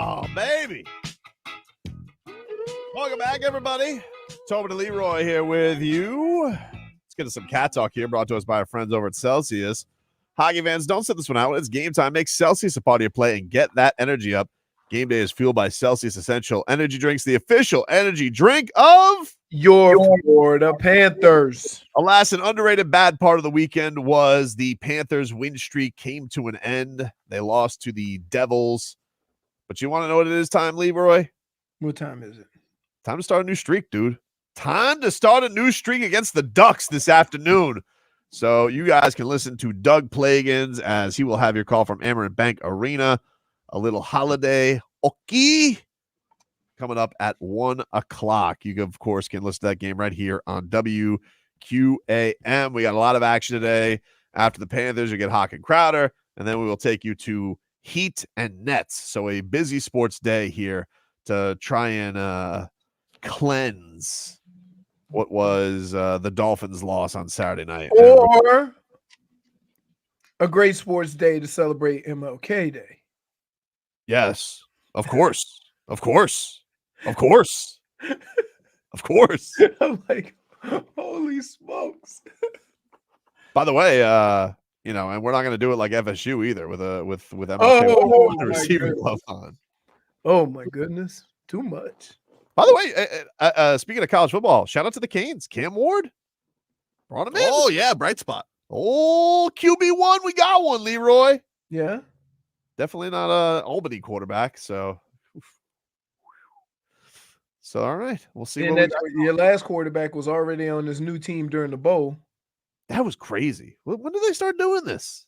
Oh, baby. Welcome back, everybody. Tobin and Leroy here with you. Let's get to some cat talk here, brought to us by our friends over at Celsius. Hockey fans, don't sit this one out. It's game time. Make Celsius a part of your play and get that energy up. Game day is fueled by Celsius Essential Energy Drinks, the official energy drink of your Florida Panthers. Alas, an underrated bad part of the weekend was the Panthers' win streak came to an end. They lost to the Devils. But you want to know what it is time, Leroy? What time is it? Time to start a new streak, dude. Time to start a new streak against the Ducks this afternoon. So you guys can listen to Doug Plagans as he will have your call from Amerant Bank Arena. A little holiday hockey coming up at 1 o'clock. You, of course, can listen to that game right here on WQAM. We got a lot of action today. After the Panthers, you get Hawk and Crowder, and then we will take you to Heat and Nets. So a busy sports day here to try and cleanse what was the Dolphins' loss on Saturday night. Or a great sports day to celebrate MLK Day. Yes, of course. Of course. Of course. Of course. I'm like, holy smokes. By the way, and we're not going to do it like FSU either with MLK Oh, the my receiver goodness. glove on. Oh my goodness. Too much. By the way, speaking of college football, shout out to the Canes. Cam Ward brought him in. Oh, yeah, bright spot. Oh, QB1, we got one, Leroy. Yeah. Definitely not a Albany quarterback. So all right, we'll see. And What we that, got. your last quarterback was already on this new team during the bowl. That was crazy. When did they start doing this?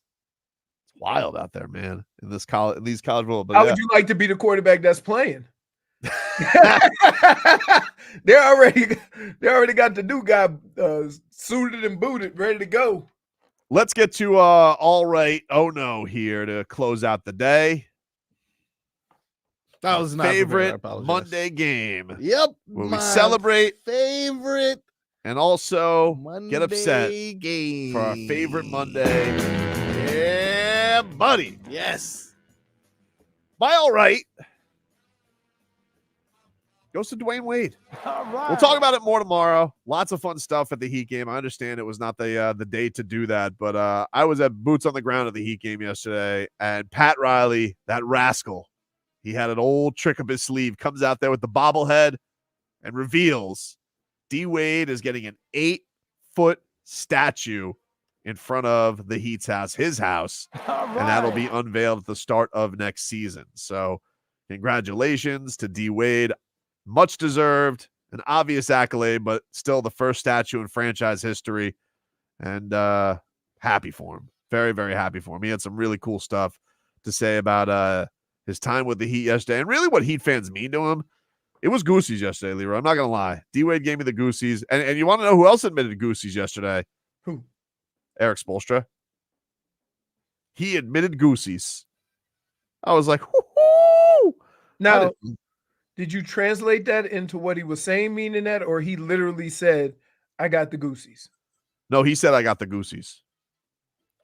It's wild out there, man. In these college football. But How yeah. would you like to be the quarterback that's playing? they already got the new guy suited and booted, ready to go. Let's get to all right. Oh no, here to close out the day. That was not prepared, I favorite apologize. Monday game. Yep. Where we my celebrate favorite and also Monday get upset game for our favorite Monday. Yeah, buddy. Yes. By all right. Goes to Dwayne Wade. We'll talk about it more tomorrow. Lots of fun stuff at the Heat game. I understand it was not the day to do that, but I was at boots on the ground at the Heat game yesterday, and Pat Riley, that rascal, he had an old trick up his sleeve, comes out there with the bobblehead and reveals DWade is getting an 8-foot statue in front of the Heat's house, his house, and that'll be unveiled at the start of next season. So congratulations to DWade. Much deserved, an obvious accolade, but still the first statue in franchise history. And happy for him. Very, very happy for him. He had some really cool stuff to say about his time with the Heat yesterday and really what Heat fans mean to him. It was Goosies yesterday, Leroy. I'm not going to lie. D-Wade gave me the Goosies. And you want to know who else admitted Goosies yesterday? Who? Erik Spoelstra. He admitted Goosies. I was like, whoo-hoo! Now, did you translate that into what he was saying, meaning that, or he literally said, I got the Goosies? No, he said I got the Goosies.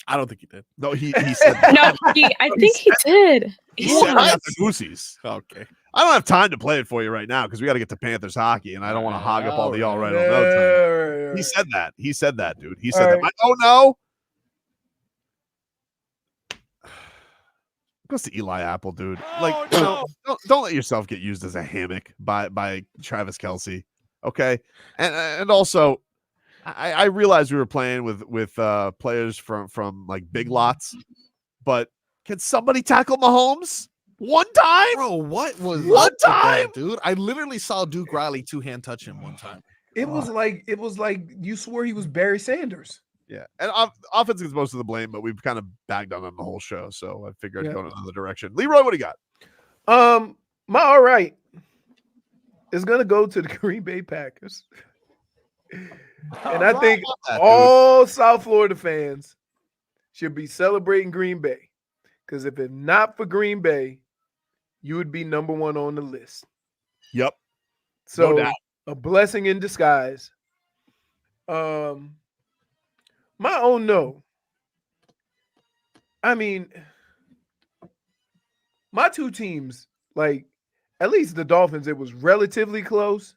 I don't think he did. No, he said that. No, I think he did. He said I Yeah. got the Goosies. Okay. I don't have time to play it for you right now because we got to get to Panthers hockey, and I don't want to hog up all the all right. Right. He said that. He said that, dude. He said All that. right. I don't know. Goes to Eli Apple, dude. Like, don't let yourself get used as a hammock by Travis Kelce. Okay, and also, I realized we were playing with players from like big lots, but can somebody tackle Mahomes one time? Bro, what was One up with that, time? dude? I literally saw Duke Riley two-hand touch him one time. It was like you swore he was Barry Sanders. Yeah, and offense gets most of the blame, but we've kind of bagged on him the whole show, so I figured I'd go in another direction. Leroy, what do you got? My all right is gonna go to the Green Bay Packers. And I think all South Florida fans should be celebrating Green Bay. Because if it's not for Green Bay, you would be number one on the list. Yep. So No doubt. a blessing in disguise. My own no. I mean, my two teams like at least the Dolphins, it was relatively close.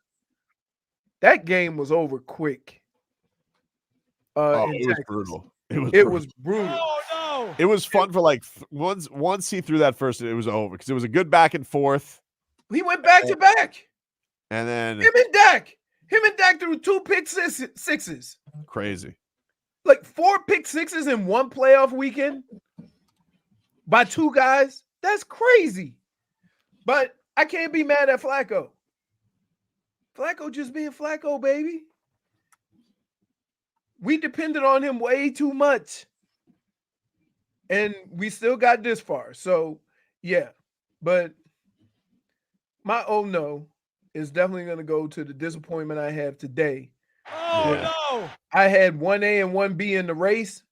That game was over quick. It was brutal. It was brutal. It was fun for like once he threw that first, it was over because it was a good back and forth. He went back to back. And then Him and Dak threw 2 pick sixes. crazy. Like 4 pick sixes in one playoff weekend by 2 guys. That's crazy. But I can't be mad at Flacco. Flacco just being Flacco, baby. We depended on him way too much. And we still got this far. So, yeah. But my oh no is definitely going to go to the disappointment I have today. No. I had 1A and 1B in the race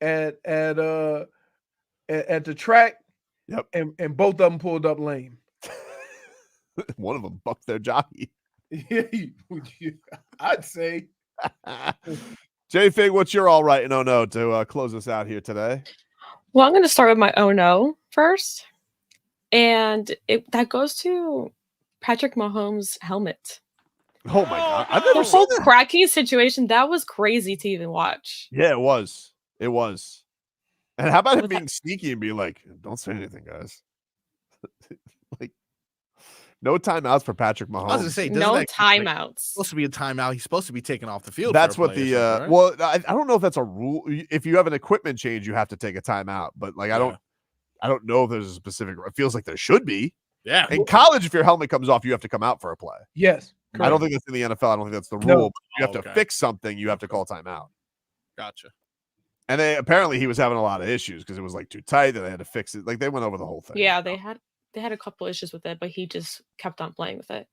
at the track. Yep. And both of them pulled up lame. One of them bucked their jockey. I'd say. J Fig, what's your all right and oh no to close us out here today? Well, I'm going to start with my oh no first. And that goes to Patrick Mahomes' helmet. Oh my God. I've never The seen whole that. cracking situation, that was crazy to even watch. Yeah, it was. It was. And how about him being sneaky and being like, don't say anything, guys. Like, no timeouts for Patrick Mahomes. I was gonna say, No timeouts. Supposed to be a timeout. He's supposed to be taken off the field. That's for a what play or the something, right? well, I don't know if that's a rule. If you have an equipment change, you have to take a timeout. But like, I don't know if there's a specific. It feels like there should be. Yeah. In college, if your helmet comes off, you have to come out for a play. Yes. I don't think that's in the NFL. I don't think that's the rule. No. But you have to fix something. You have to call timeout. Gotcha. And apparently he was having a lot of issues because it was like too tight and they had to fix it. Like they went over the whole thing. Yeah, they had a couple issues with it, but he just kept on playing with it.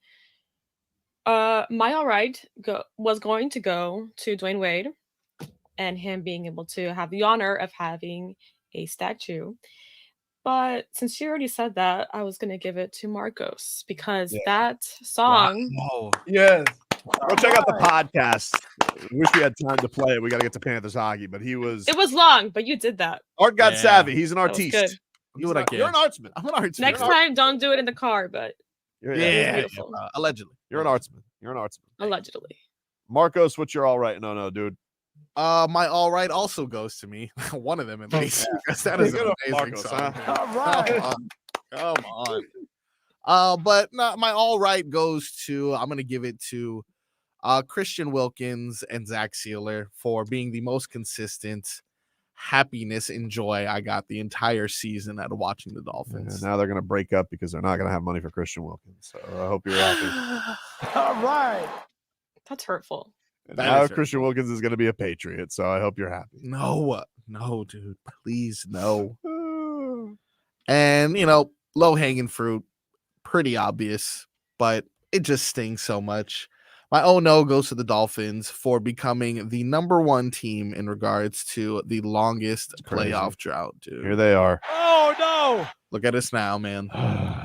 My all right was going to go to DWade and him being able to have the honor of having a statue. But since you already said that, I was going to give it to Marcos because that song. Wow. Yes. Go check out the podcast. Wish we had time to play it. We got to get to Panthers hockey, but he was. It was long, but you did that. ArtGodSavii. He's an That was artiste. good. Do what I can. You're an artsman. I'm an artsman. Next time, don't do it in the car, but beautiful. Allegedly. You're an artsman. You're an artsman. Allegedly. Marcos, what's your all right? No, dude. My all right also goes to me. One of them at least. Because that is an amazing Marcos, song. huh? All right. Come on. But no, my all right goes to, I'm gonna give it to Christian Wilkins and Zach Sealer for being the most consistent happiness and joy I got the entire season out of watching the Dolphins. Now they're going to break up because they're not going to have money for Christian Wilkins. So I hope you're happy. All right. That's hurtful. And now Christian Wilkins is going to be a Patriot. So I hope you're happy. No, dude, please, no. And, low hanging fruit, pretty obvious, but it just stings so much. My oh no goes to the Dolphins for becoming the number 1 team in regards to the longest playoff drought, dude. Here they are. Oh, no. Look at us now, man.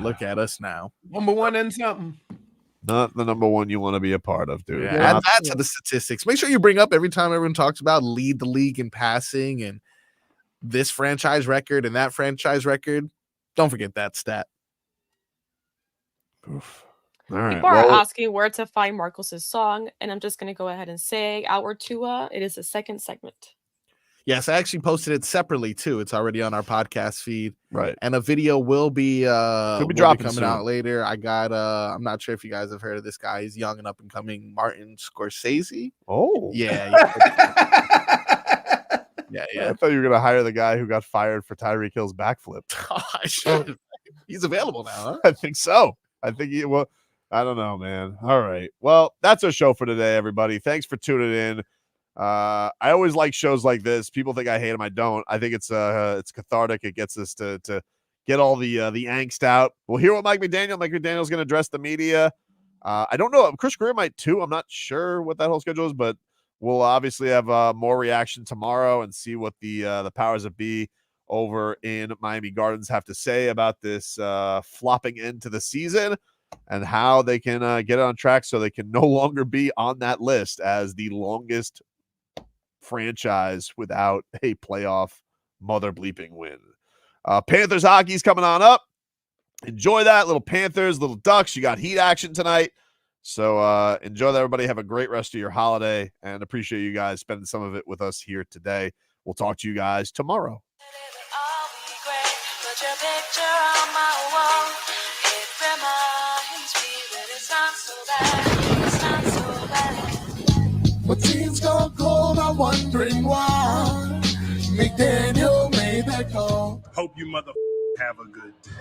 Look at us now. Number 1 and something. Not the number 1 you want to be a part of, dude. Yeah, add that to the statistics. Make sure you bring up every time everyone talks about lead the league in passing and this franchise record and that franchise record. Don't forget that stat. Oof. All right. People are asking where to find Marcos's song, and I'm just going to go ahead and say our Tua. It is the second segment. Yes, I actually posted it separately too. It's already on our podcast feed. Right. And a video will be dropping coming soon. out later. I got I'm not sure if you guys have heard of this guy. He's young and up and coming, Martin Scorsese. Oh. Yeah. I thought you were going to hire the guy who got fired for Tyreek Hill's backflip. I should. He's available now, huh? I think so. I think I don't know, man. All right. Well, that's our show for today, everybody. Thanks for tuning in. I always like shows like this. People think I hate them. I don't. I think it's cathartic. It gets us to get all the angst out. We'll hear what Mike McDaniel's going to address the media. I don't know. Chris Greer might too. I'm not sure what that whole schedule is, but we'll obviously have more reaction tomorrow and see what the powers that be over in Miami Gardens have to say about this flopping end to the season and how they can get it on track so they can no longer be on that list as the longest franchise without a playoff mother bleeping win. Panthers hockey's coming on up. enjoy that. Little Panthers, little Ducks. You got Heat action tonight. So enjoy that, everybody. Have a great rest of your holiday, and appreciate you guys spending some of it with us here today. We'll talk to you guys tomorrow. My team's gone cold, I'm wondering why McDaniel made that call. Hope you mother have a good day.